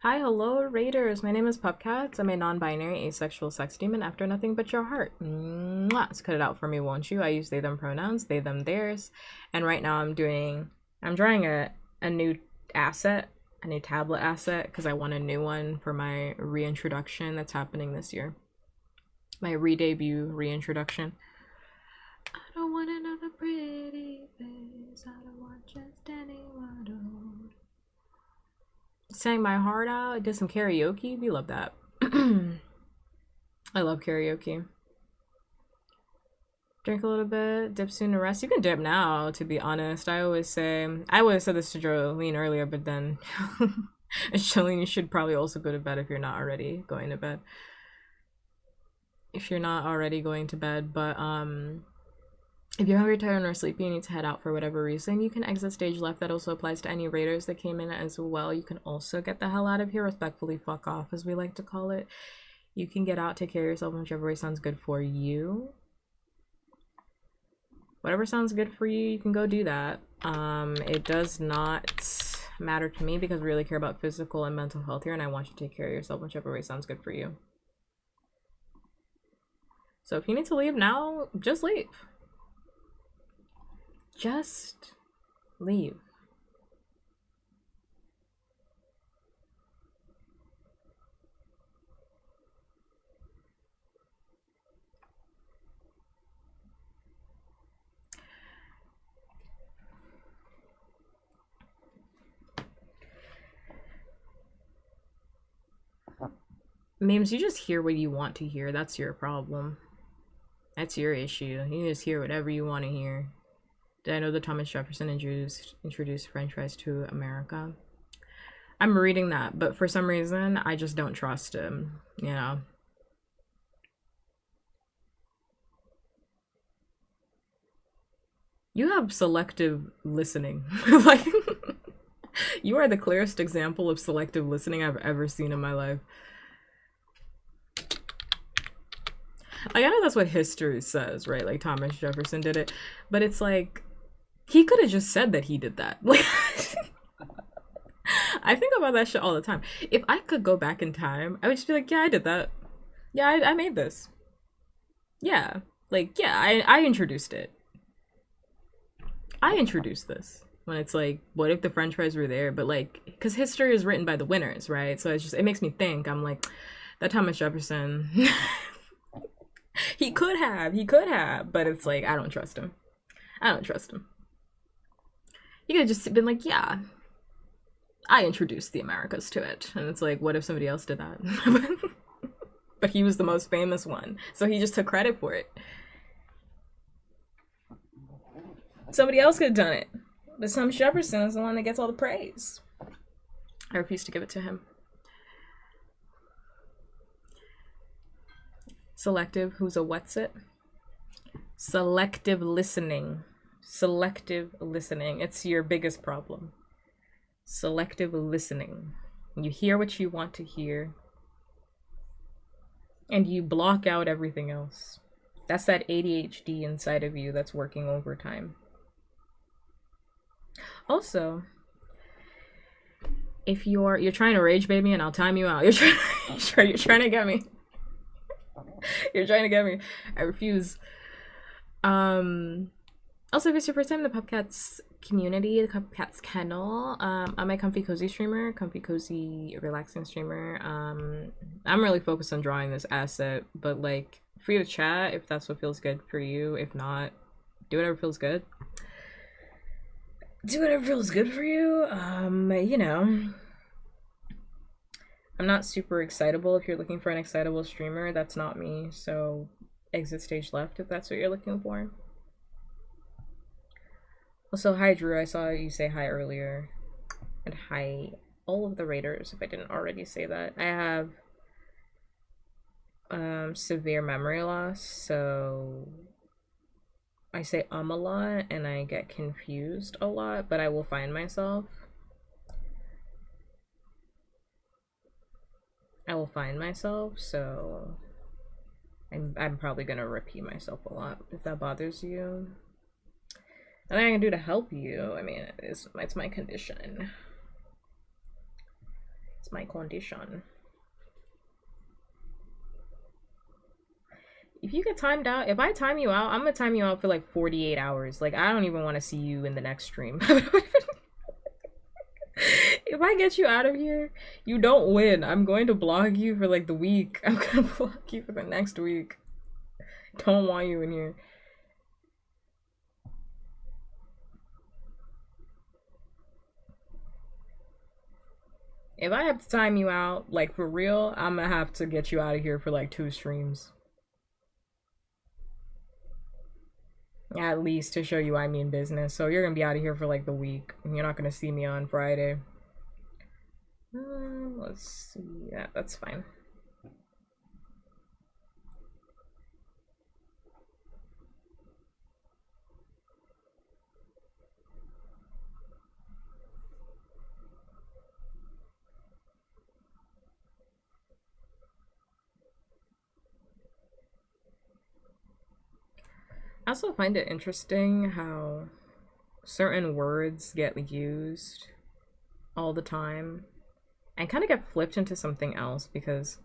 Hi, hello, Raiders. My name is Puppkats. I'm a non-binary asexual sex demon after nothing but your heart. Mwah. Let's cut it out for me, won't you? I use they, them pronouns, they, them, theirs. And right now I'm drawing a new asset, a new tablet asset, because I want a new one for my reintroduction that's happening this year. My re-debut reintroduction. I don't want another pretty face. I don't want just anyone old. Sang my heart out. I did some karaoke. We love that. I love karaoke. Drink a little bit, dip soon to rest. You can dip now, to be honest. I would have said this to Jolene earlier, but then Jolene, you should probably also go to bed if you're not already going to bed. But if you're hungry, tired, or sleepy, you need to head out for whatever reason, you can exit stage left. That also applies to any raiders that came in as well. You can also get the hell out of here, respectfully fuck off, as we like to call it. You can get out, take care of yourself, whichever way sounds good for you. Whatever sounds good for you, you can go do that. It does not matter to me because we really care about physical and mental health here, and I want you to take care of yourself, whichever way sounds good for you. So if you need to leave now, just leave. Just leave. Memes, you just hear what you want to hear. That's your problem. That's your issue. You just hear whatever you want to hear. Did I know that Thomas Jefferson introduced French fries to America? I'm reading that, but for some reason, I just don't trust him, you know? You have selective listening. Like, you are the clearest example of selective listening I've ever seen in my life. Like, I know that's what history says, right? Like, Thomas Jefferson did it, but it's like, he could have just said that he did that. Like, I think about that shit all the time. If I could go back in time, I would just be like, yeah, I did that. Yeah, I made this. Yeah. Like, yeah, I introduced it. I introduced this. When it's like, what if the French fries were there? But like, because history is written by the winners, right? So it makes me think. I'm like, that Thomas Jefferson, he could have, but it's like, I don't trust him. He could have just been like, yeah, I introduced the Americas to it. And it's like, what if somebody else did that? But he was the most famous one, so he just took credit for it. Somebody else could have done it, but Thomas Jefferson is the one that gets all the praise. I refuse to give it to him. Selective, who's a what's it? Selective listening. It's your biggest problem. Selective listening. You hear what you want to hear, and you block out everything else. That's that ADHD inside of you that's working overtime. Also, if you're trying to rage bait me, and I'll time you out. You're trying to get me. You're trying to get me. I refuse. Also, if it's your first time in the Puppkats community, the Puppkats kennel, I'm a comfy cozy streamer, comfy cozy relaxing streamer. I'm really focused on drawing this asset, but like, free to chat if that's what feels good for you. If not, do whatever feels good. Do whatever feels good for you. You know, I'm not super excitable. If you're looking for an excitable streamer, that's not me. So exit stage left, if that's what you're looking for. Also, hi Drew, I saw you say hi earlier. And hi all of the raiders, if I didn't already say that. I have severe memory loss, so I say a lot and I get confused a lot, but I will find myself. So I'm probably gonna repeat myself a lot if that bothers you. Nothing I can do to help you. I mean, it's my condition. It's my condition. If you get timed out, if I time you out, I'm gonna time you out for like 48 hours. Like, I don't even want to see you in the next stream. If I get you out of here, you don't win. I'm going to block you for like the week. I'm gonna block you for the next week. Don't want you in here. If I have to time you out, like for real, I'm gonna have to get you out of here for like 2 streams. At least to show you I mean business. So you're gonna be out of here for like the week. And you're not gonna see me on Friday. Let's see. Yeah, that's fine. I also find it interesting how certain words get used all the time and kind of get flipped into something else, because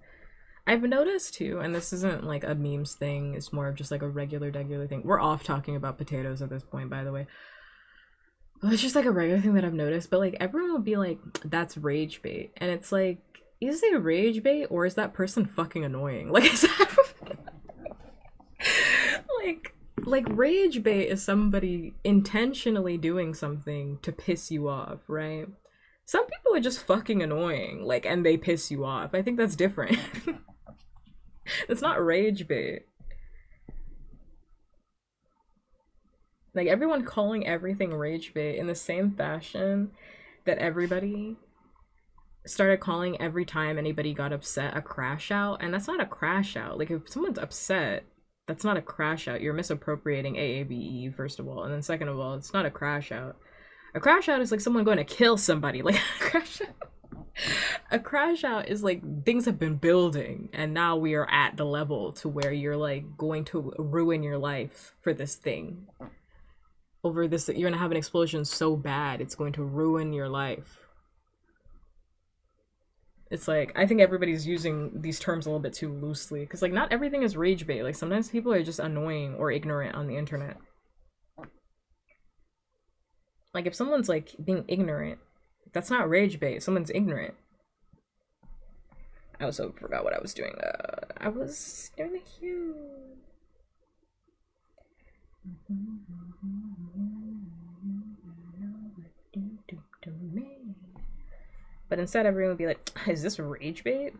I've noticed too, and this isn't like a memes thing, it's more of just like a regular thing. We're off talking about potatoes at this point, by the way. Well, it's just like a regular thing that I've noticed, but like everyone will be like, that's rage bait. And it's like, is it rage bait or is that person fucking annoying? Like, is that like rage bait is somebody intentionally doing something to piss you off, right? Some people are just fucking annoying, like, and they piss you off. I think that's different. It's not rage bait. Like, everyone calling everything rage bait in the same fashion that everybody started calling every time anybody got upset a crash out, and that's not a crash out. Like, if someone's upset, that's not a crash out. You're misappropriating AAVE, first of all, and then second of all, it's not a crash out. A crash out is like someone going to kill somebody. Like, a crash out is like things have been building and now we are at the level to where you're like going to ruin your life for this thing. Over this, you're gonna have an explosion so bad it's going to ruin your life. It's like, I think everybody's using these terms a little bit too loosely, because like not everything is rage bait. Like sometimes people are just annoying or ignorant on the internet. Like if someone's like being ignorant, that's not rage bait. Someone's ignorant. I also forgot what I was doing. I was doing the hue. But instead everyone would be like, is this rage bait?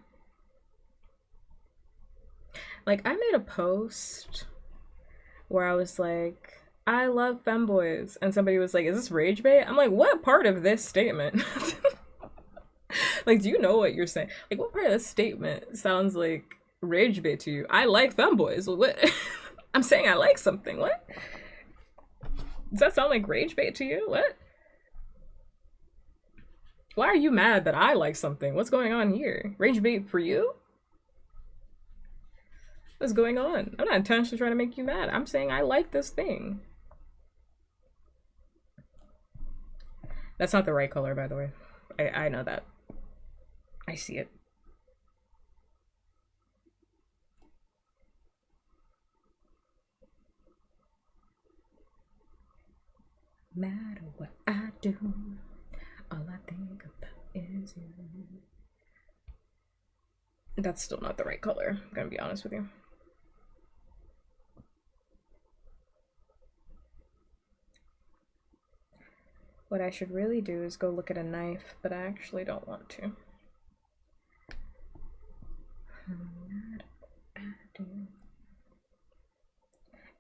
Like, I made a post where I was like, I love femboys, and somebody was like, is this rage bait? I'm like, what part of this statement? Like, do you know what you're saying? Like, what part of this statement sounds like rage bait to you? I like femboys. What? I'm saying I like something. What? Does that sound like rage bait to you? What? Why are you mad that I like something? What's going on here? Rage bait for you? What's going on? I'm not intentionally trying to make you mad. I'm saying I like this thing. That's not the right color, by the way. I know that. I see it. Matter what I do, all I think about is you. That's still not the right color, I'm gonna be honest with you. What I should really do is go look at a knife, but I actually don't want to.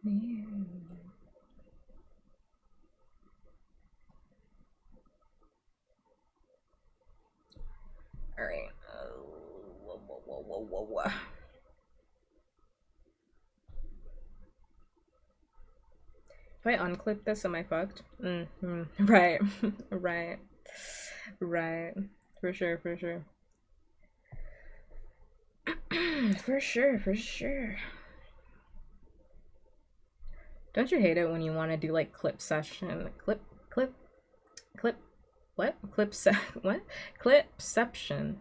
All right. Whoa. If I unclip this, am I fucked? Right. Right. Right. For sure, for sure. For sure, for sure. Don't you hate it when you want to do like clip session? Clip, what? What? Clipception.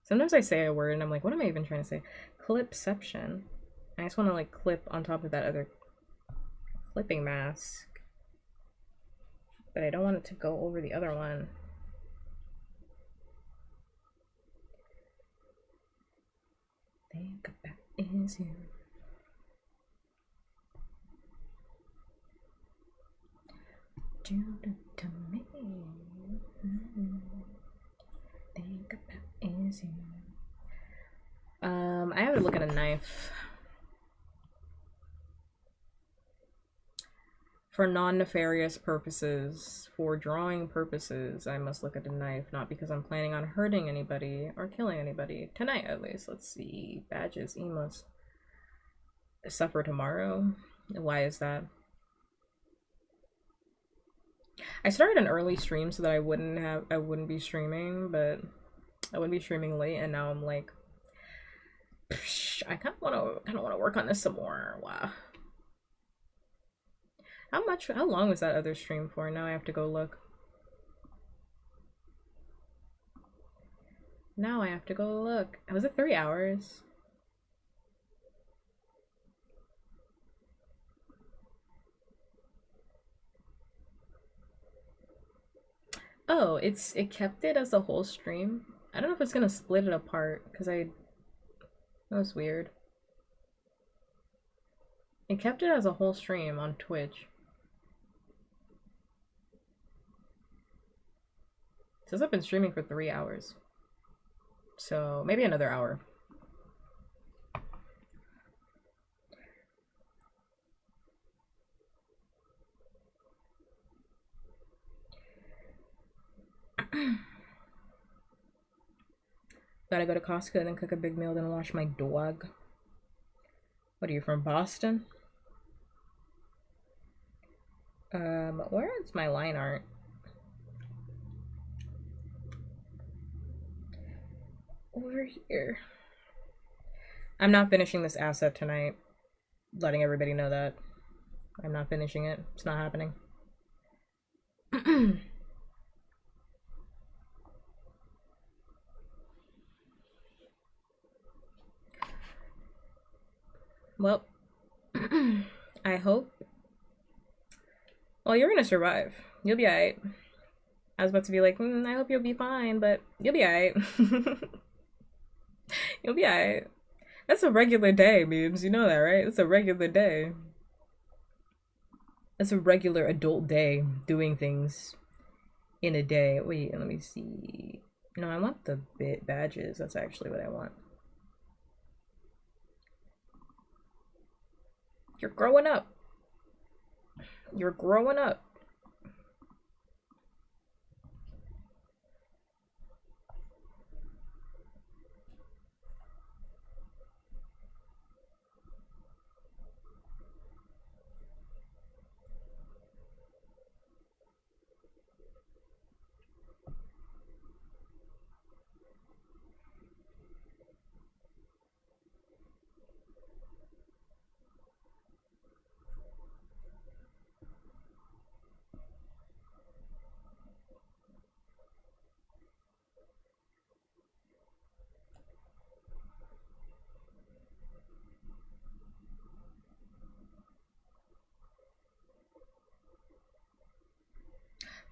Sometimes I say a word and I'm like, what am I even trying to say? Clipception. I just want to like clip on top of that other clipping mask. But I don't want it to go over the other one. Think about is you. Do to me. Think about is you. I have to look at a knife. For non-nefarious purposes, for drawing purposes, I must look at a knife, not because I'm planning on hurting anybody or killing anybody. Tonight, at least. Let's see. Badges, emos. Suffer tomorrow? Why is that? I started an early stream so that I wouldn't be streaming, but I wouldn't be streaming late, and now I'm like, I kind of want to work on this some more. Wow. How long was that other stream for? Now I have to go look. Now I have to go look. Was it 3 hours? Oh, it kept it as a whole stream. I don't know if it's gonna split it apart because that was weird. It kept it as a whole stream on Twitch. It says I've been streaming for 3 hours. So maybe another hour. Gotta go to Costco and then cook a big meal, then wash my dog. What are you, from Boston? Where is my line art? Over here. I'm not finishing this asset tonight. Letting everybody know that. I'm not finishing it. It's not happening. Well, I hope. Well, you're gonna survive. You'll be alright. I was about to be like, I hope you'll be fine, but you'll be alright. You'll be alright. That's a regular day, memes. You know that, right? It's a regular day. That's a regular adult day, doing things in a day. Wait, let me see. No, I want the bit badges. That's actually what I want. You're growing up. You're growing up.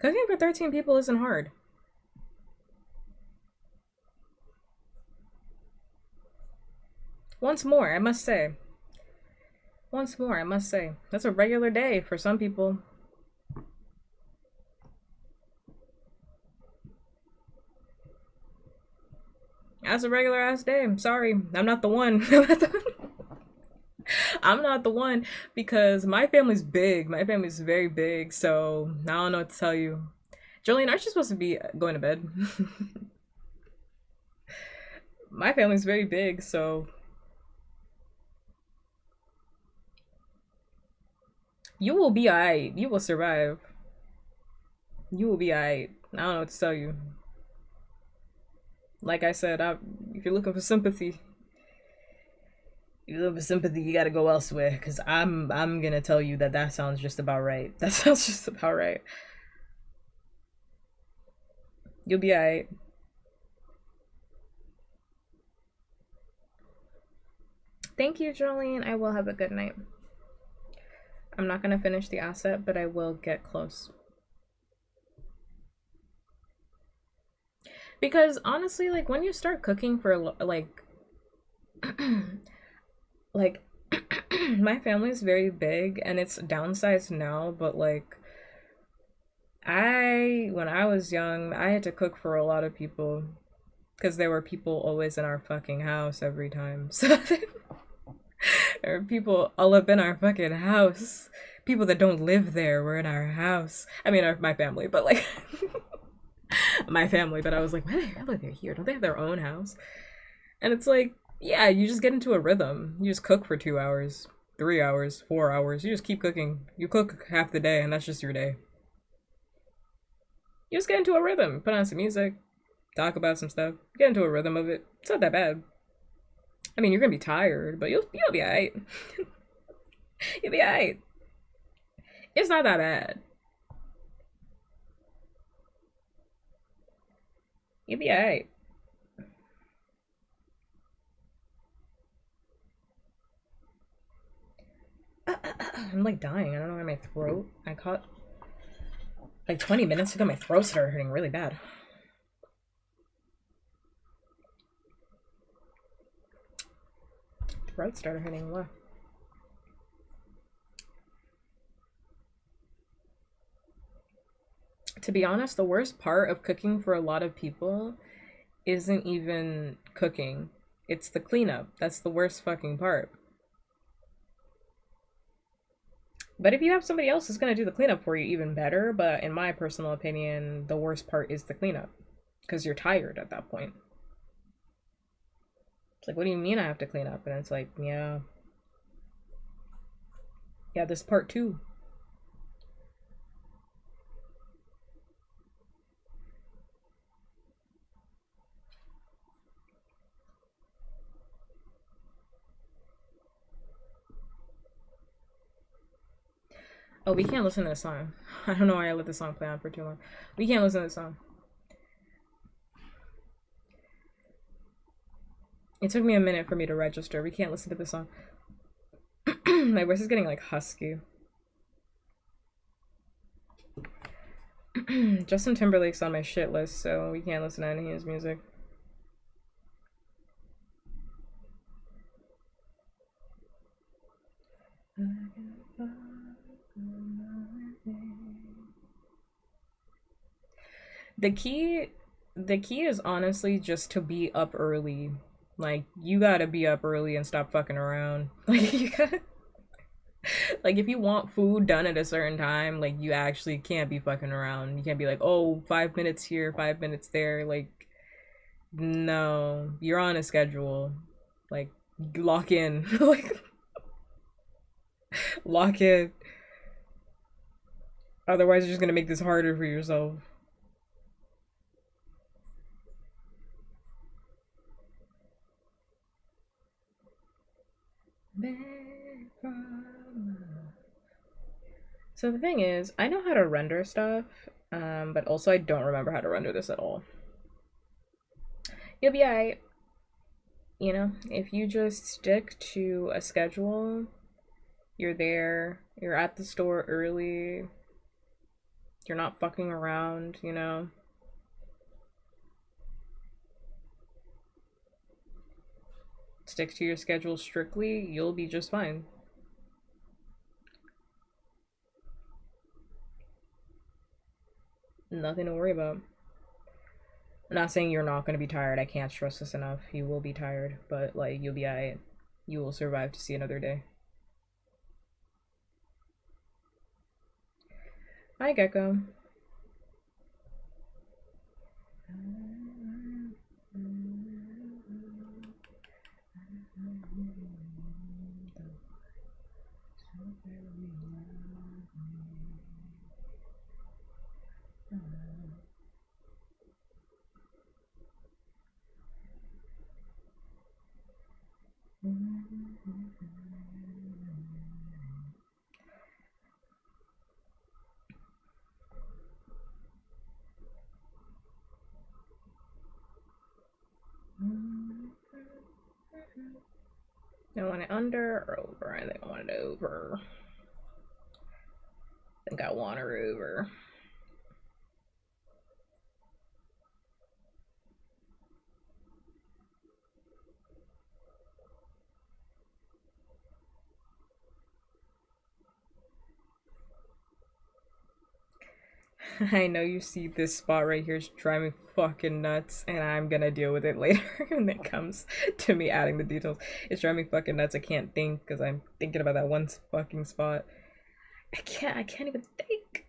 Cooking for 13 people isn't hard. Once more, I must say. Once more, I must say. That's a regular day for some people. That's a regular ass day. I'm sorry. I'm not the one. I'm not the one because my family's big. My family's very big, so I don't know what to tell you. Jolene, aren't you supposed to be going to bed? My family's very big, so you will be alright. You will survive. You will be alright. I don't know what to tell you. Like I said, if you're looking for sympathy, you gotta go elsewhere. Cause I'm gonna tell you that that sounds just about right. That sounds just about right. You'll be alright. Thank you, Jolene. I will have a good night. I'm not gonna finish the asset, but I will get close. Because honestly, like when you start cooking for like my family's very big and it's downsized now, but like when I was young, I had to cook for a lot of people because there were people always in our fucking house every time. So there are people all up in our fucking house. People that don't live there were in our house. I mean, my family, but like my family. But I was like, why are they here? Don't they have their own house? And it's like, yeah, you just get into a rhythm. You just cook for 2 hours, 3 hours, 4 hours. You just keep cooking. You cook half the day, and that's just your day. You just get into a rhythm. Put on some music, talk about some stuff, get into a rhythm of it. It's not that bad. I mean, you're gonna be tired, but you'll be alright. You'll be alright. It's not that bad. You'll be alright. I'm like dying. I don't know why my throat. I caught like 20 minutes ago. My throat started hurting really bad. Throat started hurting. What? To be honest, the worst part of cooking for a lot of people isn't even cooking. It's the cleanup. That's the worst fucking part. But if you have somebody else who's gonna do the cleanup for you, even better. But in my personal opinion, the worst part is the cleanup. Because you're tired at that point. It's like, what do you mean I have to clean up? And it's like, yeah. Yeah, this part too. Oh, we can't listen to this song. I don't know why I let the song play on for too long. We can't listen to this song. It took me a minute for me to register. We can't listen to this song. My voice is getting like husky. Justin Timberlake's on my shit list, so we can't listen to any of his music. The key the key is honestly just to be up early. Like you gotta be up early and stop fucking around. Like you gotta like if you want food done at a certain time, like you actually can't be fucking around. You can't be like, oh, 5 minutes here, 5 minutes there. Like no, you're on a schedule. Like lock in. Like lock in. Otherwise, you're just gonna make this harder for yourself. So the thing is, I know how to render stuff, but also I don't remember how to render this at all. You'll be alright. You know, if you just stick to a schedule, you're there, you're at the store early, you're not fucking around, you know. Stick to your schedule strictly, you'll be just fine. Nothing to worry about. I'm not saying you're not going to be tired. I can't stress this enough. You will be tired, but like you'll be alright. You will survive to see another day. Hi, Gecko. I want it under or over? I think I want it over. I think I want her over. I know you see this spot right here is driving me fucking nuts, and I'm gonna deal with it later when it comes to me adding the details. It's driving me fucking nuts. I can't think because I'm thinking about that one fucking spot. I can't even think.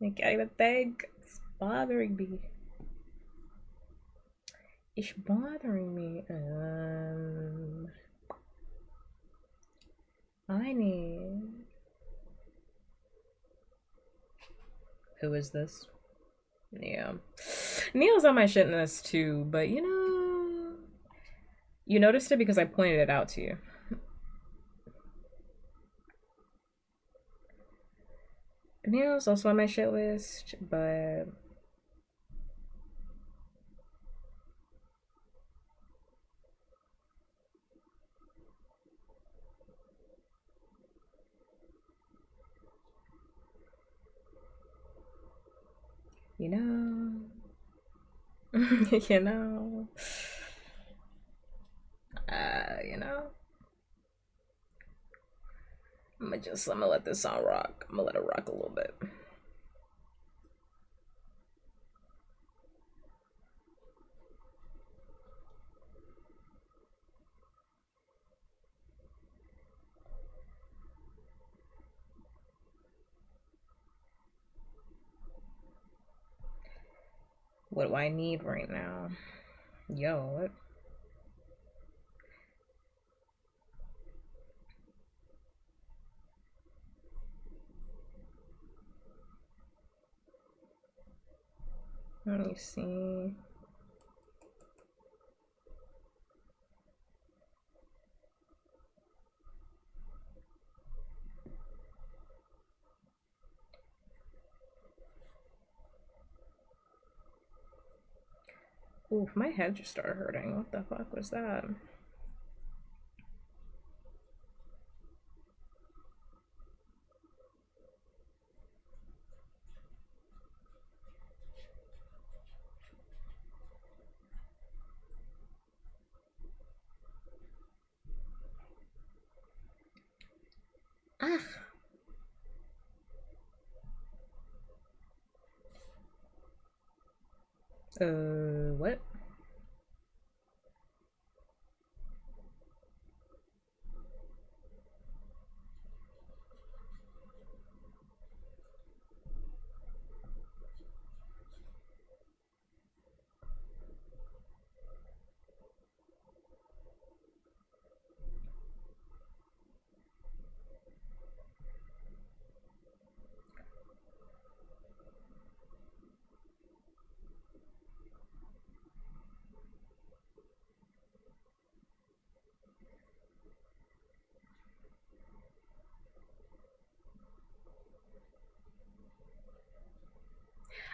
I can't even think. It's bothering me. It's bothering me. I need. Who is this? Yeah. Neil's on my shit list too, but you know. You noticed it because I pointed it out to you. Neil's also on my shit list, but. You know. You know. You know. I'm gonna let this song rock. I'm gonna let it rock a little bit. What do I need right now? Yo, what? Let me see. Oof, my head just started hurting. What the fuck was that? Ah. What?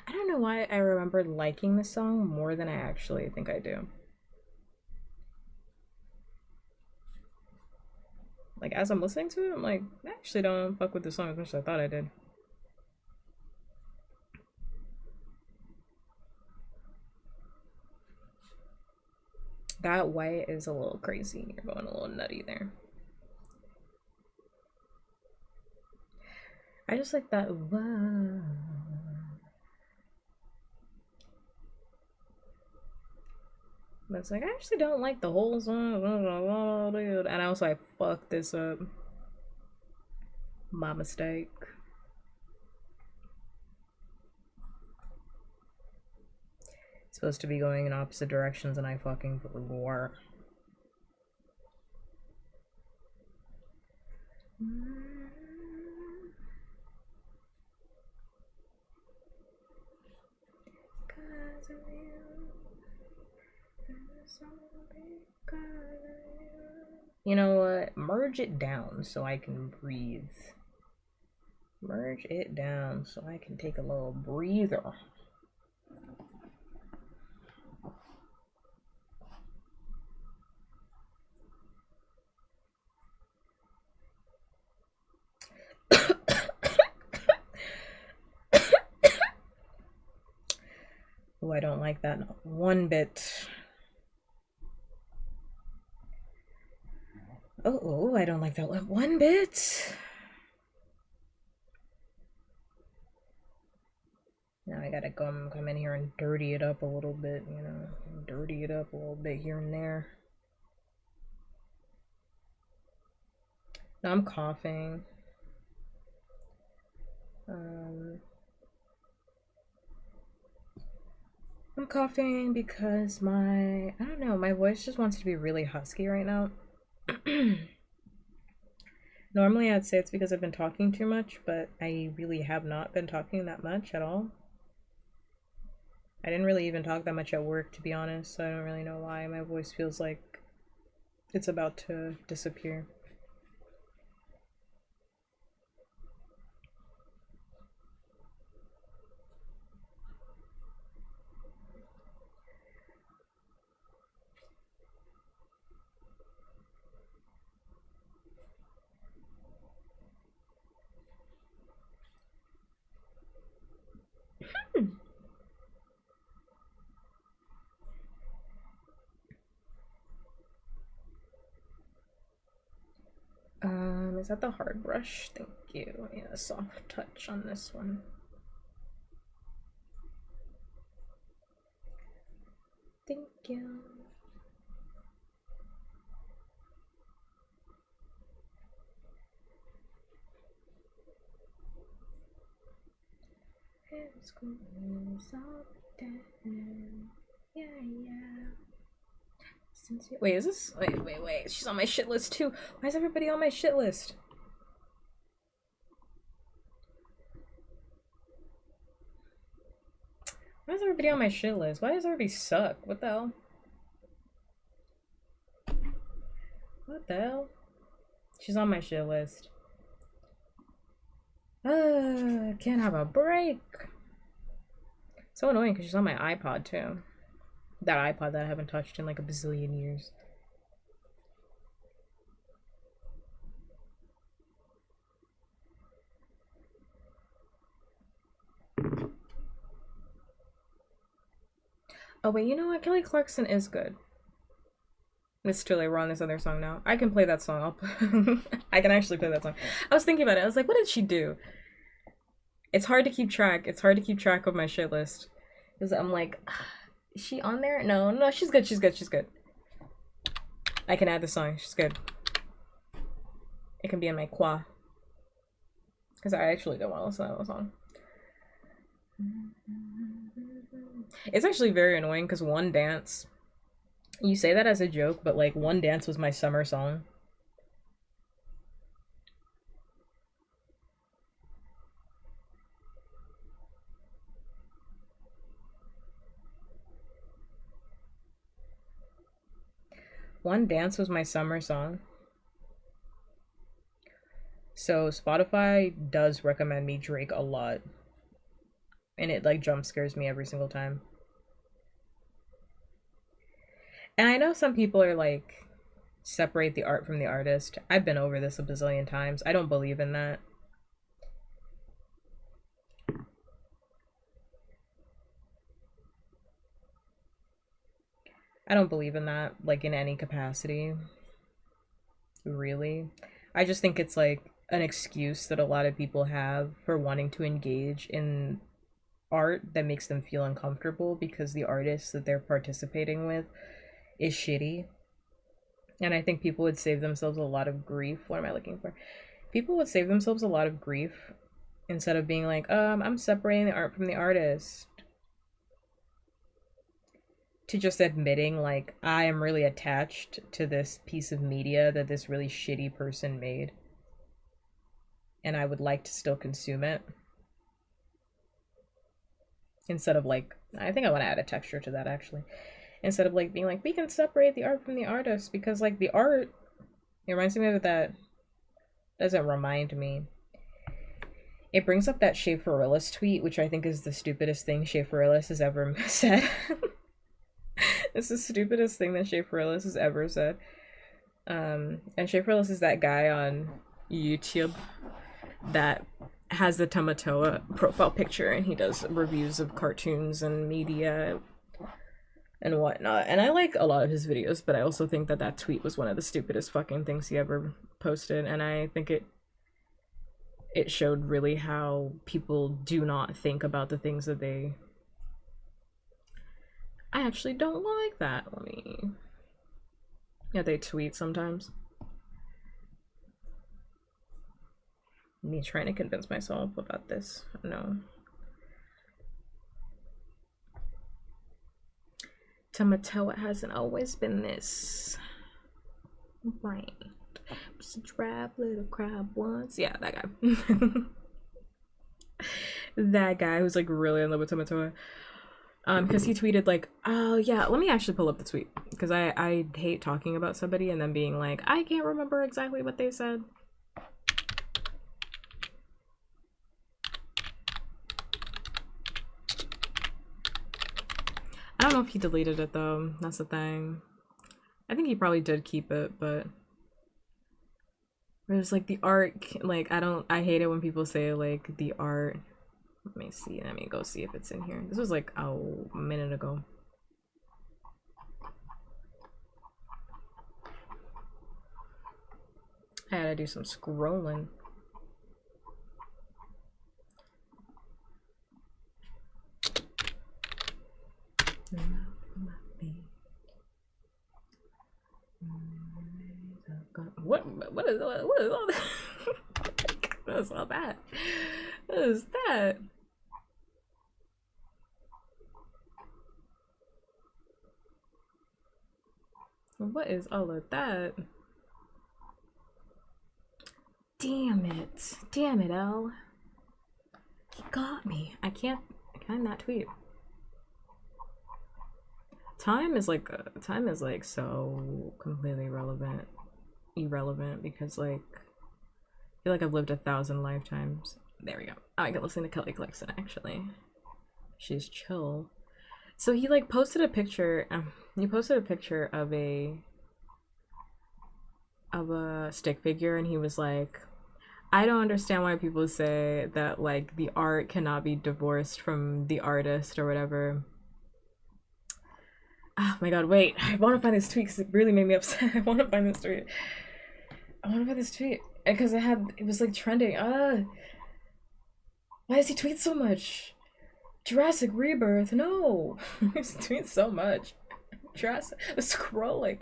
I don't know why I remember liking this song more than I actually think I do. Like, as I'm listening to it, I'm like, I actually don't fuck with the song as much as I thought I did. That white is a little crazy. You're going a little nutty there. I just like that. Wow. But it's like, I actually don't like the whole song. And I was like, fuck this up. My mistake. supposed to be going in opposite directions and I fucking forgot. You know what? Merge it down so I can breathe. Merge it down so I can take a little breather. Oh, I don't like that one bit. Oh, I don't like that one bit. Now I gotta come in here and dirty it up a little bit, you know, dirty it up a little bit here and there. Now I'm coughing. I'm coughing because I don't know, my voice just wants to be really husky right now. Normally I'd say it's because I've been talking too much, but I really have not been talking that much at all. I didn't really even talk that much at work, to be honest, so I don't really know why my voice feels like it's about to disappear. Is that the hard brush? Thank you. Yeah, soft touch on this one. Thank you. It's going soft. Yeah, yeah. Wait, is this? Wait. She's on my shit list too. Why is everybody on my shit list? Why is everybody on my shit list? Why does everybody suck? What the hell? What the hell? She's on my shit list. Can't have a break. So annoying because she's on my iPod too. That iPod that I haven't touched in like a bazillion years. Oh wait, you know what? Kelly Clarkson is good. It's too late, we're on this other song now. I can play that song. I can actually play that song. I was thinking about it. I was like, what did she do? It's hard to keep track. It's hard to keep track of my shit list. Because I'm like, is she on there? No, she's good. I can add the song. She's good. It can be in my qua. Because I actually don't want to listen to that song. It's actually very annoying because One Dance, you say that as a joke, but like One Dance was my summer song. One Dance was my summer song. So Spotify does recommend me Drake a lot. And it like jump scares me every single time. And I know some people are like, separate the art from the artist. I've been over this a bazillion times. I don't believe in that. I don't believe in that, like, in any capacity. Really. I just think it's like an excuse that a lot of people have for wanting to engage in art that makes them feel uncomfortable because the artist that they're participating with is shitty. And I think people would save themselves a lot of grief. What am I looking for? People would save themselves a lot of grief instead of being like, I'm separating the art from the artist. to just admitting like I am really attached to this piece of media that this really shitty person made and I would like to still consume it. Instead of like, I think I want to add a texture to that actually. Instead of like being like, we can separate the art from the artist, because like the art, it reminds me of that, doesn't remind me. It brings up that Schaefer-Ellis tweet, which I think is the stupidest thing Schaefer-Ellis has ever said. It's the stupidest thing that Schaefer-Ellis has ever said. And Schaefer-Ellis is that guy on YouTube that has the Tamatoa profile picture, and he does reviews of cartoons and media and whatnot. And I like a lot of his videos, but I also think that that tweet was one of the stupidest fucking things he ever posted, and I think it showed really how people do not think about the things that they... I actually don't like that. Let me... Yeah, they tweet sometimes. Me trying to convince myself about this. No. Tamatoa hasn't always been this. Right. Just a drab little crab once. Yeah, that guy. That guy who's like really in love with Tamatoa. Because he tweeted like, oh yeah, let me actually pull up the tweet. Because I hate talking about somebody and then being like, I can't remember exactly what they said. I don't know if he deleted it though. That's the thing. I think he probably did keep it, but there's like the art, like I hate it when people say like the art. Let me see. Let me go see if it's in here. This was like a minute ago. I had to do some scrolling. What is all that? What is all that? What is that? What is all of that? Damn it. Damn it, L. He got me. I can't not tweet. Time is like so completely irrelevant because like I feel like I've lived 1,000 lifetimes. There we go. Oh, I can listen to Kelly Clarkson actually. She's chill. So he like posted a picture. He posted a picture of a stick figure, and he was like, I don't understand why people say that like the art cannot be divorced from the artist or whatever. Oh my god, wait. I want to find this tweet because it really made me upset. I want to find this tweet. Because it was like trending. Why does he tweet so much? Jurassic Rebirth, no. He tweets so much. Jurassic, scrolling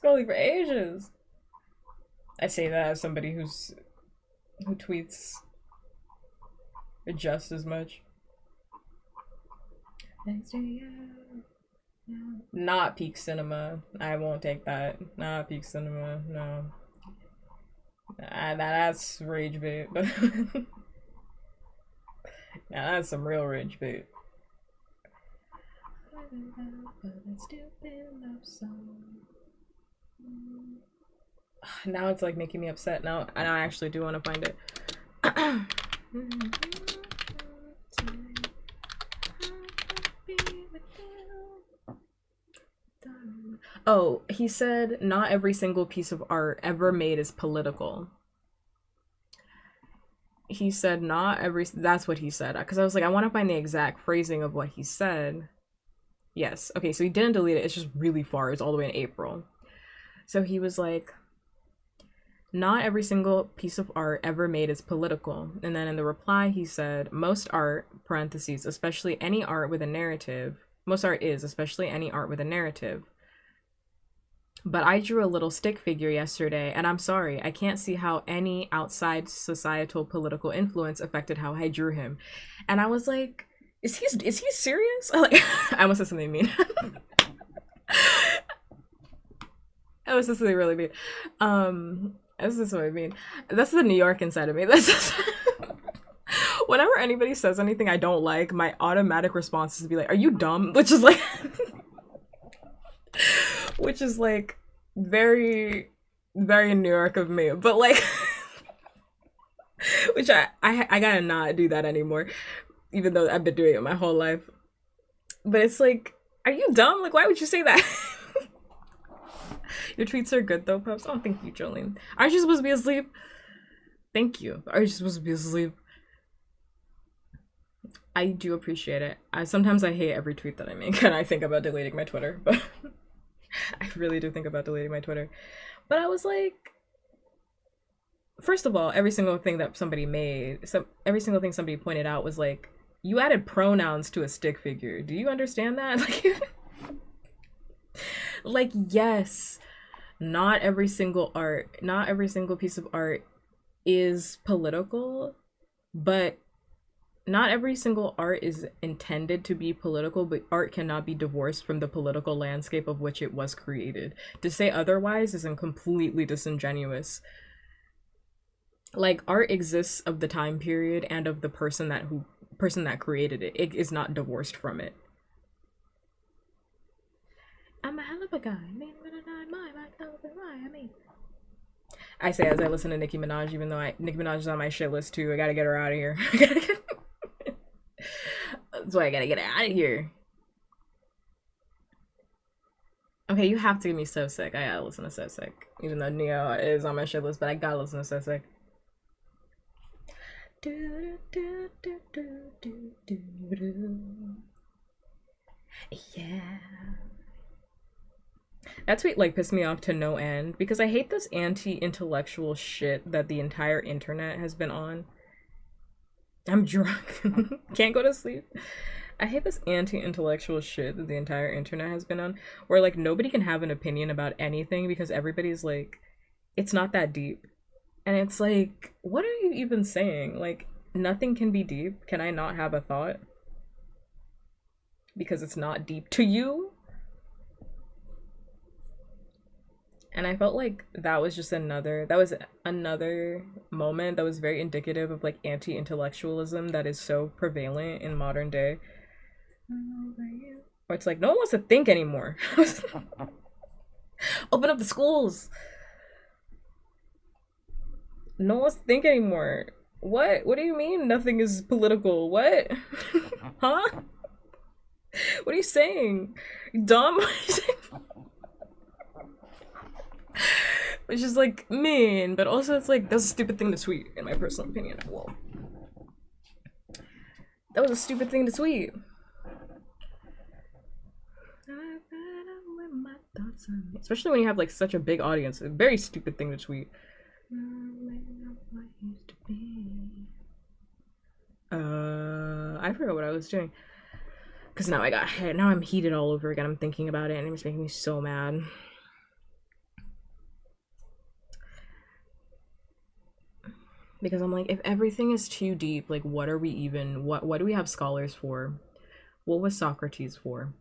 for ages. I say that as somebody who tweets just as much. Not peak cinema. I won't take that. Not peak cinema. No. That's rage bait. Yeah, that's some real rage bait. Now it's like making me upset. Now I actually do want to find it. Oh, he said not every single piece of art ever made is political. He said not every, that's what he said. Because I was like, I want to find the exact phrasing of what he said. Yes. Okay, so he didn't delete it. It's just really far. It's all the way in April. So he was like, not every single piece of art ever made is political. And then in the reply, he said, most art, parentheses, especially any art with a narrative, most art is, especially any art with a narrative. But I drew a little stick figure yesterday, and I'm sorry, I can't see how any outside societal political influence affected how I drew him. And I was like, is he serious? Like, I almost said something mean. was just really mean. That's just what I mean. That's the New York inside of me. That's just whenever anybody says anything I don't like, my automatic response is to be like, "Are you dumb?" Which is like, which is like very, very New York of me. But like, which I gotta not do that anymore, even though I've been doing it my whole life. But it's like, are you dumb? Like, why would you say that? Your tweets are good though, Pups. Oh, thank you, Jolene. Aren't you supposed to be asleep? Thank you. Are you supposed to be asleep? I do appreciate it. Sometimes I hate every tweet that I make, and I think about deleting my Twitter, but I really do think about deleting my Twitter. But I was like, first of all, every single thing that somebody made, every single thing somebody pointed out was like, you added pronouns to a stick figure. Do you understand that? Like, yes, not every single piece of art is political, but not every single art is intended to be political, but art cannot be divorced from the political landscape of which it was created. To say otherwise is completely disingenuous. Like, art exists of the time period and of the person that created it. It is not divorced from it. I'm a hell of a guy. I say as I listen to Nicki Minaj, even though Nicki Minaj is on my shit list too. I gotta get her out of here. That's why I gotta get her out of here. Okay, you have to give me So Sick. I gotta listen to So Sick. Even though Neo is on my shit list, but I gotta listen to So Sick. Yeah. That tweet like pissed me off to no end because I hate this anti-intellectual shit that the entire internet has been on. I'm drunk. Can't go to sleep. I hate this anti-intellectual shit that the entire internet has been on, where like nobody can have an opinion about anything because everybody's like, it's not that deep. And it's like, what are you even saying? Like, nothing can be deep. Can I not have a thought? Because it's not deep to you? And I felt like that was another moment that was very indicative of like anti-intellectualism that is so prevalent in modern day. Or it's like no one wants to think anymore. Open up the schools. No one wants to think anymore. What do you mean nothing is political? What? Huh? What are you saying? You dumb? Which is like mean, but also it's like that's a stupid thing to tweet, in my personal opinion. Whoa. That was a stupid thing to tweet. Especially when you have like such a big audience. A very stupid thing to tweet. I forgot what I was doing. Cause now I'm heated all over again. I'm thinking about it and it's making me so mad. Because I'm like, if everything is too deep, like what do we have scholars for? What was Socrates for?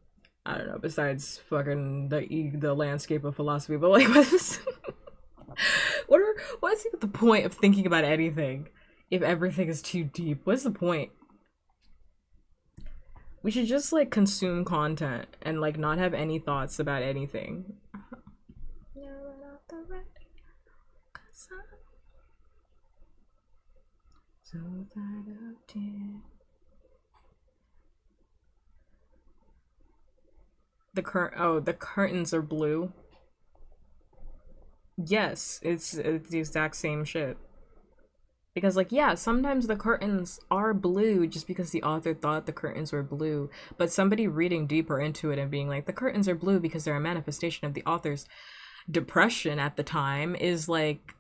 I don't know, besides fucking the landscape of philosophy, but like what's even the point of thinking about anything if everything is too deep? What's the point? We should just like consume content and like not have any thoughts about anything. So tired of tears. The curtains are blue. Yes, it's the exact same shit. Because like yeah, sometimes the curtains are blue just because the author thought the curtains were blue, but somebody reading deeper into it and being like the curtains are blue because they're a manifestation of the author's depression at the time is like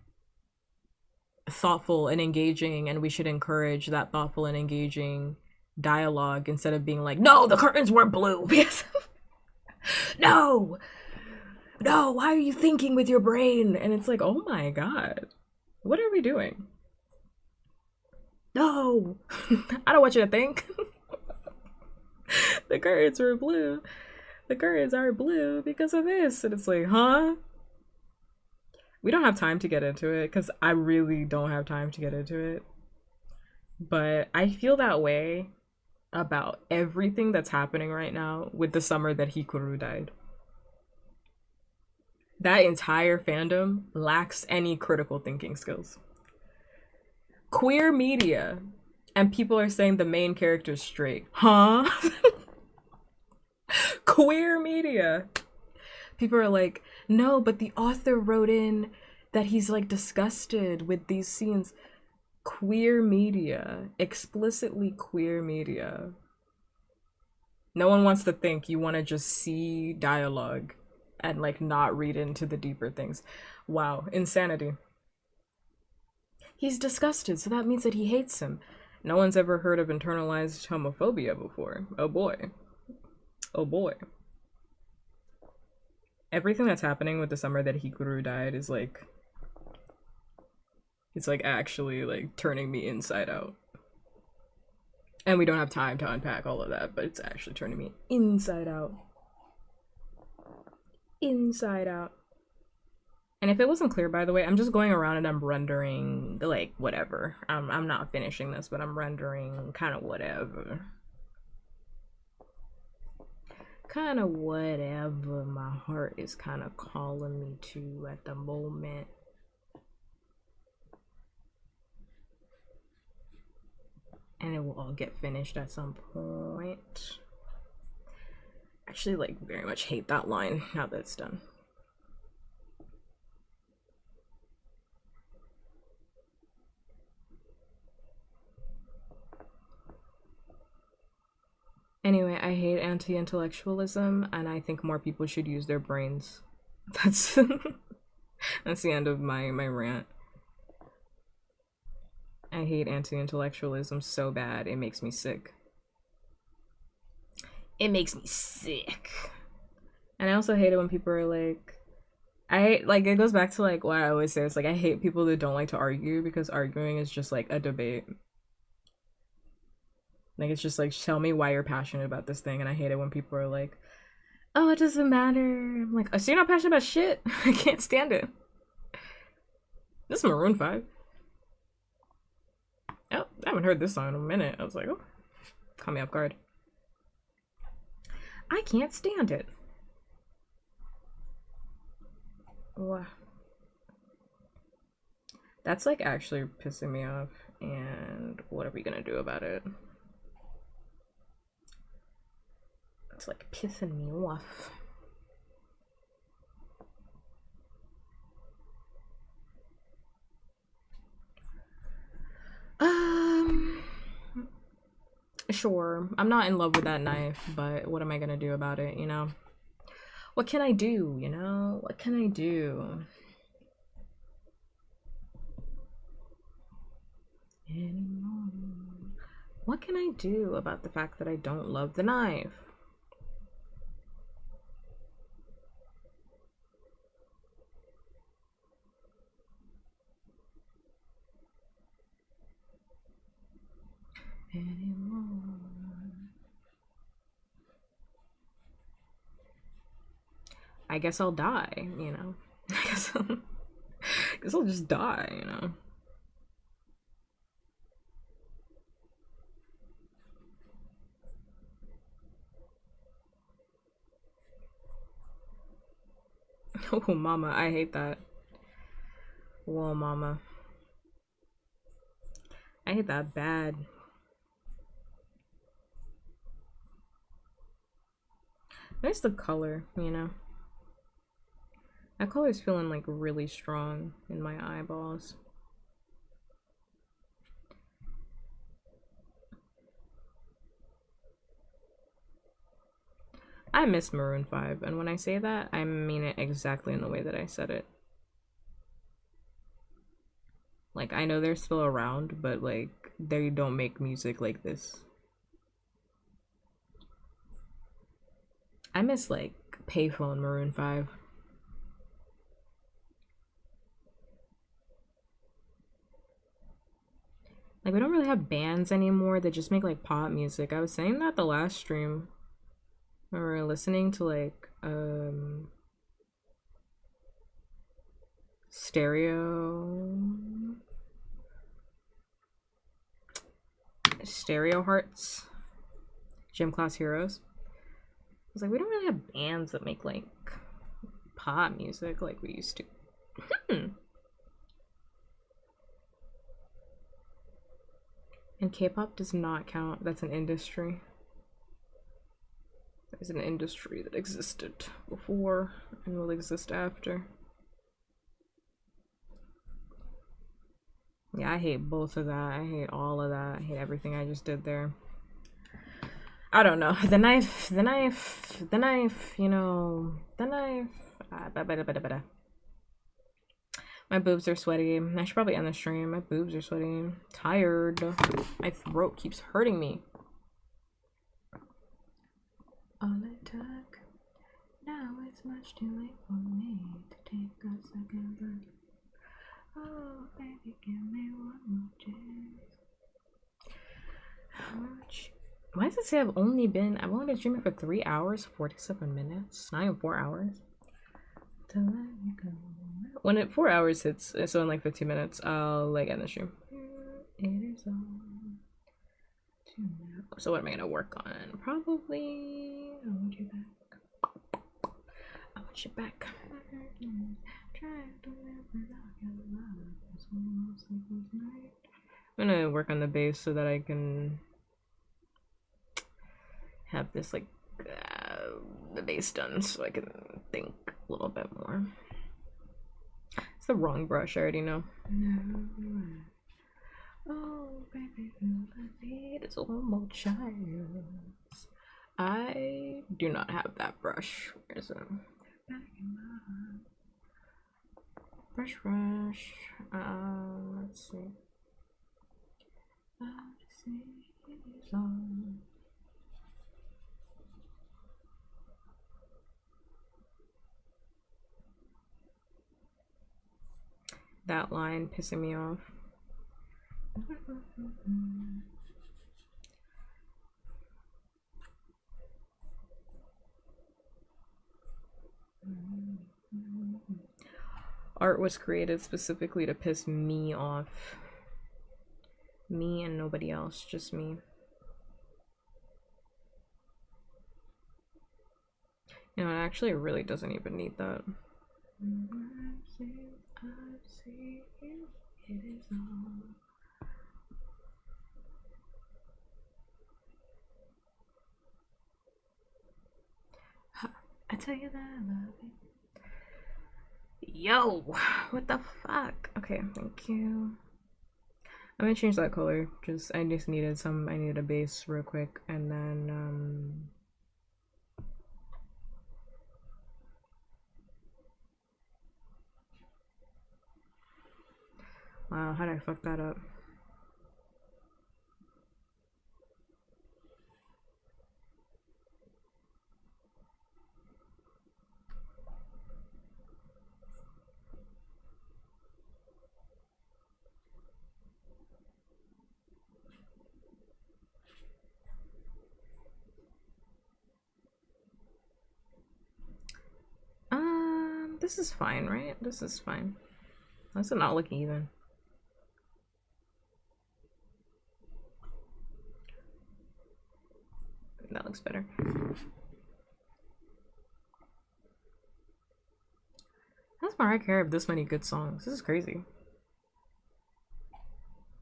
thoughtful and engaging, and we should encourage that thoughtful and engaging dialogue instead of being like, no, the curtains were blue. no, why are you thinking with your brain? And it's like, oh my god, what are we doing? No, I don't want you to think. The curtains were blue. The curtains are blue because of this. And it's like, huh? We don't have time to get into it because I really don't have time to get into it. But I feel that way about everything that's happening right now with the summer that Hikaru died. That entire fandom lacks any critical thinking skills. Queer media, and people are saying the main character's straight. Huh? Queer media. People are like, no, but the author wrote in that he's like disgusted with these scenes. Queer media, explicitly queer media. No one wants to think, you want to just see dialogue and like not read into the deeper things. Wow, insanity. He's disgusted, so that means that he hates him. No one's ever heard of internalized homophobia before. Oh boy. Oh boy. Everything that's happening with the summer that Hikaru died is like, it's like actually like turning me inside out. And we don't have time to unpack all of that, but it's actually turning me inside out. Inside out. And if it wasn't clear, by the way, I'm just going around and I'm rendering, like, whatever. I'm not finishing this, but I'm rendering kind of whatever. Kind of whatever my heart is kind of calling me to at the moment. And it will all get finished at some point. Actually, like, very much hate that line now that it's done. Anyway, I hate anti-intellectualism, and I think more people should use their brains. That's that's the end of my rant. I hate anti-intellectualism so bad, it makes me sick. It makes me sick. And I also hate it when people are like, I like, it goes back to like what I always say. It's like I hate people that don't like to argue because arguing is just like a debate. Like it's just like, tell me why you're passionate about this thing. And I hate it when people are like, oh, it doesn't matter. I'm like, oh, so you're not passionate about shit? I can't stand it. This is Maroon 5. Oh, I haven't heard this song in a minute. I was like, oh, caught me off guard. I can't stand it. Wow. That's like actually pissing me off. And what are we gonna do about it? It's like pissing me off. Sure. I'm not in love with that knife, but what am I gonna do about it, you know? What can I do, you know? What can I do? What can I do about the fact that I don't love the knife? Anymore. I guess I'll die, you know? I guess I'll just die, you know? Oh, mama, I hate that. Whoa, mama. I hate that bad. Nice the color, you know? That color's feeling like really strong in my eyeballs. I miss Maroon 5, and when I say that, I mean it exactly in the way that I said it. Like, I know they're still around, but like, they don't make music like this. I miss like Payphone Maroon 5. Like, we don't really have bands anymore that just make like pop music. I was saying that the last stream when we were listening to like Stereo Hearts, Gym Class Heroes. I was like, we don't really have bands that make like pop music like we used to. And K-pop does not count. That's an industry. There's an industry that existed before and will exist after. Yeah, I hate both of that. I hate all of that. I hate everything I just did there. I don't know. The knife, you know, the knife. My boobs are sweaty. I should probably end the stream. My boobs are sweaty. Tired. My throat keeps hurting me. All it took. Now it's much too late for me to take a second breath. Oh, baby, give me one more chance. How much? Why does it say I've only been streaming for 3 hours, 47 minutes? Not even 4 hours. To let me go. When it 4 hours hits, so in like 15 minutes, I'll like end the stream. It is on. So what am I gonna work on? Probably. I want you back. I want you back. I'm gonna work on the bass so that I can have this like the bass done so I can think a little bit more. It's the wrong brush, I already know. Oh baby, it's one more chance. I do not have that brush. Where's it? Brush. Let's see. That line pissing me off. Art was created specifically to piss me off. Me and nobody else, just me. You know, it actually really doesn't even need that. I tell you that I love you. Yo, what the fuck? Okay, thank you. I'm gonna change that color. I just needed I needed a base real quick, and then wow, how did I fuck that up? This is fine, right? This is fine. That's not looking even. That looks better. How's Mariah Carey have this many good songs? This is crazy.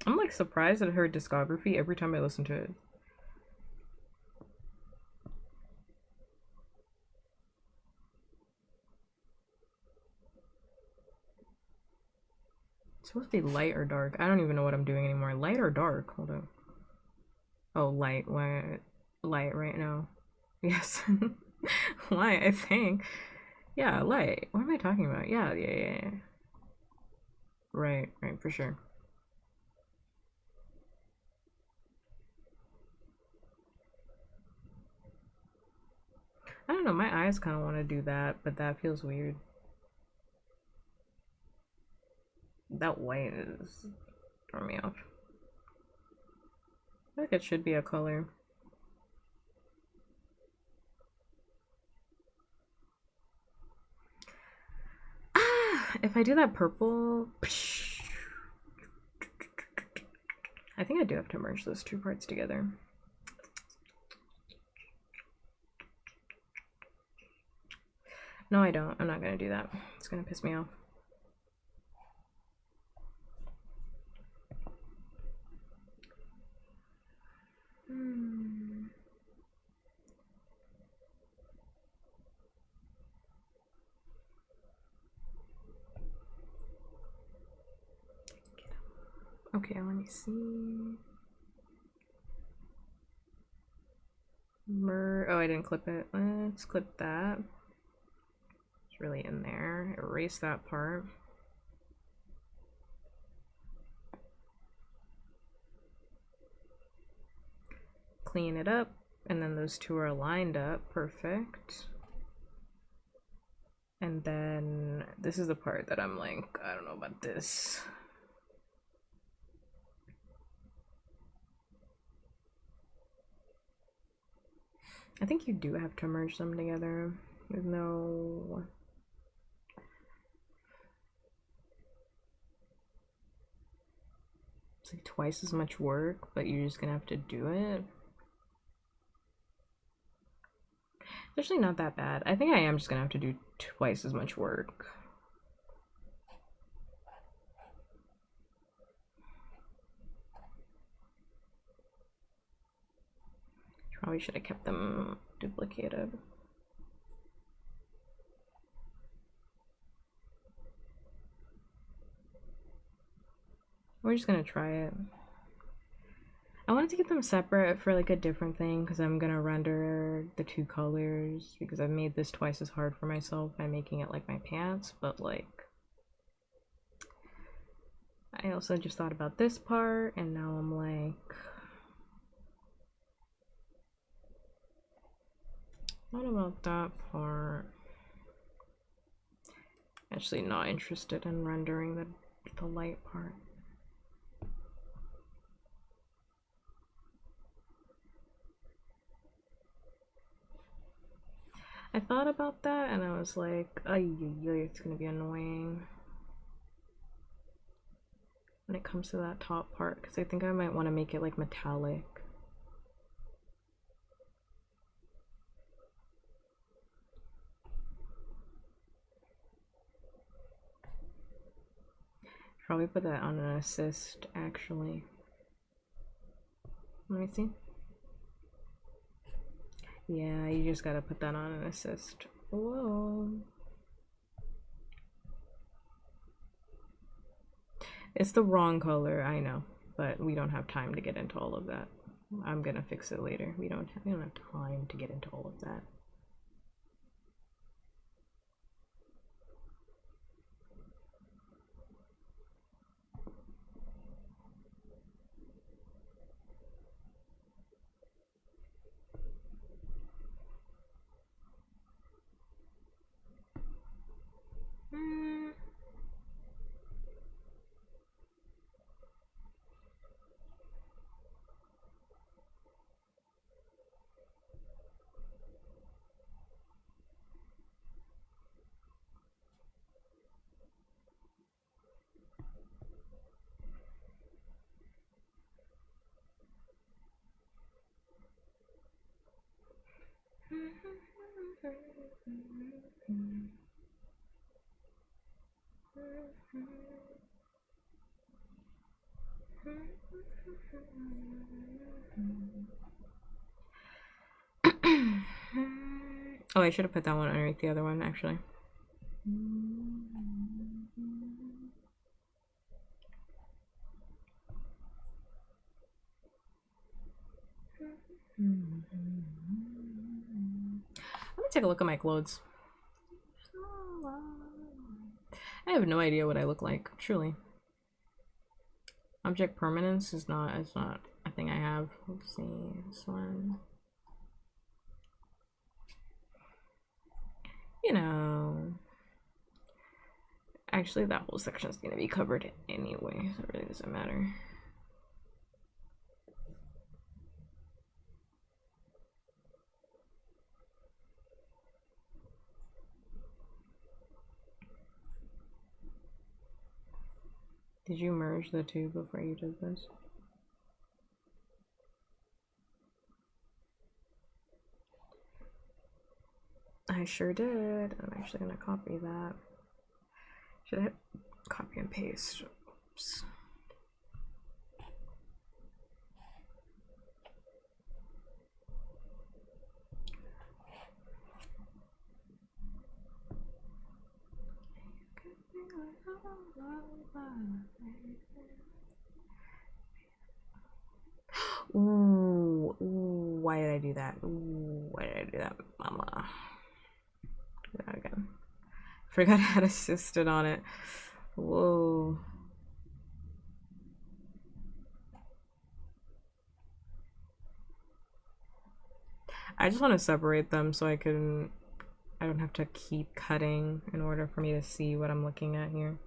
I'm like surprised at her discography every time I listen to it. It's supposed to be light or dark. I don't even know what I'm doing anymore. Light or dark? Hold on. Oh, light. Light right now. Yes. Light, I think. Yeah, light. What am I talking about? Yeah. Right, for sure. I don't know, my eyes kind of want to do that, but that feels weird. That white is throwing me off. I think it should be a color. if I do that purple, I think I do have to merge those two parts together. No, I don't. I'm not gonna do that. It's gonna piss me off. Okay, let me see. Oh, I didn't clip it. Let's clip that. It's really in there. Erase that part. Clean it up, and then those two are lined up. Perfect. And then this is the part that I'm like, I don't know about this. I think you do have to merge them together. There's no... It's like twice as much work, but you're just gonna have to do it. It's actually not that bad. I think I am just gonna have to do twice as much work. Probably should have kept them duplicated. We're just gonna try it. I wanted to get them separate for like a different thing because I'm gonna render the two colors because I've made this twice as hard for myself by making it like my pants, but like I also just thought about this part and now I'm like, what about that part? Actually not interested in rendering the light part. I thought about that and I was like, it's gonna be annoying when it comes to that top part because I think I might want to make it like metallic. Probably put that on an assist actually. Let me see. Yeah, you just gotta put that on an assist. Whoa. It's the wrong color, I know, but we don't have time to get into all of that. I'm gonna fix it later. We don't have time to get into all of that. Oh, I should have put that one underneath the other one actually. Let me take a look at my clothes. I have no idea what I look like, truly. Object permanence is not a thing I have. Let's see, this one. You know, actually that whole section is going to be covered anyway, so it really doesn't matter. Did you merge the two before you did this? I sure did. I'm actually gonna copy that. Should I hit copy and paste? Oops. Ooh, why did I do that? Ooh, why did I do that, mama? Do that again. Forgot I had assisted on it. Whoa. I just want to separate them so I don't have to keep cutting in order for me to see what I'm looking at here.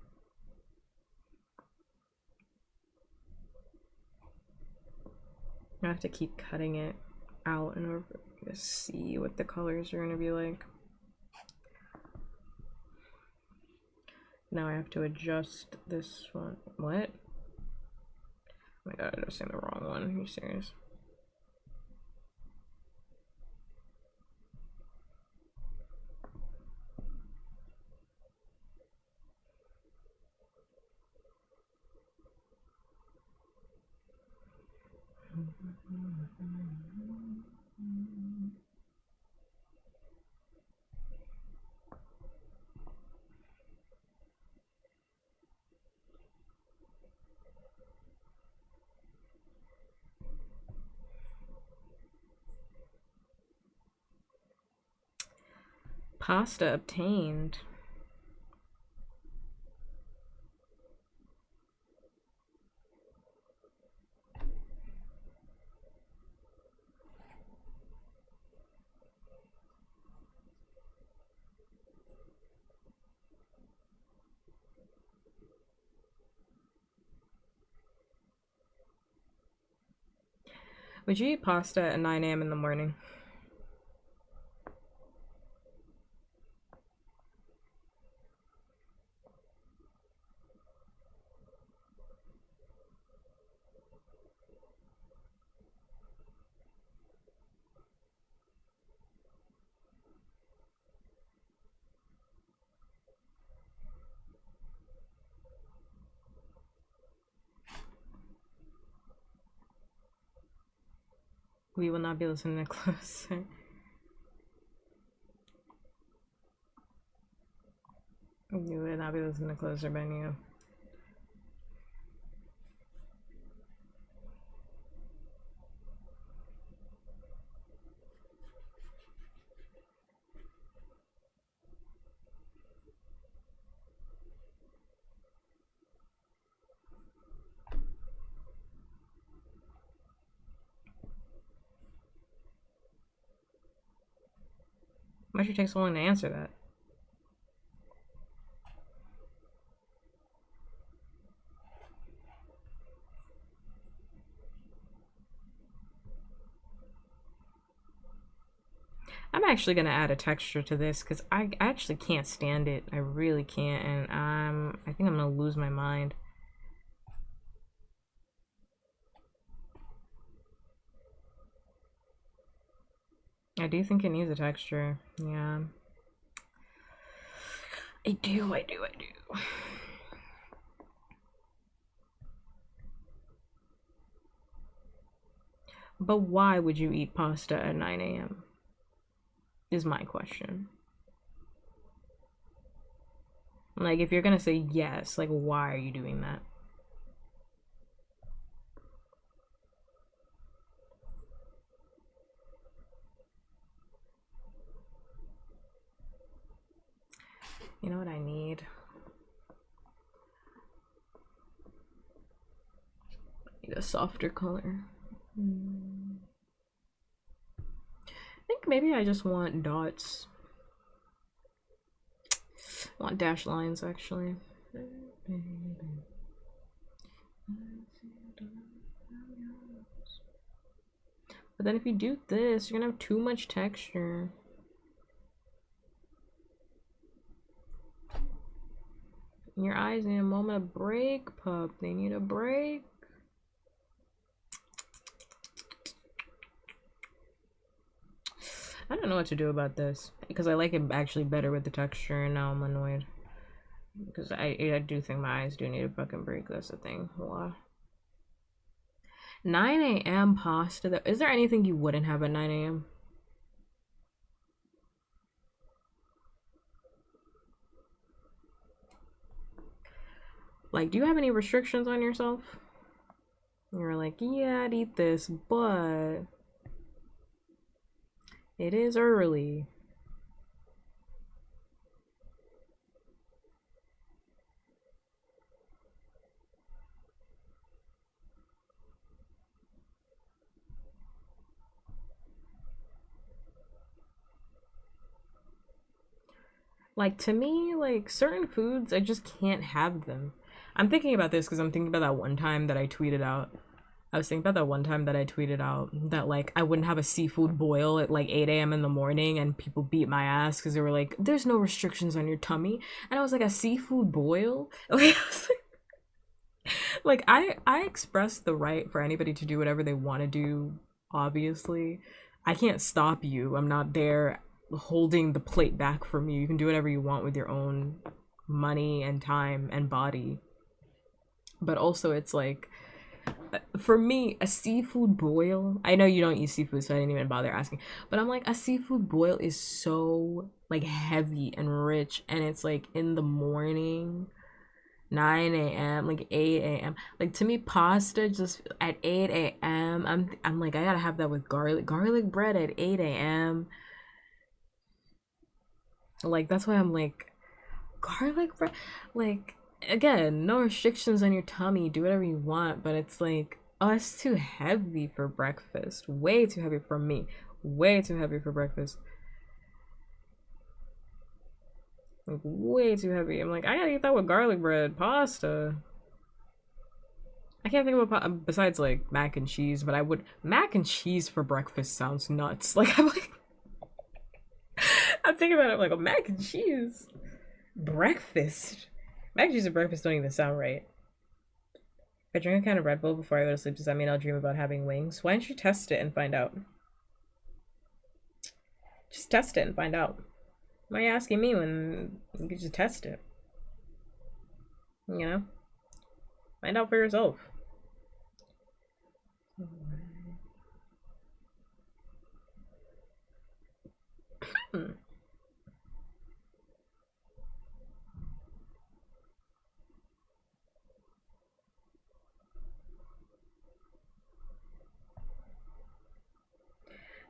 I have to keep cutting it out in order to see what the colors are going to be like. Now I have to adjust this one. What? Oh my god, I just saying the wrong one. Are you serious? Pasta obtained. Would you eat pasta at 9 a.m. in the morning? We will not be listening closer. You would not be listening closer, Benny. Why should you take so long to answer that? I'm actually gonna add a texture to this because I actually can't stand it. I really can't, and I think I'm gonna lose my mind. I do think it needs a texture. Yeah. I do. But why would you eat pasta at 9 a.m.? Is my question. Like, if you're gonna say yes, like, why are you doing that? You know what I need? I need a softer color. I think maybe I just want dots. I want dash lines, actually. But then if you do this, you're gonna have too much texture. Your eyes need a moment of break, pup. They need a break. I don't know what to do about this because I like it actually better with the texture, and now I'm annoyed because I do think my eyes do need a fucking break. That's the thing. Wow. 9 a.m. pasta. Is there anything you wouldn't have at 9 a.m.? Like, do you have any restrictions on yourself? You're like, yeah, I'd eat this, but it is early. Like, to me, like, certain foods, I just can't have them. I'm thinking about this because I'm thinking about that one time that I tweeted out. I was thinking about that one time that I tweeted out that, like, I wouldn't have a seafood boil at, like, 8 a.m. in the morning, and people beat my ass because they were like, there's no restrictions on your tummy. And I was like, a seafood boil? Like, I was like I express the right for anybody to do whatever they want to do, obviously. I can't stop you. I'm not there holding the plate back from you. You can do whatever you want with your own money and time and body. But also it's like, for me, a seafood boil, I know you don't eat seafood, so I didn't even bother asking, but I'm like, a seafood boil is so like heavy and rich, and it's like in the morning, 9 a.m., like 8 a.m. Like, to me, pasta just at 8 a.m. I'm like, I gotta have that with garlic bread at 8 a.m. Like, that's why I'm like, garlic bread. Like, again, no restrictions on your tummy. Do whatever you want, but it's like, oh, it's too heavy for breakfast. Way too heavy for me. Way too heavy for breakfast. Like, way too heavy. I'm like, I gotta eat that with garlic bread, pasta. I can't think of a besides like mac and cheese, but I would mac and cheese for breakfast sounds nuts. Like, I'm like, I'm thinking about it, I'm like, a mac and cheese breakfast. Mac and cheese and breakfast don't even sound right. If I drink a can of Red Bull before I go to sleep, does that mean I'll dream about having wings? Why don't you test it and find out? Just test it and find out. Why are you asking me when you could just test it? You know? Find out for yourself. Hmm.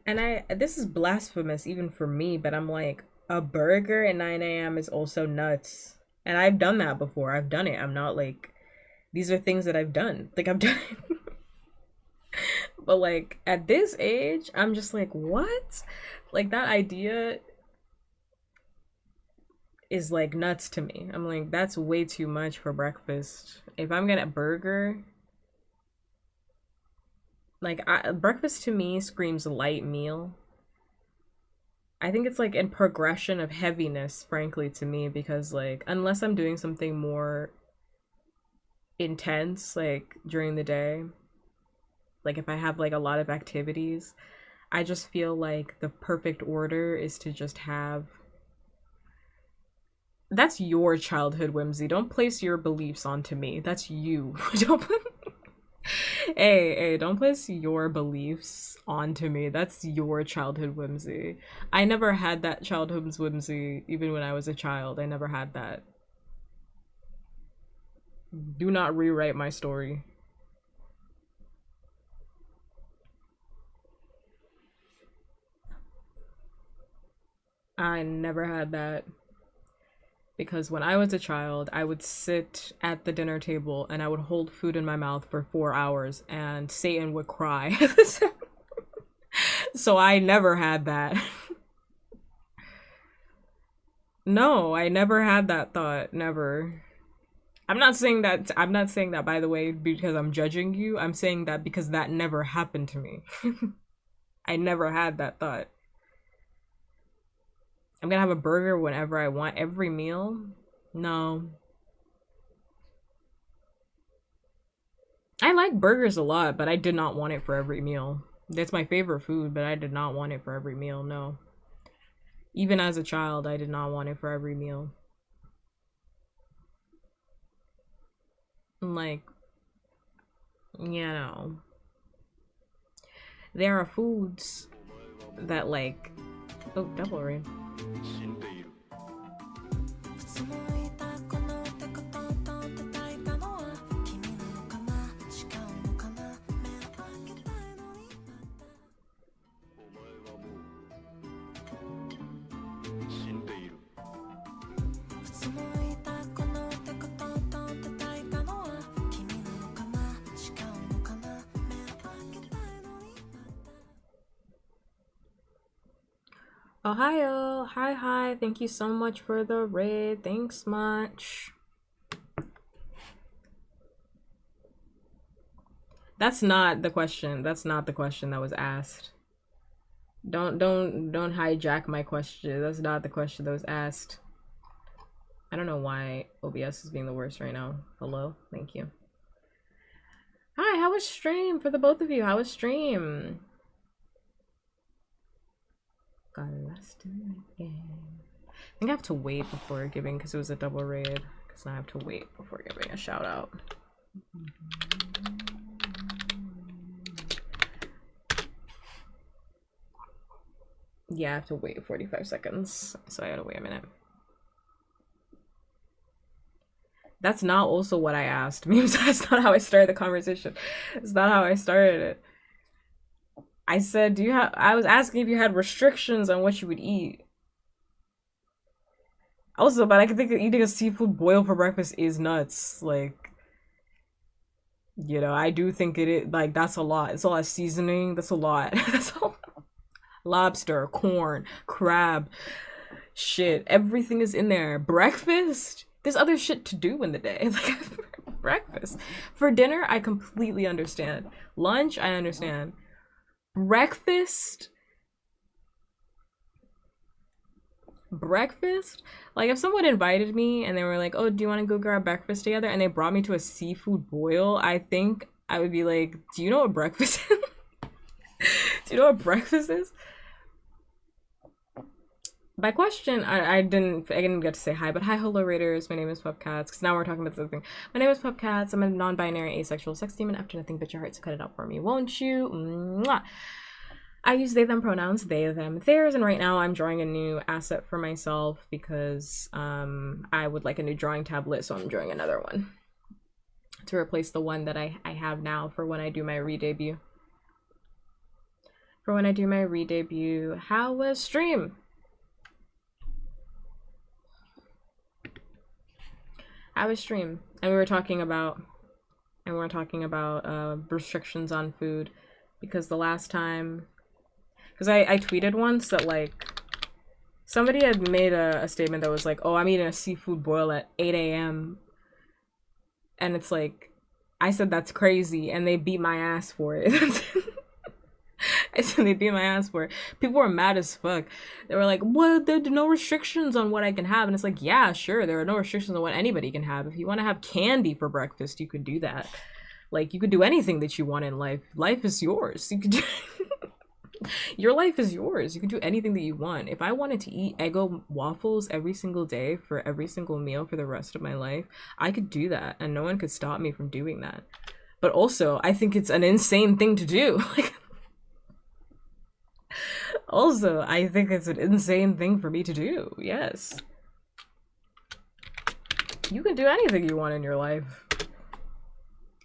And this is blasphemous even for me, but I'm like, a burger at 9 a.m. is also nuts. And I've done that before. I've done it. I'm not like, these are things that I've done. Like, I've done it. But like, at this age, I'm just like, what? Like, that idea is like nuts to me. I'm like, that's way too much for breakfast. If I'm gonna burger, like, breakfast to me screams light meal. I think it's like in progression of heaviness, frankly, to me, because like, unless I'm doing something more intense, like during the day, like if I have like a lot of activities, I just feel like the perfect order is to just have. That's your childhood whimsy. Don't place your beliefs onto me. That's you. Don't put. Hey, don't place your beliefs onto me. That's your childhood whimsy. I never had that childhood whimsy, even when I was a child. I never had that. Do not rewrite my story. I never had that. Because when I was a child, I would sit at the dinner table and I would hold food in my mouth for 4 hours and Satan would cry. So I never had that. No, I never had that thought. Never. I'm not saying that by the way because I'm judging you. I'm saying that because that never happened to me. I never had that thought. I'm gonna have a burger whenever I want every meal. No. I like burgers a lot, but I did not want it for every meal. That's my favorite food, but I did not want it for every meal, no. Even as a child, I did not want it for every meal. Like, you know, there are foods that like, oh, double rain. Ohio, hi, thank you so much for the raid. Thanks much. That's not the question. That's not the question that was asked. Don't hijack my question. That's not the question that was asked. I don't know why OBS is being the worst right now. Hello, thank you. Hi, how was stream for the both of you? How was stream? Got lost in the game. I think I have to wait before giving because it was a double raid. Because I have to wait before giving a shout out. Yeah, I have to wait 45 seconds. So I gotta wait a minute. That's not also what I asked. Memes, that's not how I started the conversation. It's not how I started it. I said, do you have, I was asking if you had restrictions on what you would eat. Also, but I can think that eating a seafood boil for breakfast is nuts. Like, you know, I do think it is, like, that's a lot. It's a lot of seasoning. That's a lot. That's a lot. Lobster, corn, crab, shit. Everything is in there. Breakfast? There's other shit to do in the day. Like, breakfast. For dinner, I completely understand. Lunch, I understand. Breakfast? Breakfast? Like, if someone invited me and they were like, oh, do you want to go grab breakfast together? And they brought me to a seafood boil, I think I would be like, do you know what breakfast is? Do you know what breakfast is? By question, I didn't get to say hi, but hi, hello, Raiders. My name is Puppkats, because now we're talking about something. My name is Puppkats. I'm a non-binary asexual sex demon after nothing but your heart, so cut it out for me, won't you? Mwah. I use they, them pronouns, they, them, theirs, and right now I'm drawing a new asset for myself because I would like a new drawing tablet, so I'm drawing another one to replace the one that I have now for when I do my re-debut. How was stream? How was stream? And we were talking about restrictions on food because the last time, because I tweeted once that like somebody had made a statement that was like, oh, I'm eating a seafood boil at 8 a.m. and it's like, I said that's crazy and they beat my ass for it. I said they beat my ass for it. People were mad as fuck. They were like, what? There are no restrictions on what I can have. And it's like, yeah, sure, there are no restrictions on what anybody can have. If you want to have candy for breakfast, you could do that. Like, you could do anything that you want in life. Life is yours. You could do your life is yours. You can do anything that you want. If I wanted to eat Eggo waffles every single day for every single meal for the rest of my life, I could do that and no one could stop me from doing that. But also, I think it's an insane thing to do. Also, I think it's an insane thing for me to do. Yes. You can do anything you want in your life.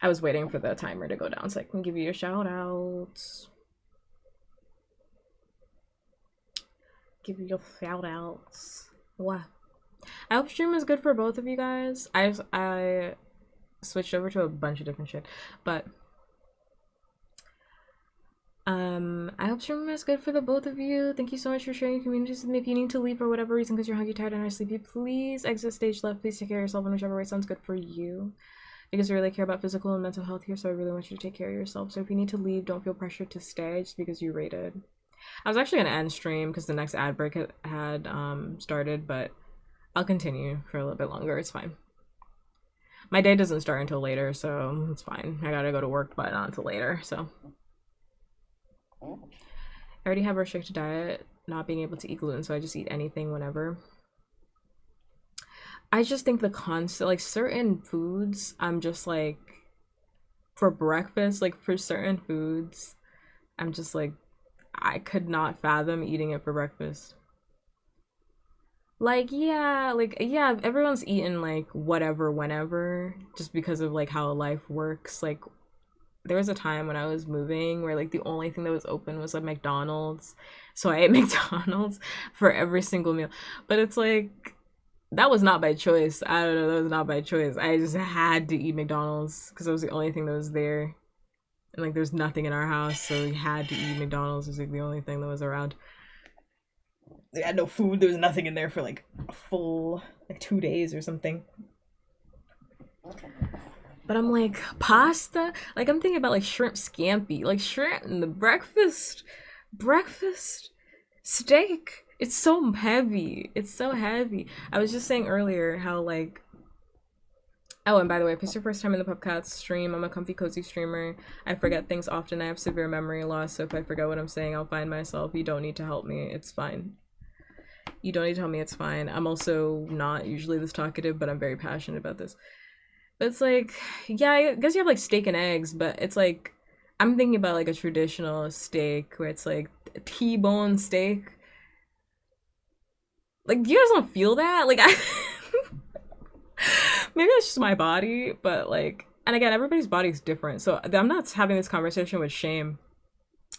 I was waiting for the timer to go down so I can give you a shout out. Give you shout outs. Wow. I hope stream is good for both of you guys. I switched over to a bunch of different shit, but I hope stream is good for the both of you. Thank you so much for sharing communities with me. If you need to leave for whatever reason because you're hungry, tired, and are sleepy, please exit stage left. Please take care of yourself in whichever way sounds good for you. Because I really care about physical and mental health here, so I really want you to take care of yourself. So if you need to leave, don't feel pressured to stay just because you rated. I was actually gonna end stream because the next ad break had started, but I'll continue for a little bit longer. It's fine. My day doesn't start until later, so it's fine. I gotta go to work, but not until later, so. I already have a restricted diet, not being able to eat gluten, so I just eat anything whenever. I just think the constant, like certain foods, I'm just like, for breakfast, like for certain foods, I'm just like, I could not fathom eating it for breakfast. Like yeah, everyone's eating like whatever whenever just because of like how life works. Like there was a time when I was moving where like the only thing that was open was like McDonald's. So I ate McDonald's for every single meal. But it's like that was not by choice. I don't know, that was not by choice. I just had to eat McDonald's because it was the only thing that was there. And like there's nothing in our house, so we had to eat McDonald's. It was like the only thing that was around. They had no food. There was nothing in there for like a full like 2 days or something. But I'm like pasta. Like I'm thinking about like shrimp scampi, like shrimp in the breakfast steak. It's so heavy. It's so heavy. I was just saying earlier how like. Oh, and by the way, if it's your first time in the puppkats stream, I'm a comfy cozy streamer. I forget things often. I have severe memory loss, so if I forget what I'm saying, I'll find myself. You don't need to help me. It's fine. You don't need to tell me, it's fine. I'm also not usually this talkative, but I'm very passionate about this. But it's like, yeah, I guess you have like steak and eggs, but it's like, I'm thinking about like a traditional steak where it's like T-bone steak. Like, you guys don't feel that? Like, I. Maybe it's just my body, but like, and again, everybody's body's different. So I'm not having this conversation with shame.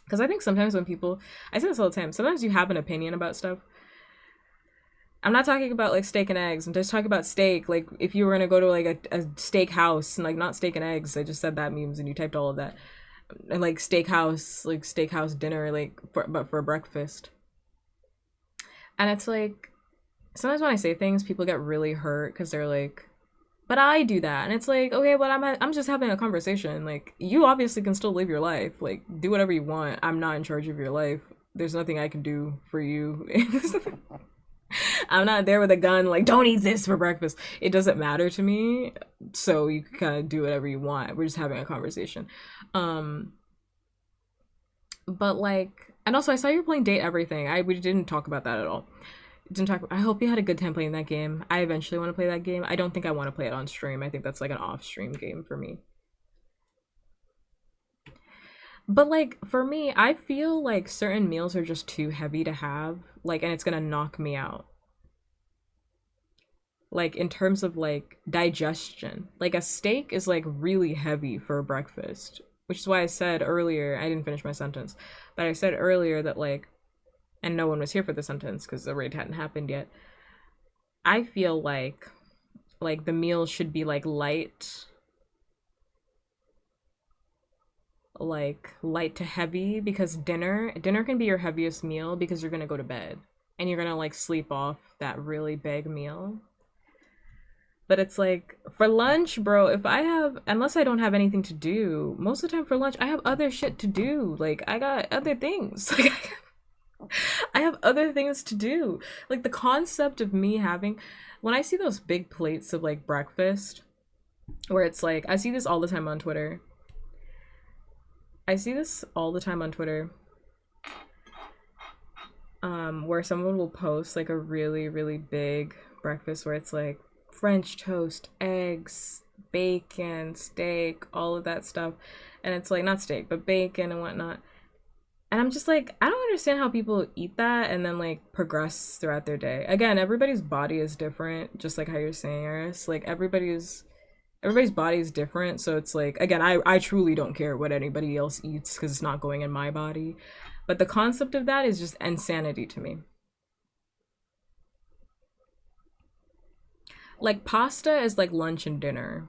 Because I think sometimes when people, I say this all the time, sometimes you have an opinion about stuff. I'm not talking about like steak and eggs. I'm just talking about steak. Like if you were gonna go to like a steak house and like not steak and eggs, I just said that memes and you typed all of that. And like steakhouse dinner, like but for breakfast. And it's like sometimes when I say things, people get really hurt because they're like, but I do that, and it's like, okay, but I'm just having a conversation. Like you obviously can still live your life, like do whatever you want. I'm not in charge of your life. There's nothing I can do for you. I'm not there with a gun like don't eat this for breakfast. It doesn't matter to me. So you can kind of do whatever you want. We're just having a conversation. Um but like and also I saw you were playing Date Everything. We didn't talk about that at all. Didn't talk I hope you had a good time playing that game. I eventually want to play that game. I don't think I want to play it on stream. I think that's like an off-stream game for me. But like for me, I feel like certain meals are just too heavy to have, like and it's gonna knock me out. Like in terms of like digestion. Like a steak is like really heavy for breakfast, which is why I said earlier, I didn't finish my sentence, but I said earlier that like, and no one was here for the sentence because the raid hadn't happened yet. I feel like the meal should be like light to heavy because dinner can be your heaviest meal because you're gonna go to bed and you're gonna like sleep off that really big meal. But it's like for lunch, bro, if I have unless I don't have anything to do, most of the time for lunch I have other shit to do. Like I got other things. Like I have other things to do. Like the concept of me having when I see those big plates of like breakfast where it's like I see this all the time on Twitter. I see this all the time on Twitter. Where someone will post like a really, really big breakfast where it's like French toast, eggs, bacon, steak, all of that stuff. And it's like not steak, but bacon and whatnot. And I'm just like, I don't understand how people eat that and then like progress throughout their day. Again, everybody's body is different, just like how you're saying, Eris. Like everybody's body is different. So it's like, again, I truly don't care what anybody else eats because it's not going in my body. But the concept of that is just insanity to me. Like pasta is like lunch and dinner,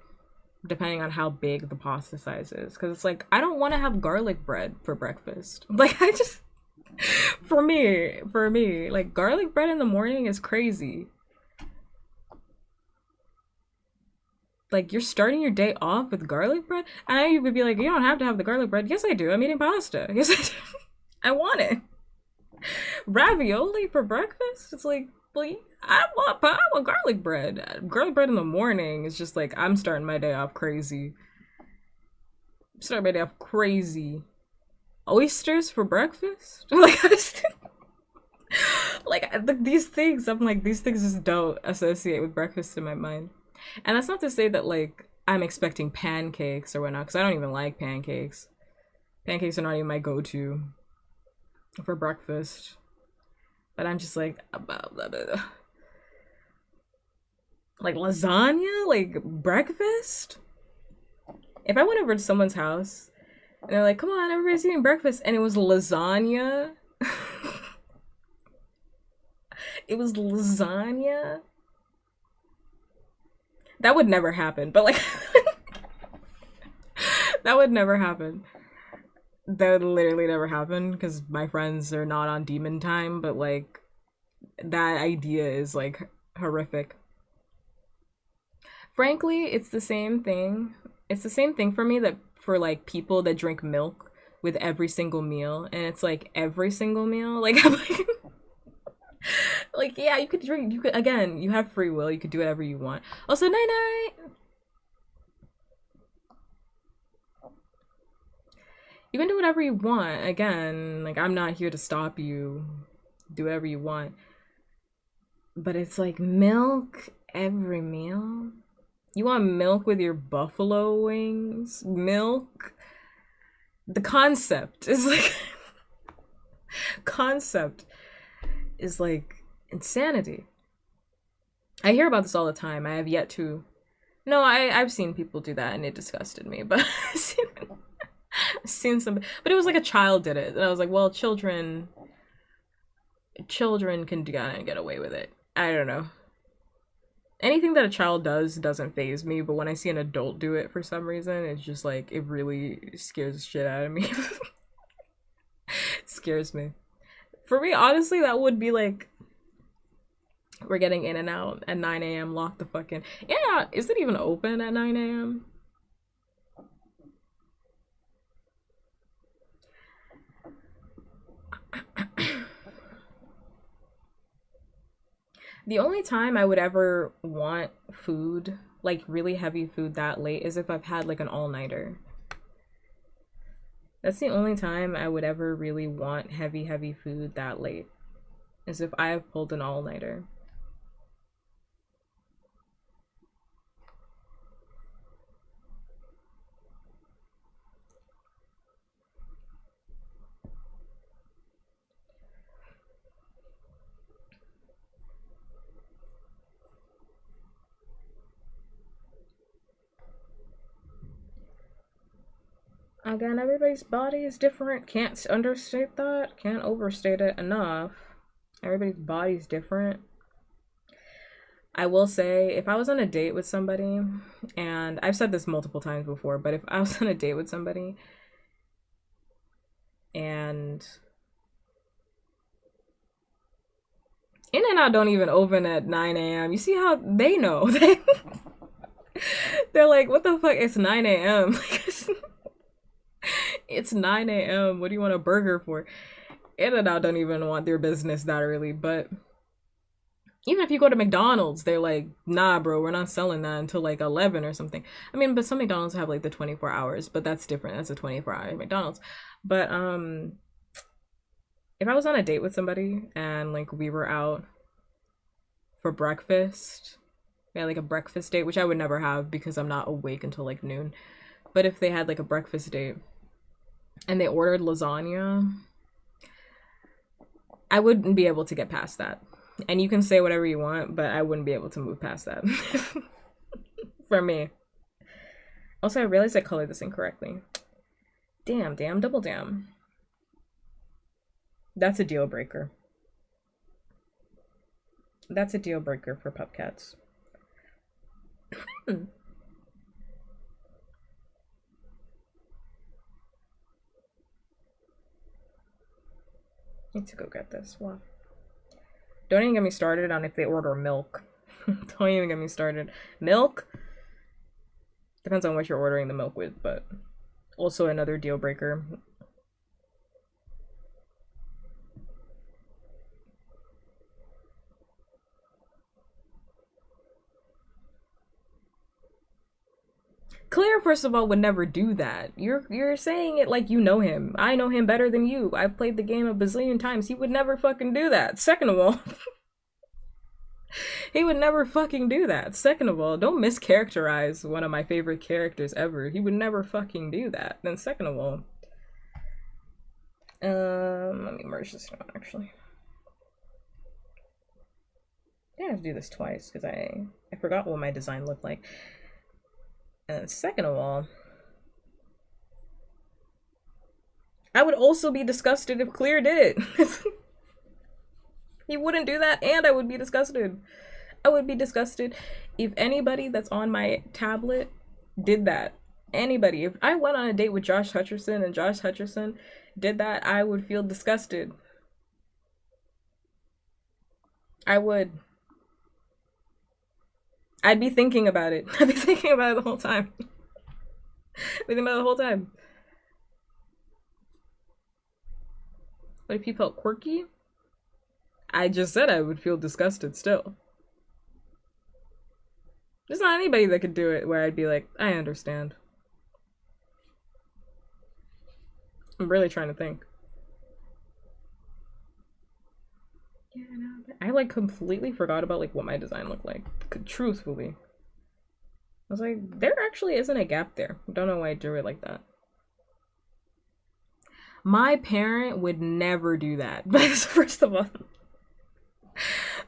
depending on how big the pasta size is. Because it's like, I don't want to have garlic bread for breakfast. Like, I just, for me, like garlic bread in the morning is crazy. Like, you're starting your day off with garlic bread? I know you could be like, you don't have to have the garlic bread. Yes, I do. I'm eating pasta. Yes, I do. I want it. Ravioli for breakfast? It's like, Well, I want garlic bread. Garlic bread in the morning is just like I'm starting my day off crazy. Starting my day off crazy. Oysters for breakfast? These things. I'm like these things just don't associate with breakfast in my mind. And that's not to say that like I'm expecting pancakes or whatnot, because I don't even like pancakes. Pancakes are not even my go-to for breakfast. But I'm just like like lasagna, like breakfast. If I went over to someone's house and they're like, "Come on, everybody's eating breakfast," and it was lasagna, it was lasagna. That would never happen. But like, that would never happen. That would literally never happen because my friends are not on demon time. But like, that idea is like horrific. Frankly, it's the same thing. It's the same thing for me that for like people that drink milk with every single meal, and it's like every single meal. Like, I'm like yeah, you could drink. You could again. You have free will. You could do whatever you want. Also, night night. You can do whatever you want. Again, like I'm not here to stop you. Do whatever you want. But it's like milk every meal. You want milk with your buffalo wings? Milk? The concept is like concept is like insanity. I hear about this all the time. I have yet to. No, I've seen people do that and it disgusted me. But I've seen some. But it was like a child did it, and I was like, well, children can get away with it. I don't know. Anything that a child does doesn't faze me, but when I see an adult do it for some reason, it's just like it really scares the shit out of me. It scares me. For me, honestly, that would be like we're getting in and out at 9 a.m. Lock the fuck in. Yeah, is it even open at 9 a.m.? The only time I would ever want food, like really heavy food that late, is if I've had like an all-nighter. That's the only time I would ever really want heavy food that late, is if I have pulled an all-nighter. Again, everybody's body is different. Can't understate that. Can't overstate it enough. Everybody's body's different. I will say, if I was on a date with somebody, and I've said this multiple times before, but if I was on a date with somebody and In and Out don't even open at 9 a.m. You see how they know? They're like, what the fuck? It's 9 a.m. It's 9 a.m. What do you want a burger for? In and Out don't even want their business that early, but even if you go to McDonald's, they're like, nah, bro, we're not selling that until like 11 or something. I mean, but some McDonald's have like the 24 hours, but that's different. That's a 24-hour McDonald's. But if I was on a date with somebody and like we were out for breakfast, yeah, like a breakfast date, which I would never have because I'm not awake until like noon. But if they had like a breakfast date and they ordered lasagna, I wouldn't be able to get past that. And you can say whatever you want, but I wouldn't be able to move past that. For me. Also, I realized I colored this incorrectly. Damn, double damn. That's a deal breaker. That's a deal breaker for puppkats. Need to go get this. Wow. Don't even get me started on if they order milk. Don't even get me started. Milk? Depends on what you're ordering the milk with, but also another deal breaker. Claire, first of all, would never do that. You're saying it like you know him. I know him better than you. I've played the game a bazillion times. He would never fucking do that. Second of all, he would never fucking do that. Second of all, don't mischaracterize one of my favorite characters ever. He would never fucking do that. Then second of all, let me merge this down actually. Yeah, I have to do this twice because I forgot what my design looked like. And second of all, I would also be disgusted if Clear did it. He wouldn't do that, and I would be disgusted. I would be disgusted if anybody that's on my tablet did that. Anybody. If I went on a date with Josh Hutcherson and Josh Hutcherson did that, I would feel disgusted. I would. I'd be thinking about it. I'd be thinking about it the whole time. Thinking about it the whole time. But if you felt quirky, I just said I would feel disgusted still. There's not anybody that could do it where I'd be like, I understand. I'm really trying to think. Yeah, no, I like completely forgot about like what my design looked like. Truthfully. I was like, there actually isn't a gap there. Don't know why I drew it like that. My parent would never do that. First of all,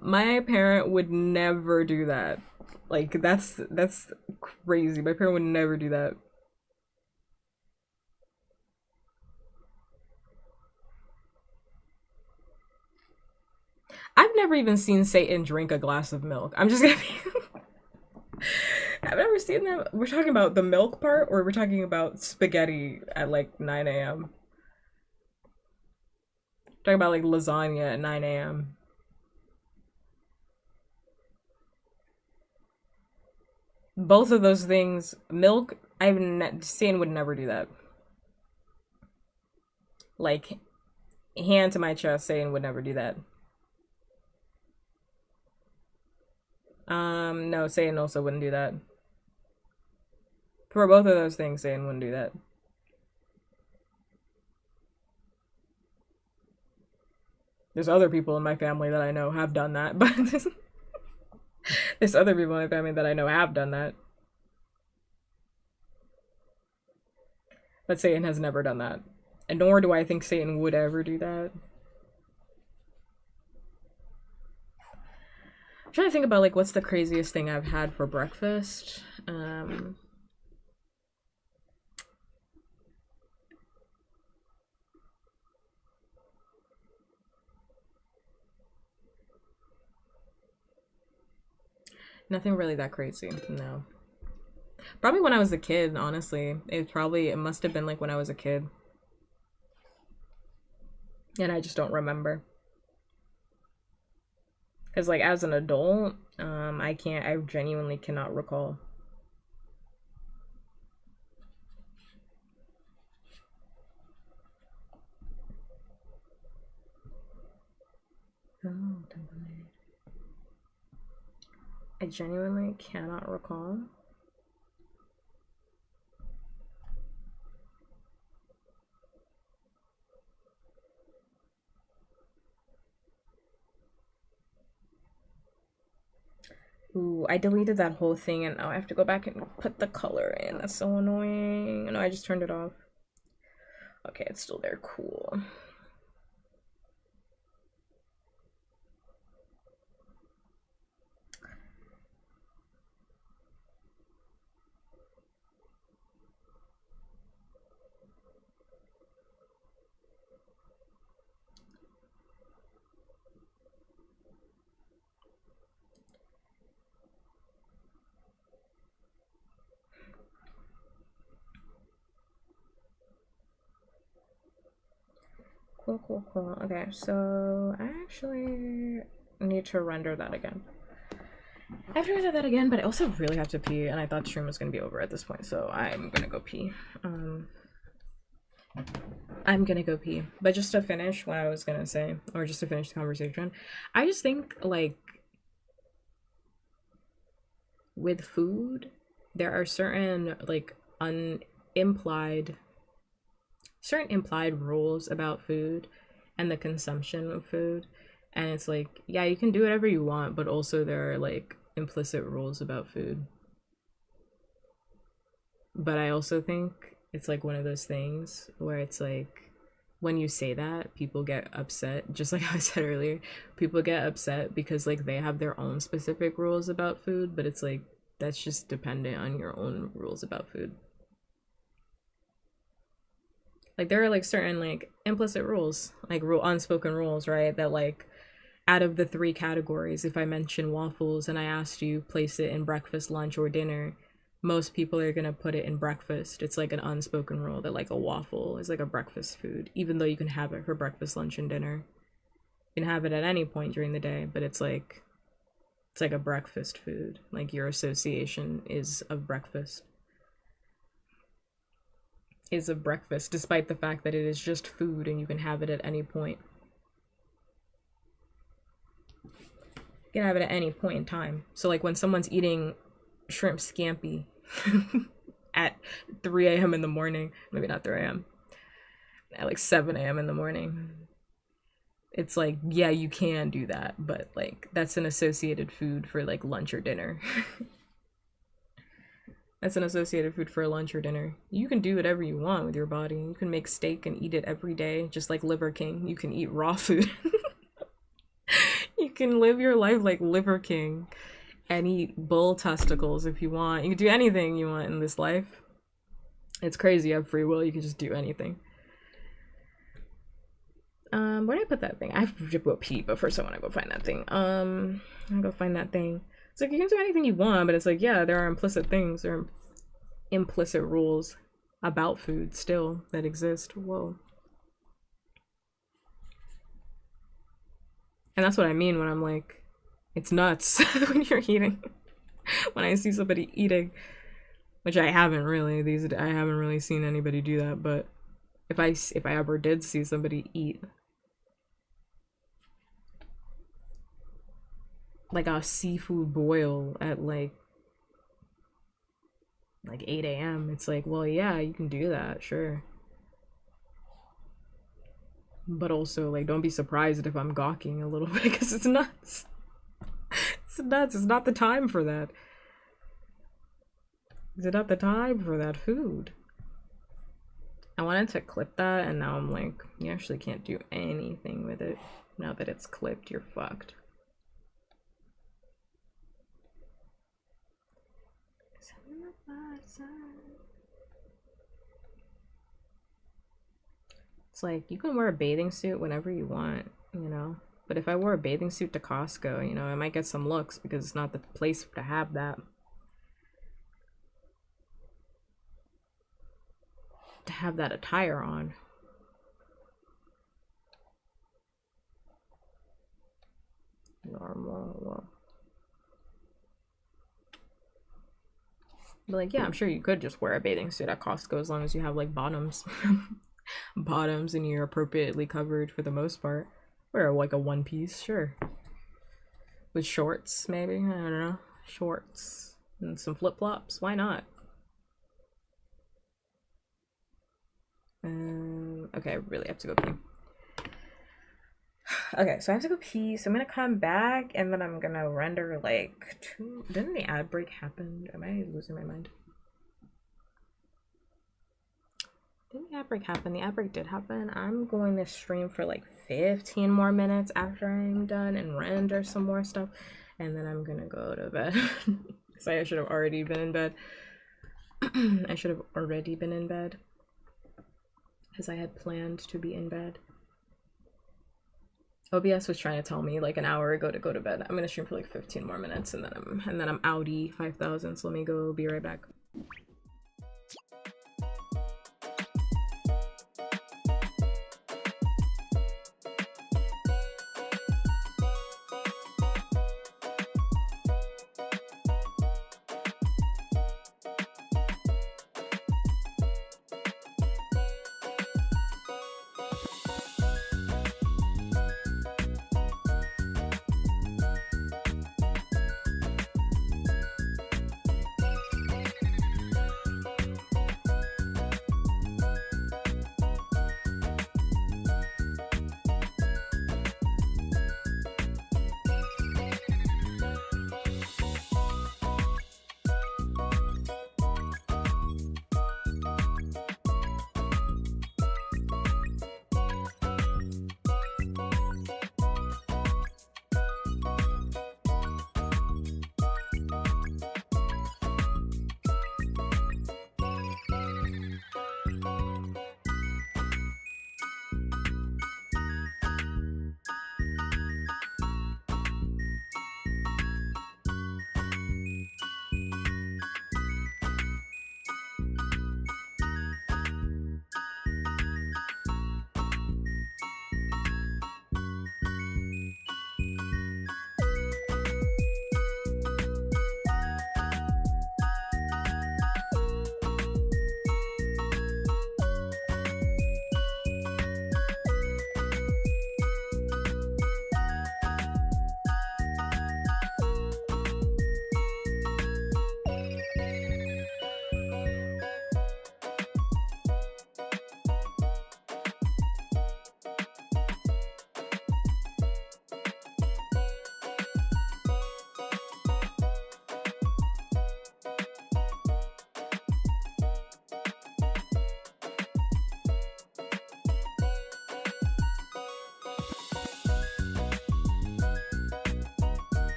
my parent would never do that. Like that's crazy. My parent would never do that. I've never even seen Satan drink a glass of milk. I'm just gonna be. I've never seen them. We're talking about the milk part, or we're talking about spaghetti at like 9 a.m. Talking about like lasagna at 9 a.m. Both of those things, milk. Satan would never do that. Like, hand to my chest, Satan would never do that. No, Satan also wouldn't do that. For both of those things, Satan wouldn't do that. There's other people in my family that I know have done that, but there's other people in my family that I know have done that. But Satan has never done that. And nor do I think Satan would ever do that. I'm trying to think about like what's the craziest thing I've had for breakfast. Nothing really that crazy, no. Probably when I was a kid, honestly. It must have been like when I was a kid. And I just don't remember. Because like as an adult, I genuinely cannot recall. Oh, I genuinely cannot recall. Ooh, I deleted that whole thing and now I have to go back and put the color in. That's so annoying. No, I just turned it off. Okay, it's still there. Cool. Cool. Okay, so I actually need to render that again. I have to render that again, but I also really have to pee, and I thought stream was gonna be over at this point, so I'm gonna go pee. I'm gonna go pee. But just to finish what I was gonna say, or just to finish the conversation, I just think like with food, there are certain like unimplied certain implied rules about food and the consumption of food. And it's like, yeah, you can do whatever you want, but also there are like implicit rules about food. But I also think it's like one of those things where it's like when you say that, people get upset. Just like I said earlier, people get upset because like they have their own specific rules about food, but it's like that's just dependent on your own rules about food. Like there are like certain like implicit rules, like unspoken rules, right? That like out of the three categories, if I mention waffles and I asked you place it in breakfast, lunch, or dinner, most people are gonna put it in breakfast. It's like an unspoken rule that like a waffle is like a breakfast food, even though you can have it for breakfast, lunch, and dinner. You can have it at any point during the day, but it's like a breakfast food. Like your association is of breakfast. Is of breakfast, despite the fact that it is just food and you can have it at any point. You can have it at any point in time. So like when someone's eating shrimp scampi at 3 a.m. in the morning, maybe not 3 a.m., at like 7 a.m. in the morning, it's like, yeah, you can do that, but like that's an associated food for like lunch or dinner. That's an associated food for lunch or dinner. You can do whatever you want with your body. You can make steak and eat it every day, just like Liver King. You can eat raw food. You can live your life like Liver King and eat bull testicles if you want. You can do anything you want in this life. It's crazy. You have free will. You can just do anything. Where did I put that thing? I have to go pee, but first I want to go find that thing. I'm gonna go find that thing. It's like you can do anything you want, but it's like, yeah, there are implicit things or implicit rules about food still that exist. Whoa. And that's what I mean when I'm like, it's nuts when you're eating. When I see somebody eating, which I haven't really. I haven't really seen anybody do that. But if I ever did see somebody eat like a seafood boil at like 8 a.m., it's like, well, yeah, you can do that, sure. But also, like, don't be surprised if I'm gawking a little bit because it's nuts. It's nuts. It's not the time for that. It's not the time for that food. I wanted to clip that, and now I'm like, you actually can't do anything with it. Now that it's clipped, you're fucked. It's like, you can wear a bathing suit whenever you want, you know? But if I wore a bathing suit to Costco, you know, I might get some looks because it's not the place to have that. To have that attire on. Normal. But like, yeah, I'm sure you could just wear a bathing suit at Costco as long as you have like bottoms. Bottoms and you're appropriately covered for the most part. Wear like a one piece, sure. With shorts, maybe? I don't know. Shorts. And some flip flops. Why not? Okay, I really have to go pee. Okay, so I have to go pee, so I'm gonna come back and then I'm gonna render like two. Didn't the ad break happen? Am I losing my mind? Didn't the ad break happen? The ad break did happen. I'm going to stream for like 15 more minutes after I'm done and render some more stuff, and then I'm gonna go to bed. So I should have already been in bed. I should have already been in bed because I had planned to be in bed. OBS was trying to tell me like an hour ago to go to bed. I'm gonna stream for like 15 more minutes and then I'm outie 5,000. So let me go be right back.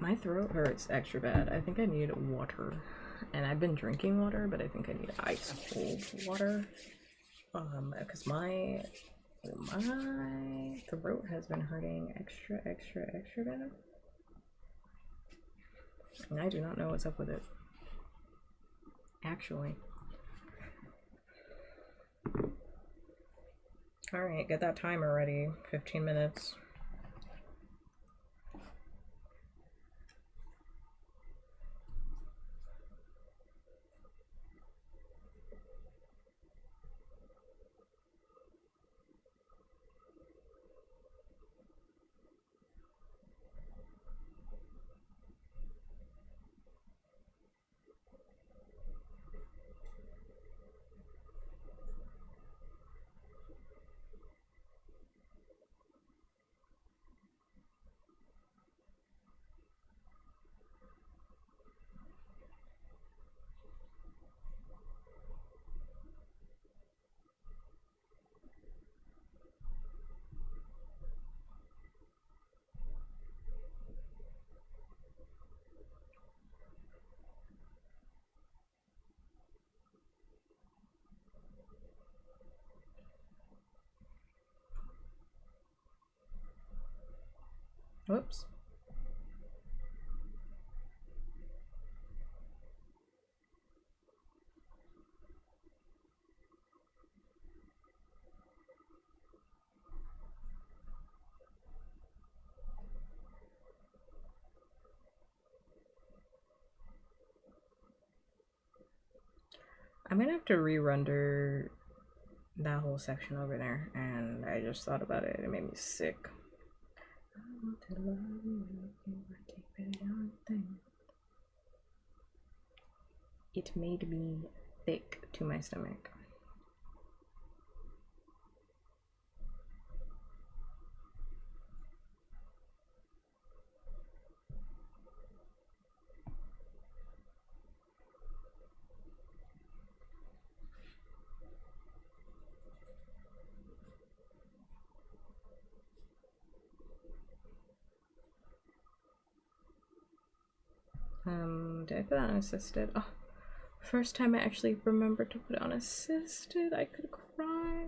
My throat hurts extra bad. I think I need water. And I've been drinking water, but I think I need ice cold water. Because my throat has been hurting extra bad. And I do not know what's up with it. Actually. Alright, get that timer ready. 15 minutes. Whoops. I'm gonna have to re-render that whole section over there, and I just thought about it. It made me sick. It made me thick to my stomach. Did I put on assisted? Oh, first time I actually remembered to put on assisted. I could cry.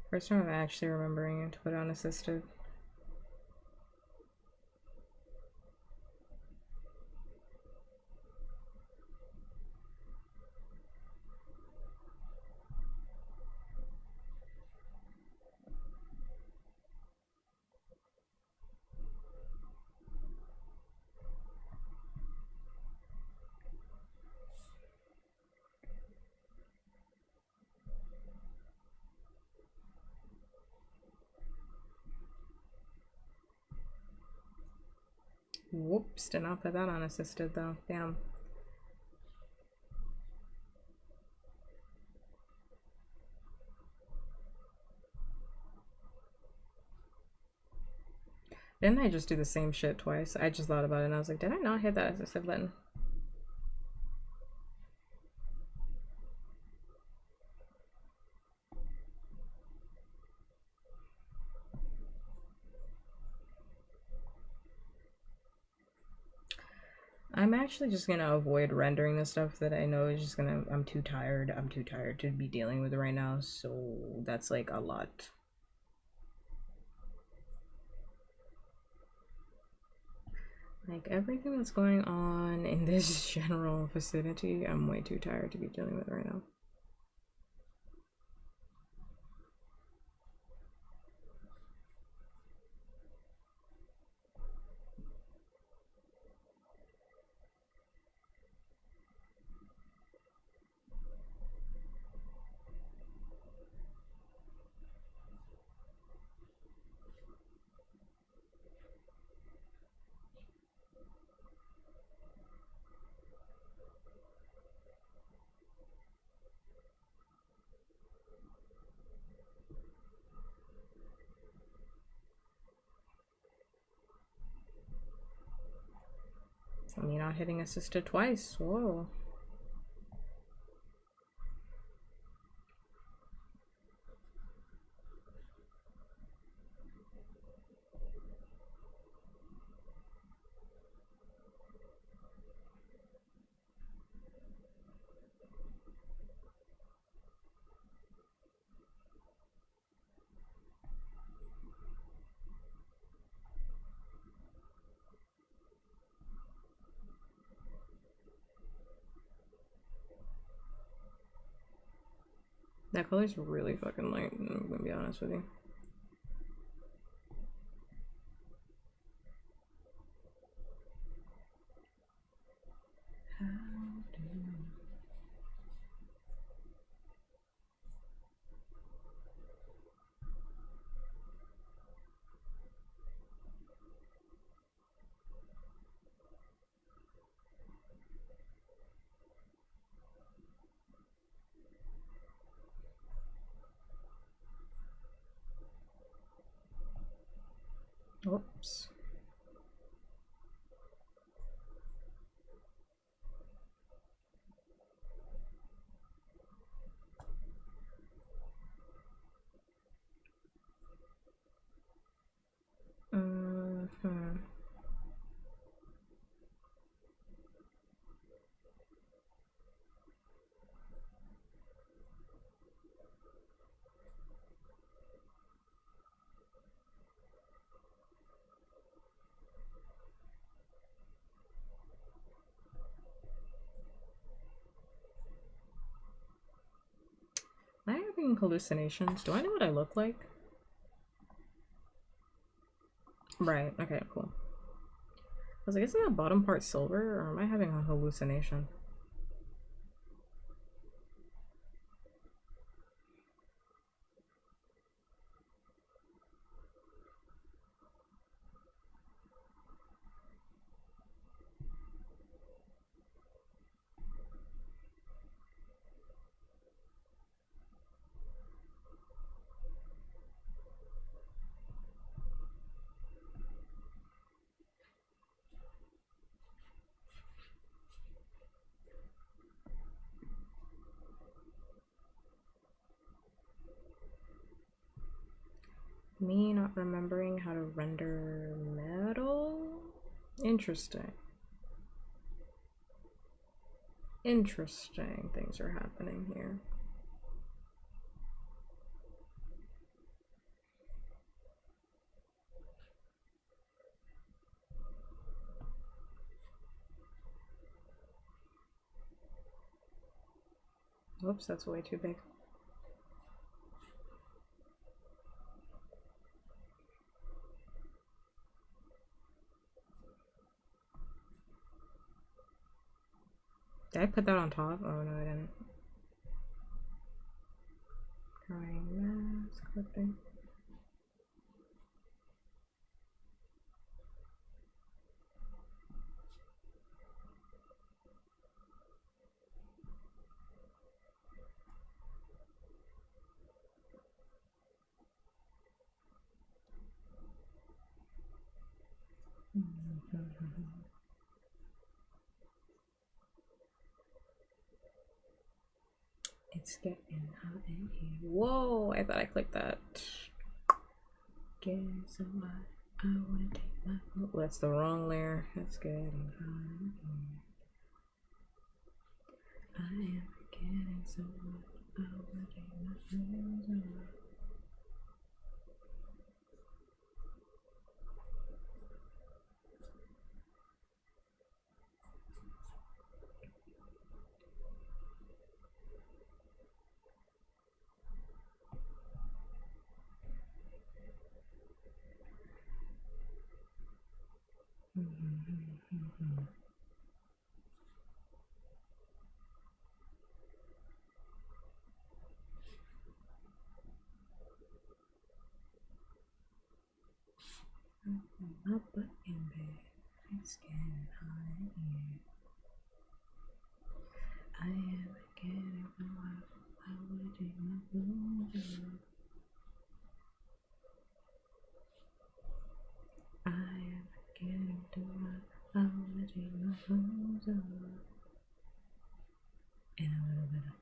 First time I'm actually remembering to put on assisted. Whoops, did not put that on assisted though. Damn. Didn't I just do the same shit twice? I just thought about it and I was like, did I not hit that assisted button? I'm actually just gonna avoid rendering the stuff that I know is just gonna, I'm too tired to be dealing with it right now, so that's like a lot. Like everything that's going on in this general vicinity, I'm way too tired to be dealing with it right now. Me not hitting assisted twice. Whoa. That color's really fucking light, I'm gonna be honest with you. Whoops. Am I having hallucinations? Do I know what I look like? Right, okay, cool. I was like, isn't that bottom part silver, or am I having a hallucination? Me not remembering how to render metal? Interesting. Interesting things are happening here. Whoops, that's way too big. Did I put that on top? Oh no, I didn't. Drawing mask, clipping. It's getting hot in here. Whoa, I thought I clicked that. Guess what? I wanna take my. Oh, that's the wrong layer. It's getting hot in here. I am getting so hot. I wanna take my clothes off. My butt in bed. It's getting hot in here. I am getting so hot. I wanna take my clothes off. I am getting too hot. I wanna take my clothes off. And a little bit of.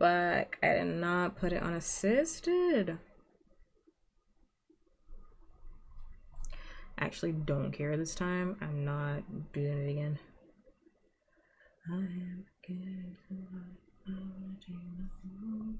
But I did not put it on assisted. actually don't care this time. I'm not doing it again. I am getting so high, I wanna take my home.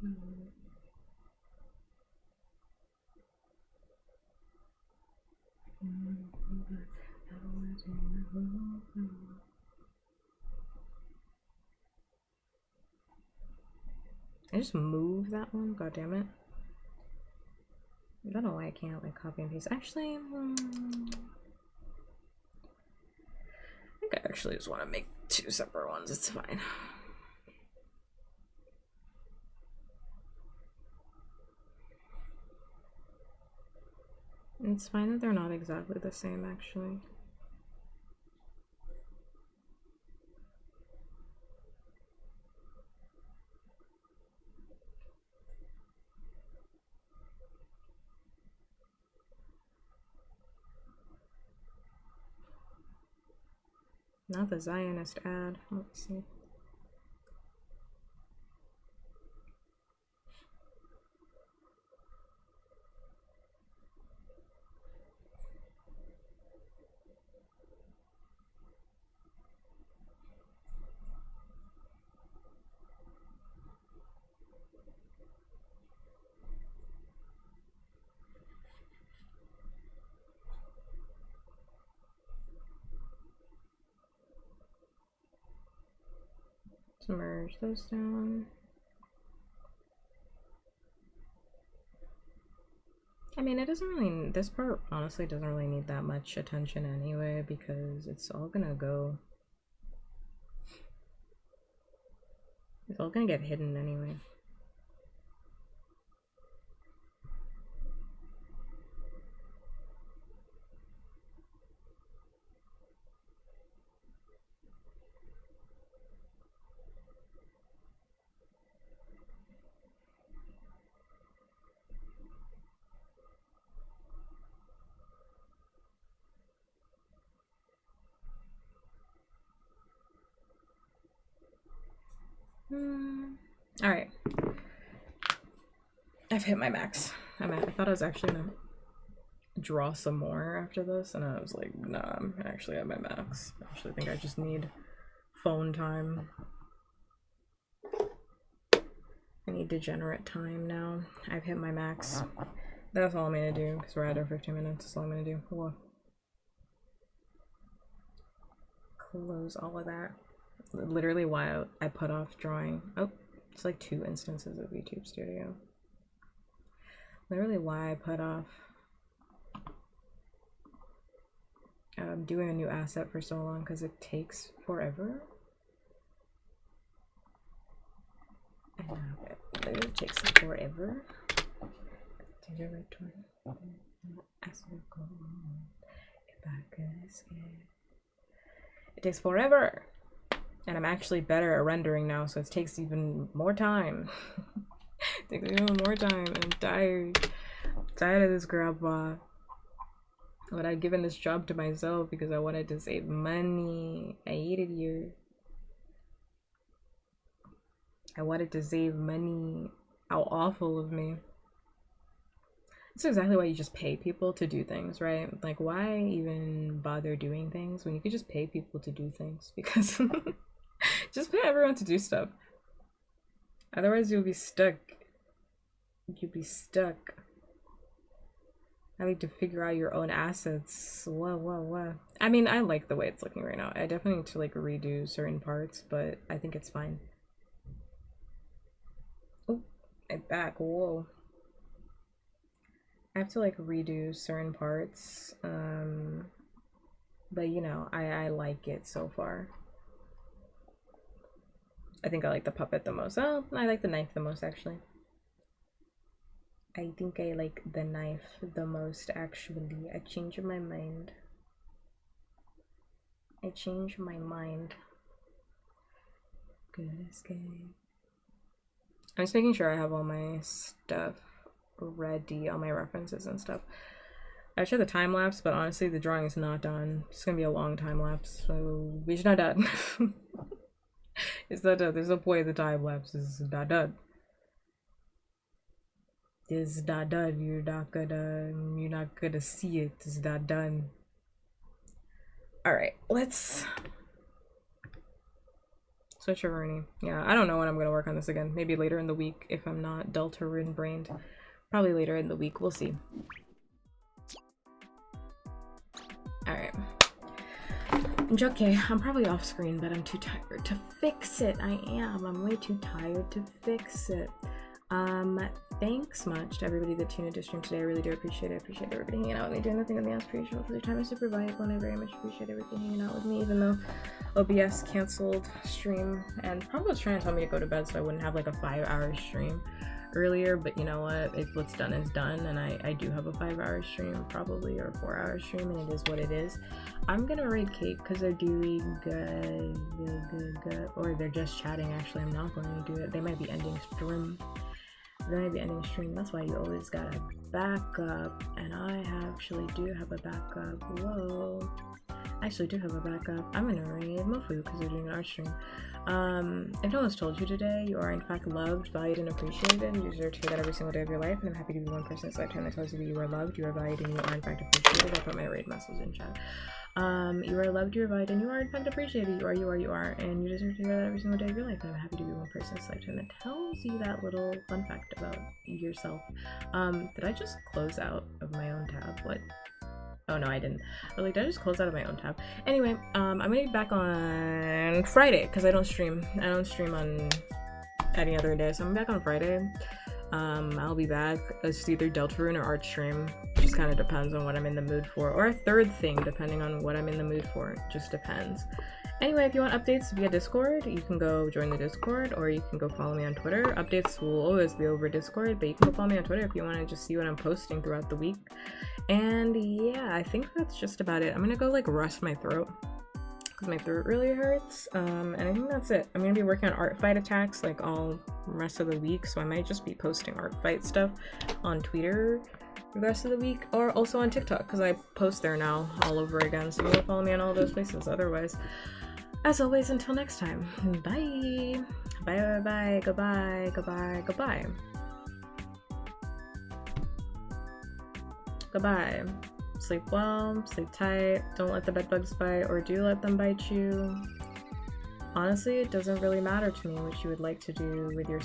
I just move that one. God damn it! I don't know why I can't like copy and paste. Actually, I think I actually just want to make two separate ones. It's fine. It's fine that they're not exactly the same, actually. Not the Zionist ad. Let's see. Let's merge those down. I mean, it doesn't really, this part honestly doesn't really need that much attention anyway, because it's all gonna go, it's all gonna get hidden anyway. Alright. I've hit my max. I thought I was actually gonna draw some more after this, and I was like, nah, I'm actually at my max. I actually think I just need phone time. I need degenerate time now. I've hit my max. That's all I'm gonna do, because we're at our 15 minutes. That's all I'm gonna do. Whoa. Close all of that. Literally why I put off drawing. Oh, it's like 2 instances of YouTube Studio. Literally why I put off doing a new asset for so long, because it takes forever. It takes forever. It takes forever. And I'm actually better at rendering now, so it takes even more time. It takes even more time, and I'm tired. I'm tired of this grandpa. But I've given this job to myself because I wanted to save money. I hate it here. I wanted to save money. How awful of me. That's exactly why you just pay people to do things, right? Like, why even bother doing things when you could just pay people to do things? Because just pay everyone to do stuff. Otherwise, you'll be stuck. You'll be stuck. Having to figure out your own assets. Whoa. I mean, I like the way it's looking right now. I definitely need to like redo certain parts, but I think it's fine. Oh, my back. Whoa. I have to like redo certain parts. But you know, I like it so far. I think I like the puppet the most. Oh, I like the knife the most actually. I think I like the knife the most actually. I changed my mind. I changed my mind. Goodness game. I'm just making sure I have all my stuff ready, all my references and stuff. I tried the time lapse, but honestly the drawing is not done. It's gonna be a long time lapse, so it's not done. It's not done. There's no point in the time lapse. It's not done. It's not done. You're not gonna see it. It's not done. All right, let's switch over any. Yeah, I don't know when I'm gonna work on this again. Maybe later in the week if I'm not delta-rin brained. Probably later in the week. We'll see. All right. It's okay. I'm probably off screen, but I'm too tired to fix it. I am. I'm way too tired to fix it. Thanks much to everybody that tuned into stream today. I really do appreciate it. I appreciate everybody hanging out with me, doing the thing on the aspirational for their time is super valuable, and I very much appreciate everybody hanging out with me, even though OBS canceled stream and probably was trying to tell me to go to bed so I wouldn't have like a 5-hour stream earlier, but you know what, if what's done is done, and I do have a 5-hour stream probably, or a 4-hour stream, and it is what it is. I'm gonna raid Cake because they're doing good, or they're just chatting. Actually, I'm not going to do it. They might be ending stream. That's why you always got a backup, and I actually do have a backup. Whoa, I actually do have a backup. I'm gonna raid Mofu because they're doing an art stream. If no one's told you today, you are in fact loved, valued, and appreciated. You deserve to hear that every single day of your life, and I'm happy to be one person in this lifetime that tells you that you are loved, you are valued, and you are in fact appreciated. I put my raid message in chat. You are loved, you are valued, and you are in fact appreciated. You are, and you deserve to hear that every single day of your life. And I'm happy to be one person in this lifetime that tells you that little fun fact about yourself. Did I just close out of my own tab? What? Oh no, I didn't. I was like, did I just close out of my own tab? Anyway, I'm gonna be back on Friday because I don't stream. I don't stream on any other day, so I'm back on Friday. I'll be back. It's either Deltarune or Art Stream. Just kind of depends on what I'm in the mood for, or a third thing depending on what I'm in the mood for. It just depends. Anyway, if you want updates via Discord, you can go join the Discord, or you can go follow me on Twitter. Updates will always be over Discord, but you can go follow me on Twitter if you want to just see what I'm posting throughout the week. And yeah, I think that's just about it. I'm gonna go like rust my throat because my throat really hurts. And I think that's it. I'm gonna be working on art fight attacks like all the rest of the week, so I might just be posting art fight stuff on Twitter the rest of the week, or also on TikTok because I post there now all over again. So you can follow me on all those places. Otherwise, as always, until next time, bye. Bye, bye, bye, goodbye, goodbye, goodbye. Goodbye. Sleep well, sleep tight, don't let the bedbugs bite, or do let them bite you. Honestly, it doesn't really matter to me what you would like to do with your